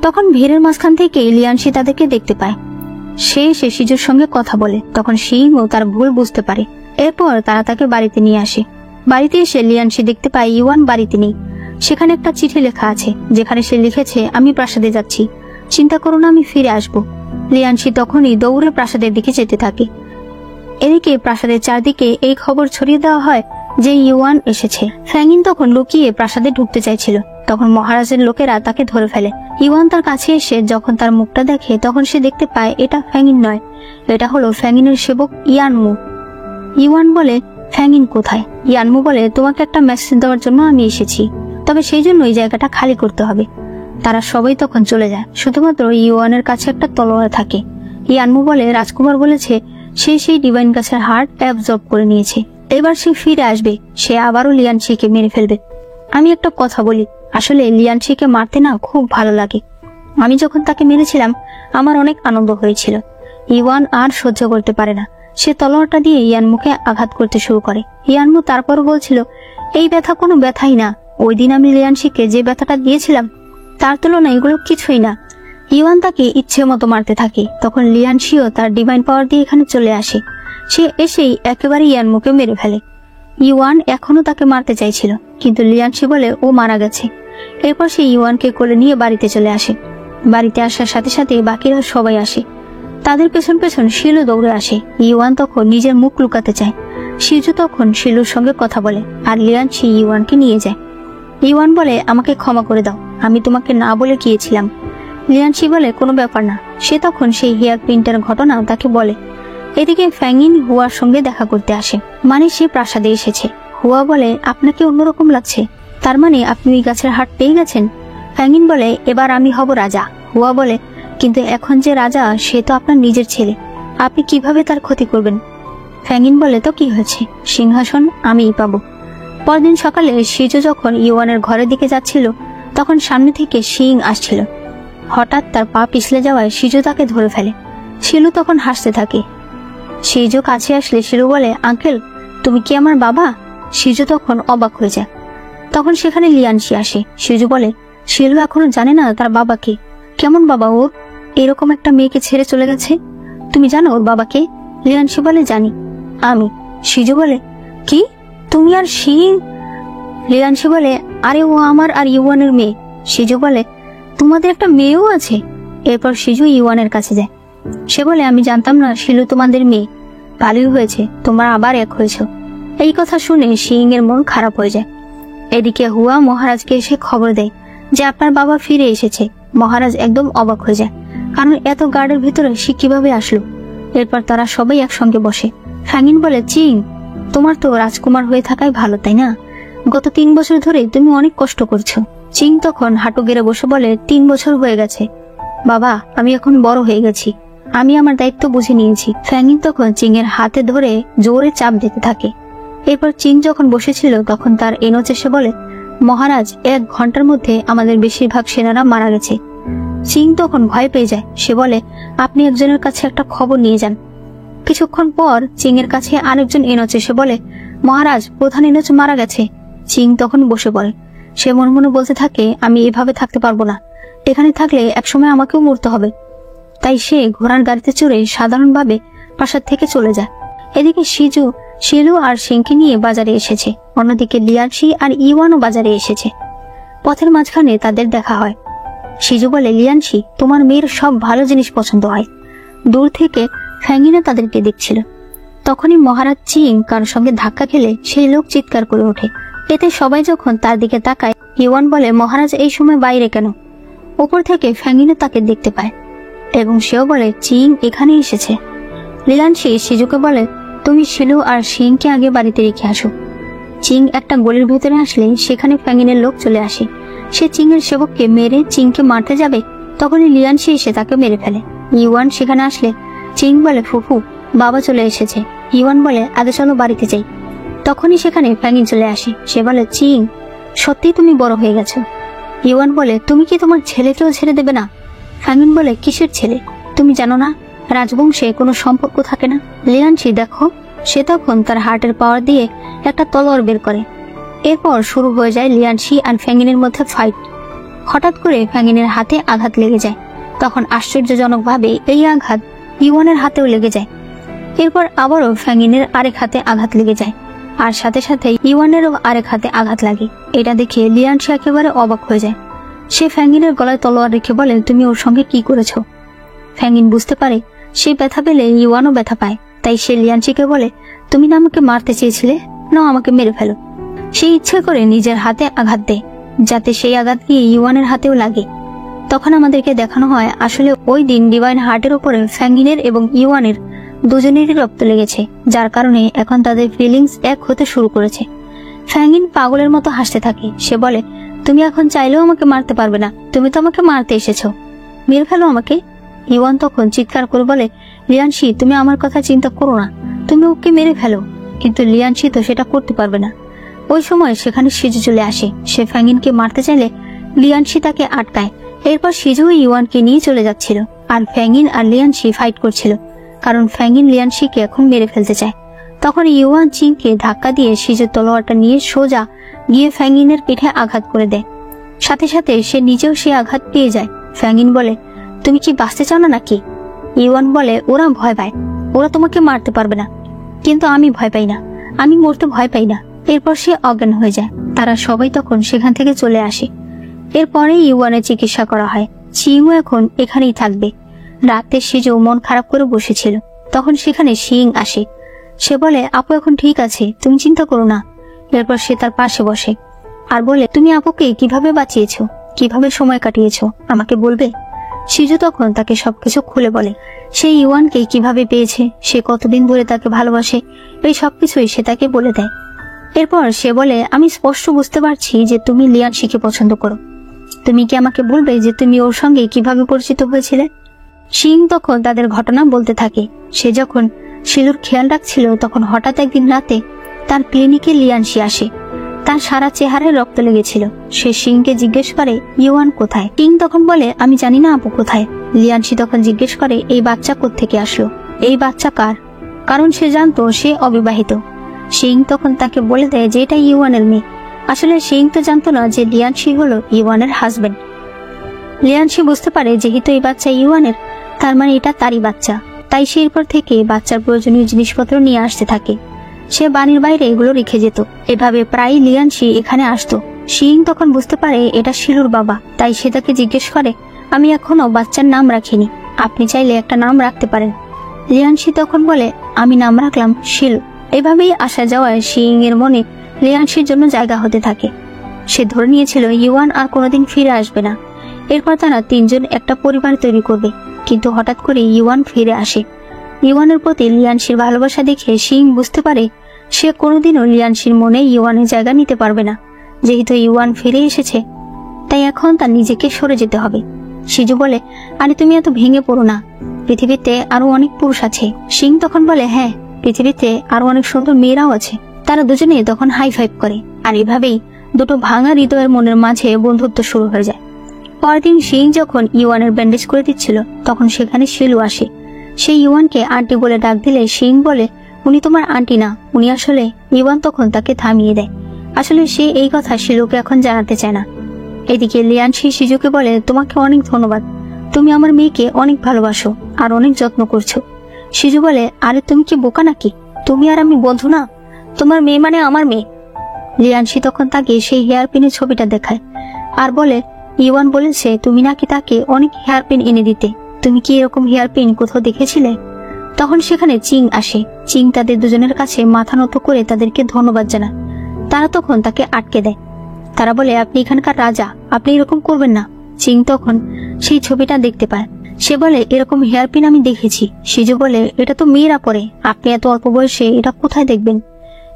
তখন ভিড়ের মাঝখান থেকে লিয়ানশি তাদেরকে দেখতে পায়। সে সিজুর সঙ্গে কথা বলে, তখন শিংও তার ভুল বুঝতে পারে। এরপর তারা তাকে বাড়িতে নিয়ে আসে। বাড়িতে এসে লিয়ানশি দেখতে পায় ইওয়ান বাড়িতে নেই। সেখানে একটা চিঠি লেখা আছে, যেখানে সে লিখেছে, আমি প্রাসাদে যাচ্ছি, চিন্তা করো না, আমি ফিরে আসব। লিয়ানশি তখনই দৌড়ে প্রাসাদের দিকে যেতে থাকে। এদিকে প্রাসাদের চারদিকে এই খবর ছড়িয়ে দেওয়া হয় যে ইওয়ান এসেছে। ফ্যাংইন তখন লুকিয়ে প্রাসাদে ঢুকতে চাইছিল, তখন মহারাজের লোকেরা তাকে ধরে ফেলে। ইওয়ান তার কাছে এসে যখন তার মুখটা দেখে, তখন সে দেখতে পায় এটা ফ্যাংইন নয়, এটা হলো ফ্যাংইনের সেবক ইয়ানমু। ইওয়ান বলে, ফ্যাংইন কোথায়? ইয়ানমু বলে, তোমাকে একটা মেসেজ দেওয়ার জন্য আমি এসেছি, তবে সেই জন্য এই জায়গাটা খালি করতে হবে। তারা সবাই তখন চলে যায়, শুধুমাত্র ইওয়ানের কাছে একটা তলোয়ার থাকে। ইয়ানমু বলে, রাজকুমার বলেছে সে সেই ডিভাইন গাছের হার্ট অ্যাবজর্ব করে নিয়েছে, এবার সে ফিরে আসবে, সে আবারও লিয়ানশিকে মেরে ফেলবে। আমি একটা কথা বলি, আসলে লিয়ানশিকে মারতে না খুব ভালো লাগে। আমি যখন তাকে মেরেছিলাম আমার অনেক আনন্দ হয়েছিল। ইওয়ান আর সহ্য করতে পারে না, সে তলোয়ারটা দিয়ে ইয়ানমুকে আঘাত করতে শুরু করে। ইয়ানমু তারপরও বলছিল, এই ব্যথা কোনো ব্যথাই না, ওই দিন আমি লিয়ানশিকে যে ব্যথাটা দিয়েছিলাম তার তুলনায় এগুলো কিছুই না। ইওয়ান তাকে ইচ্ছে মতো মারতে থাকে। তখন লিয়ানশিও তার ডিভাইন পাওয়ার দিয়ে এখানে চলে আসে। সে এসেই একেবারে ইয়ানমুকে মেরে ফেলে। ইওয়ান এখনো তাকে মারতে চাইছিল, কিন্তু লিয়ানশি বলে ও মারা গেছে। এরপর সে ইওয়ানকে কোলে নিয়ে বাড়িতে চলে আসে। বাড়িতে আসার সাথে সাথে বাকিরা সবাই আসে, তাদের পেছন পেছন শিলু দৌড়ে আসে। ইওয়ান তখন নিজের মুখ লুকাতে চায়। সিজু তখন শিলুর সঙ্গে কথা বলে, আর লিয়ানশি ইওয়ানকে নিয়ে যায়। ইওয়ান বলে, আমাকে ক্ষমা করে দাও, আমি তোমাকে না বলে গিয়েছিলাম। লিয়ানশি বলে, কোনো ব্যাপার না। সে তখন সেই হেয়ার প্রিন্টের ঘটনা তাকে বলে। এদিকে ফ্যাংইন হুয়ার সঙ্গে দেখা করতে আসে, মানে সে প্রাসাদে এসেছে। হুয়া বলে, আপনাকে অন্যরকম লাগছে, তার মানে আপনি ওই গাছের হাট পেয়ে গেছেন। ফ্যাংইন বলে, এবার আমি হব রাজা। হুয়া বলে, কিন্তু এখন যে রাজা সে তো আপনার নিজের ছেলে, আপনি কিভাবে তার ক্ষতি করবেন? ফ্যাংইন বলে, তো কি হয়েছে, সিংহাসন আমিই পাবো। পরদিন সকালে সিজু যখন ইওয়ানের ঘরের দিকে যাচ্ছিল, তখন সামনে থেকে শিং আসছিল। হঠাৎ তার পা পিছলে যাওয়ায় সিজু তাকে ধরে ফেলে। শিলু তখন হাসতে থাকে। সিজু কাছে আসলে শিলু বলে, আঙ্কেল তুমি কি আমার বাবা? সিজু তখন অবাক হয়ে যায়। তখন সেখানে লিয়ানশি আসে। সিজু বলে, শিলু এখনো জানে না তার বাবাকে। কেমন বাবা ওর, এরকম একটা মেয়েকে ছেড়ে চলে গেছে? তুমি জানো ওর বাবাকে? লিয়ানশি বলে, জানি। আমি। সিজু বলে, কি তুমি আর শিং? লিয়ানশি বলে, আরে ও আমার আর ইওয়ানের মেয়ে। সিজু বলে, তোমাদের একটা মেয়েও আছে? এরপর সিজু ইওয়ানের কাছে যায়। সে বলে, আমি জানতাম না শিলু তোমাদের মেয়ে, ভালোই হয়েছে তোমরা আবার এক হয়েছ। এই কথা শুনে শিং এর মন খারাপ হয়ে যায়। এদিকে হুয়া মহারাজকে এসে খবর দেয় যে আপনার বাবা ফিরে এসেছে। মহারাজ একদম অবাক হয়ে যায়, কারণ এত গার্ডের ভিতরে সে কিভাবে আসলো। এরপর তারা সবাই একসঙ্গে বসে। ফ্যাংইন বলে, চিং তোমার তো রাজকুমার হয়ে থাকাই ভালো, তাই না? গত 3 বছর ধরে তুমি অনেক কষ্ট করছো। চিং তখন হাঁটু গেড়ে বসে বলে, 3 বছর হয়ে গেছে বাবা, আমি এখন বড় হয়ে গেছি, আমি আমার দায়িত্ব বুঝে নিয়েছি। ফ্যাংইন তখন চিং এর হাতে ধরে জোরে চাপ দিতে থাকে। এরপর চিং যখন বসেছিল তখন তার এনোচ এসে বলে, মহারাজ 1 ঘন্টার মধ্যে আমাদের বেশিরভাগ সেনারা মারা গেছে। চিং তখন ভয় পেয়ে যায়। সে বলে, আপনি একজনের কাছে একটা খবর নিয়ে যান। কিছুক্ষণ পর চিং এর কাছে আরেকজন এনোচ এসে বলে, মহারাজ প্রধান এনোচ মারা গেছে। চিং তখন বসে পড়ে। সে মনে মনে বলতে থাকে, আমি এভাবে থাকতে পারবো না, এখানে থাকলে একসময় আমাকেও মরতে হবে। তাই সে ঘোড়ার গাড়িতে চড়ে সাধারণভাবে প্রাসাদ থেকে চলে যায়। এদিকে সিজু শিলু আর শিংকে নিয়ে বাজারে এসেছে। অন্যদিকে লিয়ানশি আর ইওয়ানও বাজারে এসেছে। পথের মাঝখানে তাদের দেখা হয়। সিজু বলে, লিয়ানশি তোমার মেয়ের সব ভালো জিনিস পছন্দ হয়। দূর থেকে ফ্যাংইনও তাদেরকে দেখছিল। তখনই মহারাজ চিং কারোর সঙ্গে ধাক্কা খেলে সেই লোক চিৎকার করে ওঠে। এতে সবাই যখন তার দিকে তাকায়, ইওয়ান বলে, মহারাজ এই সময় বাইরে কেন? উপর থেকে ফ্যাংইনও তাকে দেখতে পায় এবং সেও বলে, চিং এখানে এসেছে। লিয়ানশি সিজুকে বলে, তুমি শিলু আর শিংকে আগে বাড়িতে রেখে আসো। চিং একটা গলির ভেতরে আসলে সেখানে ফ্যাংইনের লোক চলে আসে। সে চিং এর সেবককে মেরে চিংকে মারতে যাবে, তখনই লিয়ানশি এসে তাকে মেরে ফেলে। ইওয়ান সেখানে আসলে চিং বলে, ফুফু বাবা চলে এসেছে। ইওয়ান বলে আগে চলো বাড়িতে যাই। তখনই সেখানে ফ্যাঙ্গিন চলে আসে। সে বলে চিং, সত্যিই তুমি বড় হয়ে গেছো। ইওয়ান বলে তুমি কি তোমার ছেলেকেও ছেড়ে দেবে না? ফ্যাঙ্গিন বলে কিসের ছেলে? তুমি জানো না রাজবংশে কোনো সম্পর্ক থাকে না? লিয়ানশি দেখো। সে তখন তার হার্টের পাওয়ার দিয়ে একটা তলোয়ার বের করে। এরপর শুরু হয়ে যায় লিয়ানশি আর ফ্যাঙ্গিনের মধ্যে ফাইট। হঠাৎ করে ফ্যাঙ্গিনের হাতে আঘাত লেগে যায়। তখন আশ্চর্যজনকভাবে এই আঘাত ইওয়ানের হাতেও লেগে যায়। এরপর আবারও ফ্যাঙ্গিনের আরেক হাতে আঘাত লেগে যায়, আর সাথে সাথে ইওয়ানেরও আরেক হাতে আঘাত লাগে। এটা দেখে লিয়ানশি একেবারে অবাক হয়ে যায়। সে ফ্যাঙ্গিনের গলায় তলোয়ার রেখে বলে তুমি ওর সঙ্গে কি করেছো? ফ্যাঙ্গিন বুঝতে পারে সে ব্যথা পেলে ইওয়ানও ব্যথা পায়, তাই সে লিয়ানশিকে বলে তুমি না আমাকে মারতে চেয়েছিলে, নাও আমাকে মেরে ফেলো। সে ইচ্ছে করে নিজের হাতে আঘাত দেয় যাতে সেই আঘাত গিয়ে ইওয়ানের হাতেও লাগে। তখন আমাদেরকে দেখানো হয় আসলে ওই দিন ডিভাইন হার্টের উপরে ফ্যাঙ্গিনের এবং ইওয়ানের দুজনেরই রক্ত লেগেছে, যার কারণে এখন তাদের ফিলিংস এক হতে শুরু করেছে। ফ্যাঙ্গিন পাগলের মতো হাসতে থাকে। সে বলে তুমি এখন চাইলেও আমাকে মারতে পারবে না, তুমি তো আমাকে মারতে এসেছো, মেরে ফেলো আমাকে। ইওয়ান তখন চিৎকার করে বলে লিয়ানশি তুমি আমার কথা চিন্তা করো না, তুমি ওকে মেরে ফেলো। কিন্তু লিয়ানশি তো সেটা করতে পারবে না। ওই সময় সেখানে সিজু চলে আসে। সে ফ্যাঙ্গিনকে মারতে চাইলে লিয়ানশি তাকে আটকায়। এরপর সিজু ইওয়ানকে নিয়ে চলে যাচ্ছিল, আর ফ্যাঙ্গিন আর লিয়ানশি ফাইট করছিল, কারণ ফ্যাঙ্গিন লিয়ানশিকে এখন মেরে ফেলতে চায়। তখন ইওয়ান চিংকে ধাক্কা দিয়ে সিজুর তলোয়ারটা নিয়ে সোজা গিয়ে ফ্যাঙ্গিনের পিঠে আঘাত করে দেয়। সাথে সাথে সে নিজেও সে আঘাত পেয়ে যায়। ফ্যাঙ্গিন বলে তুমি কি বাঁচতে চাও না নাকি? ইওয়ান বলে ওরা ভয় পায়, ওরা তোমাকে মারতে পারবে না, কিন্তু আমি ভয় পাই না, আমি মরতে ভয় পাই না। এরপর সে অজ্ঞান হয়ে যায়। তারা সবাই তখন সেখান থেকে চলে আসে। এরপরে ইওয়ানের চিকিৎসা করা হয়। চিংও এখন এখানেই থাকবে। রাতে সিজু মন খারাপ করে বসেছিল, তখন সেখানে শিং আসে। সে বলে আপু এখন ঠিক আছে, তুমি চিন্তা করো না। এরপর সে তার পাশে বসে আর বলে তুমি আপুকে কিভাবে বাঁচিয়েছো, কিভাবে সময় কাটিয়েছো আমাকে বলবে? সিজু তখন তাকে সবকিছু খুলে বলে। সে ইওয়ানকে কিভাবে পেয়েছে, সে কতদিন ধরে তাকে ভালোবাসে, এই সবকিছুই সে তাকে বলে দেয়। এরপর সে বলে আমি স্পষ্ট বুঝতে পারছি যে তুমি লিয়ানশিকে পছন্দ করো, তুমি কি আমাকে বলবে যে তুমি ওর সঙ্গে কিভাবে পরিচিত হয়েছিলে? শিং তখন তাদের ঘটনা বলতে থাকে। সে যখন শিলুর খেয়াল রাখছিল তখন হঠাৎ একদিন রাতে তার ক্লিনিকে লিয়ানশি আসে। তার সারা চেহারায় রক্ত লেগেছিল। সে শিংকে জিজ্ঞেস করে ইওয়ান কোথায়? শিং তখন বলে আমি জানি না আপু কোথায়। লিয়ানশি তখন জিজ্ঞেস করে এই বাচ্চা কোত্থেকে আসলো, এই বাচ্চা কার? কারণ সে জানতো সে অবিবাহিত। শিং তখন তাকে বলে দেয় যে এটা ইওয়ানের মেয়ে। আসলে শিং তো জানতো না যে লিয়ানশি হলো ইওয়ানের হাজবেন্ড। লিয়ানশি বুঝতে পারে যেহেতু এই বাচ্চা ইওয়ানের, তার মানে এটা তারই বাচ্চা। তাই সে এরপর থেকে বাচ্চার প্রয়োজনীয় জিনিসপত্র নিয়ে আসতে থাকে। সে বাড়ির বাইরে এগুলো রেখে যেত। এভাবে প্রায় লিয়ানশি এখানে আসতো। শিং তখন বুঝতে পারে এটা শিলুর বাবা, তাই সে তাকে জিজ্ঞেস করে আমি এখনো বাচ্চার নাম রাখিনি, আপনি চাইলে একটা নাম রাখতে পারেন। লিয়ানশি তখন বলে আমি নাম রাখলাম শিলু। এভাবেই আসা যাওয়ায় শিং এর মনে লিয়ানশির জন্য জায়গা হতে থাকে। সে ধরে নিয়েছিল ইওয়ান আর কোনোদিন ফিরে আসবে না। এরপর তারা তিনজন একটা পরিবার তৈরি করবে। কিন্তু হঠাৎ করে ইওয়ান ফিরে আসে। ইওয়ানের প্রতি লিয়ানশির ভালোবাসা দেখে শিং বুঝতে পারে সে কোনোদিনও লিয়ানশির মনে ইওয়ানের জায়গা নিতে পারবে না। যেহেতু ইওয়ান ফিরে এসেছে, তাই এখন তার নিজেকে সরে যেতে হবে। সিজু বলে আরে তুমি এত ভেঙে পড়ো না, পৃথিবীতে আরো অনেক পুরুষ আছে। শিং তখন বলে হ্যাঁ, পৃথিবীতে আরো অনেক সুন্দর মেয়েরাও আছে। তারা দুজনে তখন হাই ফাইভ করে, আর এভাবেই দুটো ভাঙা হৃদয়ের মনের মাঝে বন্ধুত্ব শুরু হয়ে যায়। পরদিন শিং যখন ইওয়ানের ব্যান্ডেজ করে দিচ্ছিল তখন সেখানে শিলু আসে। সে ইওয়ানকে আন্টি বলে ডাক দিলে শিং বলে উনি তোমার আন্টি না, উনি আসলে। ইওয়ান তখন তাকে থামিয়ে দেয়। আসলে সে এই কথা শিলুকে এখন জানাতে চায় না। এদিকে লিয়ানশি সিজুকে বলে তোমাকে অনেক ধন্যবাদ, তুমি আমার মেয়েকে অনেক ভালোবাসো আর অনেক যত্ন করছো। সিজু বলে আরে তুমি কি বোকা নাকি, তুমি আর আমি বন্ধু না, তোমার মেয়ে মানে আমার মেয়ে। লিয়ানশি তখন তাকে সেই হেয়ারপিনের ছবিটা দেখায় আর বলে ইওয়ান বলেছে তুমি নাকি তাকে অনেক হেয়ারপিন এনে দিতে, তুমি কি এরকম হেয়ারপিন কোথাও দেখেছিলে? তখন সেখানে চিং আসে। চিং তাদের দুজনের কাছে মাথা নত করে তাদেরকে ধন্যবাদ জানায়। তারা তখন তাকে আটকে দেয়। তারা বলে আপনি এখানকার রাজা, আপনি এরকম করবেন না। চিং তখন সেই ছবিটা দেখতে পায়। সে বলে এরকম হেয়ারপিন আমি দেখেছি। সিজু বলে এটা তো মেয়েরা পরে, আপনি এত অল্প বয়সে এটা কোথায় দেখবেন?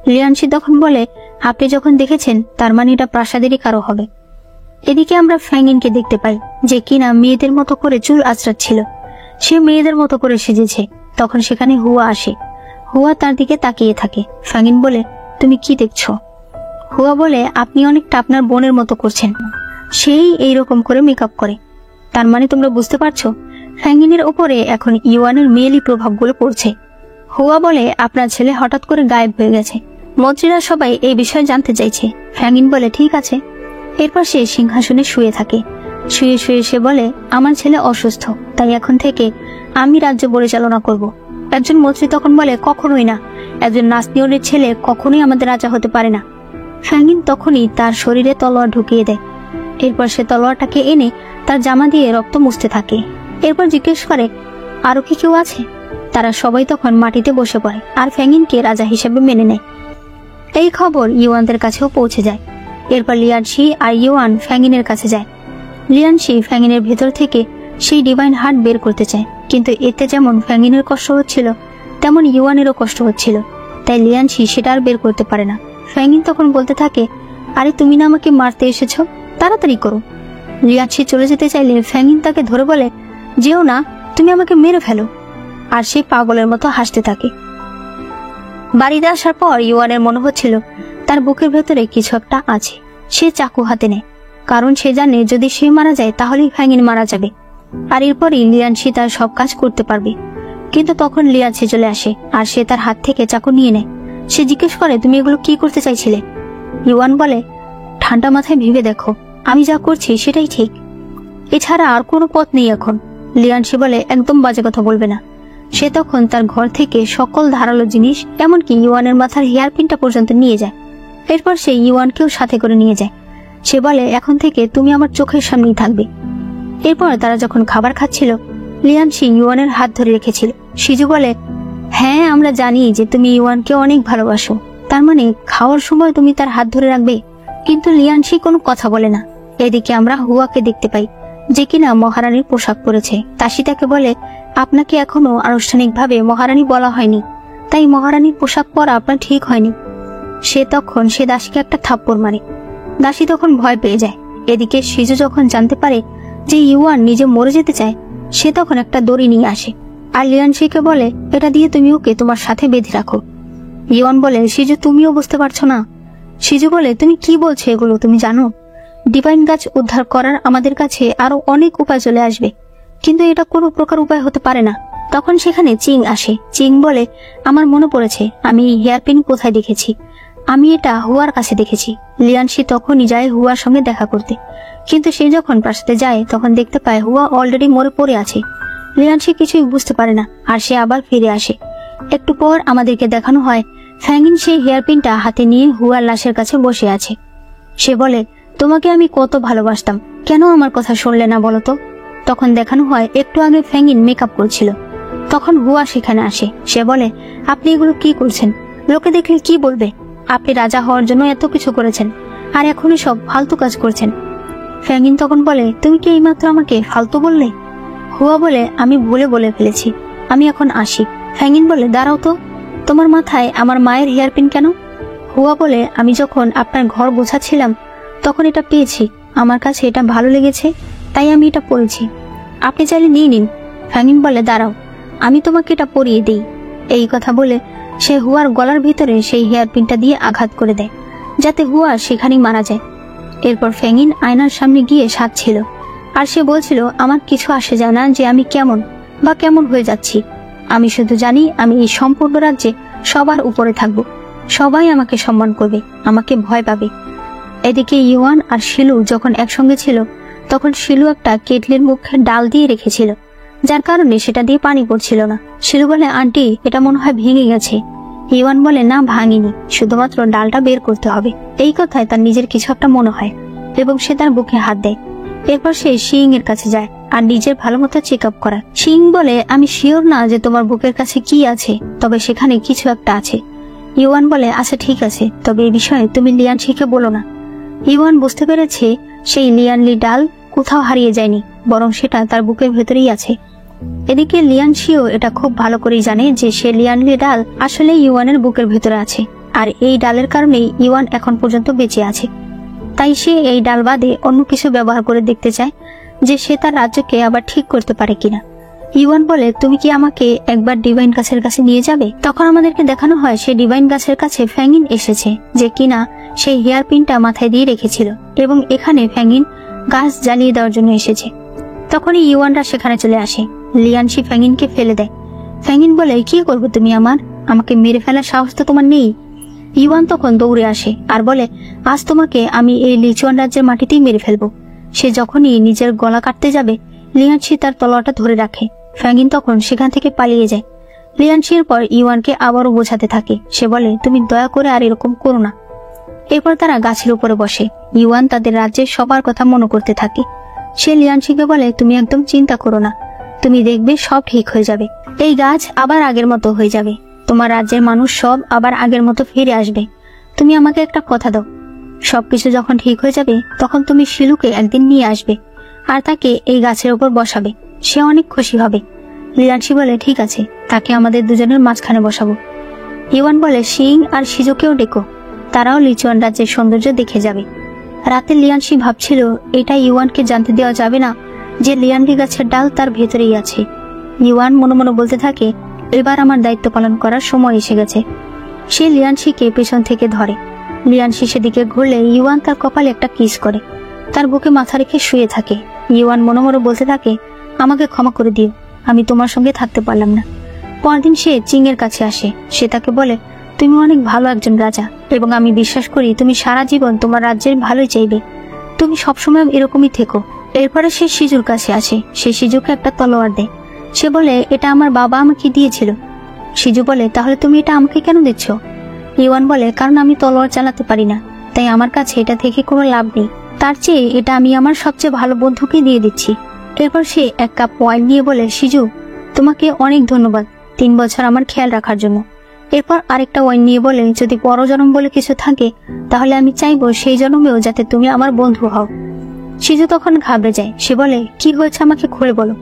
লিয়ানশি তখন বলে আপনি যখন দেখেছেন তার মানে এটা প্রাসাদেরই কারো হবে। এদিকে আমরা ফ্যাঙ্গিনকে দেখতে পাই যে কিনা মেয়েদের মতো করে চুল আঁচড়াচ্ছিল। সে মেয়েদের মতো করে সেজেছে। তখন সেখানে হুয়া আসে। হুয়া তার দিকে তাকিয়ে থাকে। ফ্যাঙ্গিন বলে, তুমি কি দেখছো? হুয়া বলে, আপনি অনেকটা আপনার বোনের মতো করছেন, সেই এইরকম করে মেকআপ করে। তার মানে তোমরা বুঝতে পারছো ফ্যাঙ্গিনের ওপরে এখন ইওয়ানের মেয়েলি প্রভাবগুলো পড়ছে। হুয়া বলে, আপনার ছেলে হঠাৎ করে গায়েব হয়ে গেছে। মন্ত্রীরা সবাই এই বিষয়ে জানতে চাইছে। ফ্যাঙ্গিন বলে, ঠিক আছে। এরপর সে সিংহাসনে শুয়ে থাকে। শুয়ে শুয়ে সে বলে, আমার ছেলে অসুস্থ, তাই এখন থেকে আমি রাজ্য পরিচালনা করব। একজন মন্ত্রী তখন বলে, কখনোই না, একজন নাসনিয়নের ছেলে কখনোই আমাদের রাজা হতে পারে না। ফ্যাঙ্গিন তখনই তার শরীরে তলোয়ার ঢুকিয়ে দেয়। এরপর সে তলোয়ারটাকে এনে তার জামা দিয়ে রক্ত মুছতে থাকে। এরপর জিজ্ঞেস করে, আরো কি কেউ আছে? তারা সবাই তখন মাটিতে বসে পড়ে আর ফ্যাঙ্গিনকে রাজা হিসেবে মেনে নেয়। এই খবর ইউয়ানদের কাছেও পৌঁছে যায়। এরপর লিয়ানশি আর ইউয়ান ফ্যাঙ্গিনের কাছে যায়। লিয়ানশি ফ্যাঙ্গিনের ভেতর থেকে সেই ডিভাইন হার্ট বের করতে চায়, কিন্তু এতে যেমন ফ্যাঙ্গিনের কষ্ট হচ্ছিল তেমন ইউয়ানেরও কষ্ট হচ্ছিল, তাই লিয়ানশি সেটা আর বের করতে পারে না। ফ্যাঙ্গিন তখন বলতে থাকে, আরে তুমি না আমাকে মারতে এসেছো, তাড়াতাড়ি করো। লিয়ানশি চলে যেতে চাইলে ফ্যাঙ্গিন তাকে ধরে বলে, যেও না, তুমি আমাকে মেরে ফেলো। আর সে পাগলের মতো হাসতে থাকে। বাড়িতে আসার পর ইউয়ানের মনে হচ্ছিল তার বুকের ভেতরে কিছু একটা আছে। সে চাকু হাতে নেয়, কারণ সে জানে যদি সে মারা যায় তাহলেই ফ্যাঙ্গিন মারা যাবে, আর এরপরই লিয়ানশি তার সব কাজ করতে পারবে। কিন্তু তখন লিয়ানশি চলে আসে আর সে তার হাত থেকে চাকু নিয়ে নেয়। সে জিজ্ঞেস করে, তুমি এগুলো কি করতে চাইছিলে? ইউয়ান বলে, ঠান্ডা মাথায় ভেবে দেখো, আমি যা করছি সেটাই ঠিক, এছাড়া আর কোনো পথ নেই এখন। লিয়ানশি বলে, একদম বাজে কথা বলবে না। সে তখন তার ঘর থেকে সকল ধারালো জিনিস, এমনকি ইউয়ানের মাথার হেয়ার পিনটা পর্যন্ত নিয়ে যায়। এরপর সে ইউয়ানকেও সাথে করে নিয়ে যায়। সে বলে, এখন থেকে তুমি আমার চোখের সামনেই থাকবে। এরপর তারা যখন খাবার খাচ্ছিল, লিয়ানশি ইউয়ানের হাত ধরে রেখেছিল। শিজু বলে, হ্যাঁ, আমরা জানি যে তুমি ইউয়ানকে অনেক ভালোবাসো, তার মানে খাওয়ার সময় তুমি তার হাত ধরে রাখবে। কিন্তু লিয়ানশি কোনো কথা বলে না। এদিকে আমরা হুয়াকে দেখতে পাই, যে কিনা মহারানীর পোশাক পরেছে। তাসি তাকে বলে, আপনাকে এখনো আনুষ্ঠানিকভাবে মহারানী বলা হয়নি, তাই মহারানীর পোশাক পরা আপনার ঠিক হয়নি। সে দাসীকে একটা থাপ্পড় মারে। দাসী তখন ভয় পেয়ে যায়। এদিকে শিজু যখন জানতে পারে যে ইউয়ান নিজে মরে যেতে চায়, সে তখন একটা দড়ি নিয়ে আসে আর লিয়ানশিকে বলে, এটা দিয়ে তুমি ওকে তোমার সাথে বেঁধে রাখো। ইউয়ান বলে, শিজু তুমিও বুঝতে পারছো না? শিজু বলে, তুমি কি বলছো এগুলো? তুমি জানো ডিভাইন গাছ উদ্ধার করার আমাদের কাছে আরো অনেক উপায় চলে আসবে, কিন্তু এটা কোনো প্রকার উপায় হতে পারে না। তখন সেখানে চিং আসে। চিং বলে, আমার মনে পড়েছে আমি হেয়ারপিন কোথায় দেখেছি, আমি এটা হুয়ার কাছে দেখেছি। লিয়ানশি তখনই যায় হুয়ার সঙ্গে দেখা করতে, কিন্তু সে যখন প্রাসাদে যায় তখন দেখতে পায় হুয়া অলরেডি মরে পড়ে আছে। লিয়ানশি কিছুই বুঝতে পারে না আর সে আবার ফিরে আসে। একটু পর আমাদেরকে দেখানো হয় ফ্যাঙ্গিন সেই হেয়ারপিনটা হাতে নিয়ে হুয়ার লাশের কাছে বসে আছে। সে বলে, তোমাকে আমি কত ভালোবাসতাম, কেন আমার কথা শুনলে না বলো তো? তখন দেখানো হয় একটু আগে ফ্যাঙ্গিন মেকআপ করছিল। তখন হুয়া সেখানে আসে। সে বলে, আপনি এগুলো কি করছেন? লোকে দেখলে কি বলবে? আপনি রাজা হওয়ার জন্য এত কিছু করেছেন আর এখনই সব ফালতু কাজ করছেন। ফ্যাঙ্গিন তখন বলে, তুমি কি এইমাত্র আমাকে ফালতু বললে? হুয়া বলে, আমি ভুলে বলে ফেলেছি, আমি এখন আসি। ফ্যাঙ্গিন বলে, দাঁড়াও তো, তোমার মাথায় আমার মায়ের হেয়ারপিন কেন? হুয়া বলে, আমি যখন আপনার ঘর গোছাচ্ছিলাম তখন এটা পেয়েছি, আমার কাছে এটা ভালো লেগেছে, তাই আমি এটা পরেছি, আপনি চাইলে নিয়ে নিন। ফ্যাঙ্গিন বলে, দাঁড়াও, আমি তোমাকে এটা পরিয়ে দিই। এই কথা বলে সে হুয়ার গলার ভিতরে সেই হেয়ারপিনটা দিয়ে আঘাত করে দেয়, যাতে হুয়া সেখানেই মারা যায়। এরপর ফ্যাঙ্গিন আয়নার সামনে গিয়ে সাজছিল আর সে বলছিল, আমার কিছু আসে যায় না যে আমি কেমন হয়ে যাচ্ছি, আমি শুধু জানি আমি এই সম্পূর্ণ রাজ্যে সবার উপরে থাকব, সবাই আমাকে সম্মান করবে, আমাকে ভয় পাবে। এদিকে ইউয়ান আর শিলু যখন একসঙ্গে ছিল তখন শিলু একটা কেটলির মুখে ডাল দিয়ে রেখেছিল, যার কারণে সেটা দিয়ে পানি পড়ছিল না। শিলু বলে, আন্টি, এটা মনে হয় ভেঙে গেছে। ইউয়ান বলে, না, ভাঙিনি, শুধুমাত্র ডালটা বের করতে হবে। এই কথায় তার নিজের কিছু একটা মনে হয় এবং সে তার বুকে হাত দেয়। এরপর সে শিং এর কাছে যায় আর নিজের ভালো মতো চেক আপ করায়। শিং বলে, আমি শিওর না যে তোমার বুকের কাছে কি আছে, তবে সেখানে কিছু একটা আছে। ইউয়ান বলে, আচ্ছা ঠিক আছে, তবে এই বিষয়ে তুমি লিয়ানশিকে বলো না। ইউয়ান বুঝতে পেরেছে সেই লিয়ানলি ডাল কোথাও হারিয়ে যায়নি, বরং সেটা তার বুকের ভেতরেই আছে। এদিকে লিয়ানশিও এটা খুব ভালো করেই জানে যে সে লিয়ানলি ডাল আসলে ইউয়ানের বুকের ভেতরে আছে, আর এই ডালের কারণেই ইউয়ান এখন পর্যন্ত বেঁচে আছে। তাই সে এই ডাল বাদে অন্য কিছু ব্যবহার করে দেখতে চায় যে সে তার রাজ্যকে আবার ঠিক করতে পারে কিনা। ইওয়ান বলে, তুমি কি আমাকে একবার ডিভাইন গাছের কাছে নিয়ে যাবে? তখন আমাদেরকে দেখানো হয় সেই ডিভাইন গাছের কাছে ফ্যাঙ্গিন এসেছে, যে কিনা সেই হেয়ার পিনটা মাথায় দিয়ে রেখেছিল এবং এখানে ফ্যাঙ্গিন গাছ জ্বালিয়ে দেওয়ার জন্য এসেছে। তখনই ইওয়ানরা সেখানে চলে আসে। লিয়ানশি ফ্যাঙ্গিনকে ফেলে দেয়। ফ্যাঙ্গিন বলে, কি করবো তুমি আমাকে মেরে ফেলার সাহস তো তোমার নেই। ইওয়ান তখন দৌড়ে আসে আর বলে, আজ তোমাকে আমি এই লিচুয়ান রাজ্যের মাটিতেই মেরে ফেলবো। সে যখনই নিজের গলা কাটতে যাবে, লিয়ানশি তার তলোয়ারটা ধরে রাখে। ফ্যাঙ্গিন তখন সেখান থেকে পালিয়ে যায়। লিয়ানশির পর ইওয়ানকে আবারও বোঝাতে থাকে। সে বলে, তুমি দয়া করে আর এরকম করো না। এরপর তারা গাছের উপরে বসে। ইওয়ান তাদের রাজ্যের সবার কথা মনে করতে থাকে। সে লিয়ানশিকে বলে, তুমি একদম চিন্তা করো না, তুমি দেখবে সব ঠিক হয়ে যাবে। এই গাছ আবার আগের মতো হয়ে যাবে, তোমার রাজ্যের মানুষ সব আবার আগের মতো ফিরে আসবে। তুমি আমাকে একটা কথা দাও, সবকিছু যখন ঠিক হয়ে যাবে তখন তুমি শিলুকে একদিন নিয়ে আসবে আর তাকে এই গাছের উপর বসাবে। সে অনেক খুশি হবে। লিয়ানশি বলে, ঠিক আছে, তাকে আমাদের দুজনের মাঝখানে বসাবো। ইওয়ান বলে, শিং আর শিজুকেও ডেকো, তারাও লিচুয়ান রাজ্যের সৌন্দর্য দেখে যাবে। রাতে লিয়ানশি ভাবছিল এটা ইওয়ানকে জানতে দেওয়া যাবে না যে লিয়ানডি গাছের ডাল তার ভেতরেই আছে। ইওয়ান মনে মনে বলতে থাকে, এবার আমার দায়িত্ব পালন করার সময় এসে গেছে। সে লিয়ানশিকে পেছন থেকে ধরে। লিয়ানশি সেদিকে ঘুরলে ইওয়ান তার কপালে একটা কিস করে, তার বুকে মাথা রেখে শুয়ে থাকে। ইওয়ান মনে মনে বলতে থাকে, আমাকে ক্ষমা করে দিও, আমি তোমার সঙ্গে থাকতে পারলাম না। পরদিন সে চিং এর কাছে আসে। সে তাকে বলে, তুমি অনেক ভালো একজন রাজা এবং আমি বিশ্বাস করি তুমি সারা জীবন তোমার রাজ্যের ভালোই চাইবে। তুমি সবসময় এরকমই থেকো। এরপরে সে শিজুর কাছে আসে। সে শিজুকে একটা তলোয়ার দেয়। সে বলে, এটা আমার বাবা আমাকে দিয়েছিল। শিজু বলে, তাহলে তুমি এটা আমাকে কেন দিচ্ছ? ইওয়ান বলে, কারণ আমি তলোয়ার চালাতে পারি না, তাই আমার কাছে এটা থেকে কোনো লাভ নেই। তার চেয়ে এটা আমি আমার সবচেয়ে ভালো বন্ধুকে দিয়ে দিচ্ছি। এরপর সে এক কাপ ওয়াইন নিয়ে বলে, শিজু, তোমাকে অনেক ধন্যবাদ 3 বছর আমার খেয়াল রাখার জন্য। এরপর আরেকটা ওয়াইন নিয়ে বলে, যদি পরজন্ম বলে কিছু থাকে তাহলে আমি চাইবো সেই জন্মেও যাতে তুমি আমার বন্ধু হও। শিজু তখন ঘাবড়ে যায়। সে বলে, কি হয়েছে আমাকে খুলে বলো।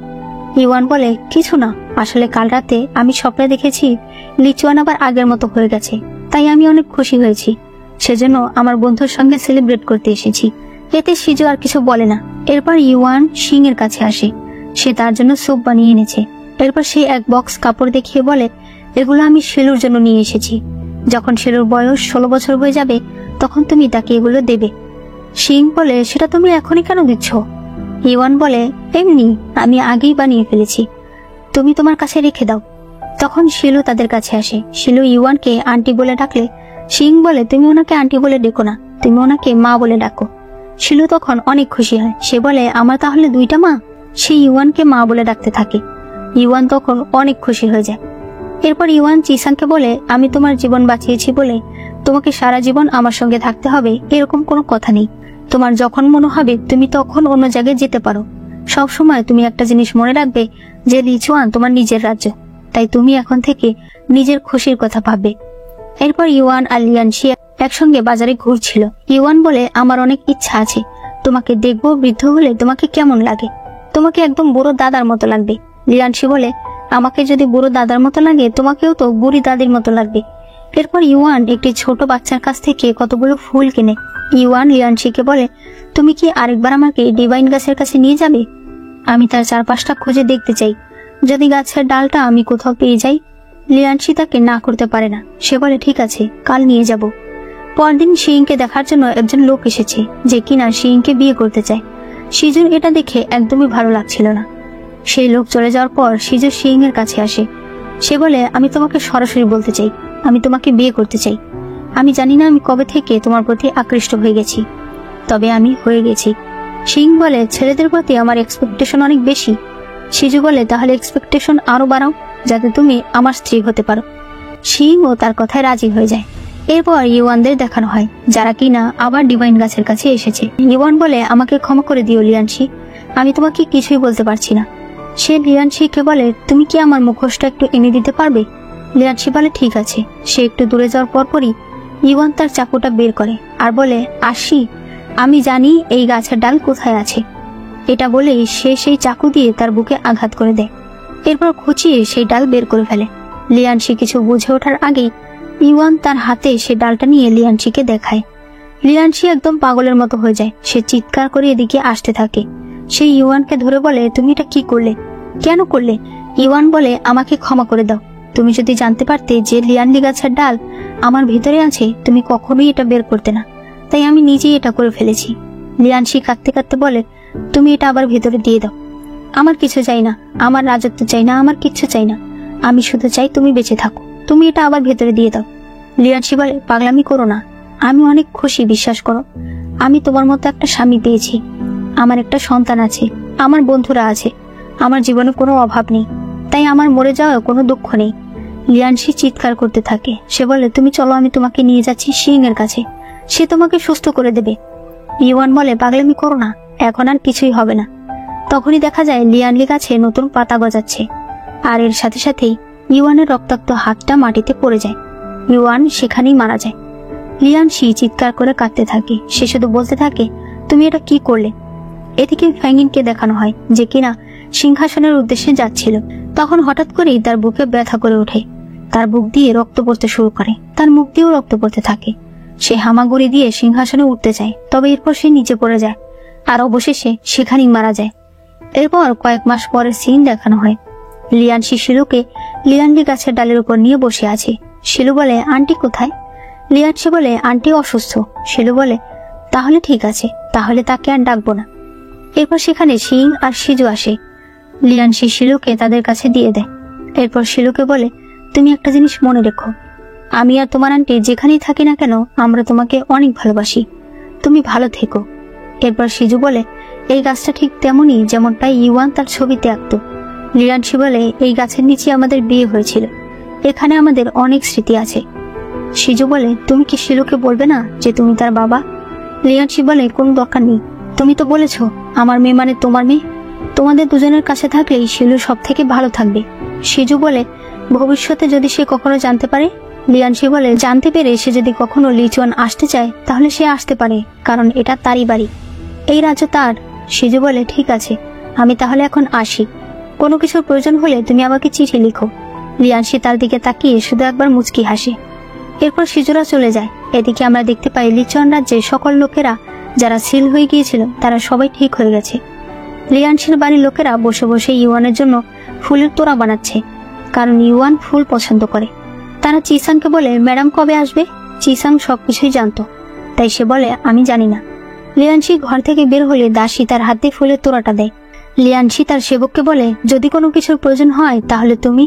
ইওয়ান বলে, কিছু না, আসলে কাল রাতে আমি স্বপ্নে দেখেছি লিচুয়ান আবার আগের মতো হয়ে গেছে, তাই আমি অনেক খুশি হয়েছি। সেজন্য আমার বন্ধুর সঙ্গে সেলিব্রেট করতে এসেছি। এতে শিজু আর কিছু বলে না। এরপর ইওয়ান শিং এর কাছে আসে। সে তার জন্য স্যুপ বানিয়ে এনেছে। এরপর সে এক বক্স কাপড় দেখিয়ে বলে, এগুলো আমি শিলুর জন্য নিয়ে এসেছি। যখন শিলুর বয়স 16 বছর হয়ে যাবে তখন তুমি তাকে এগুলো দেবে। শিং বলে, সেটা তুমি এখনই কেন দিচ্ছ? ইওয়ান বলে, এমনি, আমি আগেই বানিয়ে ফেলেছি, তুমি তোমার কাছে রেখে দাও। তখন শিলু তাদের কাছে আসে। শিলু ইওয়ানকে আন্টি বলে ডাকলে শিং বলে, তুমি ওনাকে আন্টি বলে ডেকো না, তুমি ওনাকে মা বলে ডাকো। শিলু তখন অনেক খুশি হয়। সে বলে, আমার তাহলে 2টা মা? সে ইওয়ানকে মা বলে ডাকতে থাকে। ইওয়ান তখন অনেক খুশি হয়ে যায়। এরপর ইওয়ান চিসাংকে বলে, আমি তোমার জীবন বাঁচিয়েছি বলে তোমাকে সারা জীবন আমার সঙ্গে থাকতে হবে এরকম কোনো কথা নেই। তোমার যখন মনে হবে তুমি তখন অন্য জায়গায় যেতে পারো। সব সময় তুমি একটা জিনিস মনে রাখবে যে লিচুয়ান তোমার নিজের রাজ্য, তাই তুমি এখন থেকে নিজের খুশির কথা ভাববে। এরপর ইওয়ান আর লিয়ানশি একসঙ্গে বাজারে ঘুরছিল। ইওয়ান বলে, আমার অনেক ইচ্ছা আছে, তোমাকে দেখবো বৃদ্ধ হলে তোমাকে কেমন লাগে। তোমাকে একদম বুড়ো দাদার মতো লাগবে। লিয়ানশি বলে, আমাকে যদি বুড়ো দাদার মতো লাগে তোমাকেও তো বুড়ি দাদির মতো লাগবে। এরপর ইওয়ান একটি ছোট বাচ্চার কাছ থেকে কতগুলো ফুল কিনে। ইওয়ান লিয়ানশিকে বলে, তুমি কি আরেকবার আমাকে ডিভাইন গাছের কাছে নিয়ে যাবে? আমি তার চারপাশটা খুঁজে দেখতে চাই, যদি গাছের ডালটা আমি কোথাও পেয়ে যাই। লিয়ানশি তাকে না করতে পারে না। সে বলে, ঠিক আছে, কাল নিয়ে যাব। পরদিন শিংকে দেখার জন্য একজন লোক এসেছে যে কিনা শিংকে বিয়ে করতে চায়। শিজুর এটা দেখে একদমই ভালো লাগছিল না। সেই লোক চলে যাওয়ার পর শিজু শিং এর কাছে আসে। সে বলে, আমি তোমাকে সরাসরি বলতে চাই, আমি তোমাকে বিয়ে করতে চাই। আমি জানি না আমি কবে থেকে তোমার প্রতি আকৃষ্ট হয়ে গেছি, তবে আমি হয়ে গেছি। শিং বলে, ছেলেদের প্রতি আমার এক্সপেকটেশন অনেক বেশি। শিজু বলে, তাহলে এক্সপেকটেশন আরো বাড়াও যাতে তুমি আমার স্ত্রী হতে পারো। শিং ও তার কথায় রাজি হয়ে যায়। এরপর ইওয়ানদের দেখানো হয় যারা কিনা আবার ডিভাইন গাছের কাছে এসেছে। ইওয়ান বলে, আমাকে ক্ষমা করে দিও লিয়ানশি, আমি তোমাকে কিছুই বলতে পারছি না। সে লিয়ানশিকে বলে, তুমি কি আমার মুখোশটা একটু এনে দিতে পারবে? লিয়ানশি বলে, ঠিক আছে। সে একটু দূরে যাওয়ার পরপরই ইওয়ান তার চাকুটা বের করে আর বলে, আসি, আমি জানি এই গাছের ডাল কোথায় আছে। এটা বলেই সে সেই চাকু দিয়ে তার বুকে আঘাত করে দেয়। এরপর খুঁচিয়ে সেই ডাল বের করে ফেলে। লিয়ানশি কিছু বুঝে ওঠার আগেই ইওয়ান তার হাতে সে ডালটা নিয়ে লিয়ানশিকে দেখায়। লিয়ানশি একদম পাগলের মতো হয়ে যায়। সে চিৎকার করে এদিকে আসতে থাকে। সে ইওয়ানকে ধরে বলে, তুমি এটা কি করলে, কেন করলে? ইওয়ান বলে, আমাকে ক্ষমা করে দাও। তুমি যদি জানতে পারতে যে লিয়ানলি গাছের ডাল আমার ভিতরে আছে, তুমি কখনোই এটা বের করতে না, তাই আমি নিজেই এটা করে ফেলেছি। লিয়ানশি কাঁদতে কাঁদতে বলে, তুমি এটা আবার ভিতরে দিয়ে দাও। আমার কিছু চাই না, আমার রাজত্ব চাই না, আমার কিচ্ছু চাই না, আমি শুধু চাই তুমি বেঁচে থাকো, তুমি এটা আবার ভেতরে দিয়ে দাও। লিয়ানশি বলে, পাগলামি করো না, আমি অনেক খুশি, বিশ্বাস করো। আমি তোমার মতো একটা স্বামী পেয়েছি, আমার একটা সন্তান আছে, আমার বন্ধুরা আছে, আমার জীবনে কোনো অভাব নেই, তাই আমার মরে যাওয়ার কোনো দুঃখ নেই। লিয়ানশি চিৎকার করতে থাকে। সে বলে, তুমি চলো, আমি তোমাকে নিয়ে যাচ্ছি শিং এর কাছে, সে তোমাকে সুস্থ করে দেবে। ইওয়ান বলে, পাগলামি করো না, এখন আর কিছুই হবে না। তখনই দেখা যায় লিয়ানলি গাছে নতুন পাতা গজাচ্ছে, আর এর সাথে সাথেই ইওয়ানের রক্তাক্ত হাতটা মাটিতে পড়ে যায়। ইওয়ান সেখানেই মারা যায়। লিয়ানশি চিৎকার করে কাঁদতে থাকে। সে শুধু বলতে থাকে, তুমি এটা কি করলে? এদিকে ফ্যাঙ্গিনকে দেখানো হয় যে কিনা সিংহাসনের উদ্দেশ্যে যাচ্ছিল। তখন হঠাৎ করেই তার বুকে ব্যথা করে ওঠে, তার বুক দিয়ে রক্ত পড়তে শুরু করে, তার মুখ দিয়েও রক্ত পড়তে থাকে। সে হামাগুড়ি দিয়ে সিংহাসনে উঠতে চায়, তবে এরপর সে নিচে পড়ে যায়, আর অবশেষে সেখানেই মারা যায়। এরপর কয়েক মাস পরে সিন দেখানো হয়। লিয়ানশি শিলুকে লিয়ানলি গাছের ডালের উপর নিয়ে বসে আছে। শিলু বলে, আন্টি কোথায়? লিয়ানশি বলে, আন্টি অসুস্থ। শিলু বলে, তাহলে ঠিক আছে, তাহলে তাকে আর ডাকবো না। এরপর সেখানে সিং আর সিজু আসে। লিয়ানশি শিলুকে তাদের কাছে দিয়ে দেয়। এরপর শিলুকে বলে, তুমি একটা জিনিস মনে রেখো, আমি আর তোমার আন্টি যেখানেই থাকি না কেন, আমরা তোমাকে অনেক ভালোবাসি, তুমি ভালো থেকো। এরপর সিজু বলে, এই গাছটা ঠিক তেমনই যেমনটা ইওয়ান তার ছবিতে আঁকতো। লিয়ানশি বলে, এই গাছের নিচে আমাদের বিয়ে হয়েছিল, এখানে আমাদের অনেক স্মৃতি আছে। সিজু বলে, তুমি কি শিলুকে বলবে না যে তুমি তার বাবা? লিয়ানশি বলে, কোনো দরকার নেই, তুমি তো বলেছো আমার মেয়ে মানে তোমার মেয়ে, তোমাদের দুজনের কাছে থাকলেই শিলু সব থেকে ভালো থাকবে। সিজু বলে, ভবিষ্যতে যদি সে কখনো জানতে পারে? লিয়ানশি বলে, জানতে পেরে সে যদি কখনো লিচুয়ান আসতে চায় তাহলে সে আসতে পারে, কারণ এটা তারই বাড়ি, এই রাজ্য তার। সিজু বলে, ঠিক আছে, আমি তাহলে এখন আসি, কোনো কিছুর প্রয়োজন হলে তুমি আমাকে চিঠি লিখো। লিয়ানশি তার দিকে তাকিয়ে শুধু একবার মুচকি হাসে। এরপর সিজুরা চলে যায়। এদিকে আমরা দেখতে পাই লিচুয়ান রাজ্যে সকল লোকেরা যারা সিল হয়ে গিয়েছিল তারা সবাই ঠিক হয়ে গেছে। লিয়ানশির বাড়ির লোকেরা বসে বসে ইওয়ানের জন্য ফুলের তোড়া বানাচ্ছে, কারণ ইওয়ান ফুল পছন্দ করে। তারা চিসাংকে বলে, ম্যাডাম কবে আসবে? চিসাং সবকিছুই জানতো, তাই সে বলে, আমি জানি না। লিয়ানশি ঘর থেকে বের হলে দাসী তার হাতে ফুলের তোড়াটা দেয়। লিয়ানশি তার সেবককে বলে, যদি কোনো কিছুর প্রয়োজন হয় তাহলে তুমি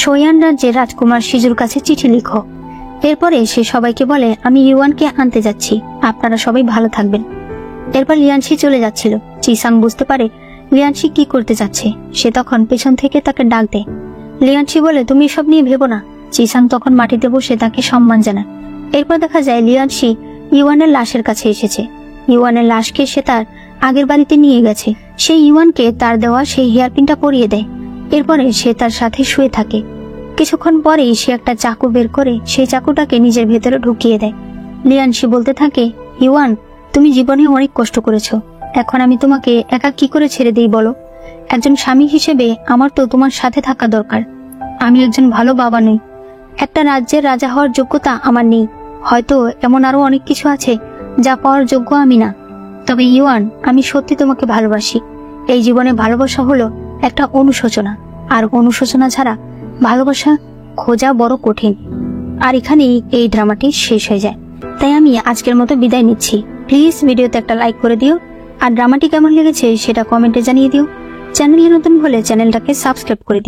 সোয়ান রাজ্যের রাজকুমার সিজুর কাছে চিঠি লিখো। এরপরে সে সবাইকে বলে, আমি ইওয়ানকে আনতে যাচ্ছি, আপনারা সবাই ভালো থাকবেন। এরপর লিয়ানশি চলে যাচ্ছিল। চিসাং বুঝতে পারে লিয়ানশি কি করতে যাচ্ছে। সে তখন পেছন থেকে তাকে ডাক দেয়। লিয়ানশি বলে, তুমি এসব নিয়ে ভেবো না। চিসাং তখন মাটিতে বসে তাকে সম্মান জানায়। এরপর দেখা যায় লিয়ানশি ইওয়ানের লাশের কাছে এসেছে। ইওয়ানের লাশকে সে তার আগের বাড়িতে নিয়ে গেছে। সেই ইওয়ানকে তার দেওয়া সেই হেয়ারপিনটা পরিয়ে দেয়। এরপরে সে তার সাথে শুয়ে থাকে। কিছুক্ষণ পরেই সে একটা চাকু বের করে সেই চাকুটাকে নিজের ভেতরে ঢুকিয়ে দেয়। লিয়ানশি বলতে থাকে, ইওয়ান, তুমি জীবনে অনেক কষ্ট করেছো, এখন আমি তোমাকে একা কি করে ছেড়ে দিই বলো? একজন স্বামী হিসেবে আমার তো তোমার সাথে থাকা দরকার। আমি একজন ভালো বাবা নই, একটা রাজ্যের রাজা হওয়ার যোগ্যতা আমার নেই, হয়তো এমন আরো অনেক কিছু আছে যা পাওয়ার যোগ্য আমি না। তবে ইওয়ান, আমি সত্যি তোমাকে ভালোবাসি। এই জীবনে ভালোবাসা হলো একটা অনুশোচনা, আর অনুশোচনা ছাড়া ভালোবাসা খোঁজা বড় কঠিন। আর এখানেই এই ড্রামাটি শেষ হয়ে যায়। তাই আমি আজকের মতো বিদায় নিচ্ছি। প্লিজ ভিডিওতে একটা লাইক করে দিও, আর ড্রামাটি কেমন লেগেছে সেটা কমেন্টে জানিয়ে দিও। চ্যানেলে নতুন হলে চ্যানেলটাকে সাবস্ক্রাইব করে দিও।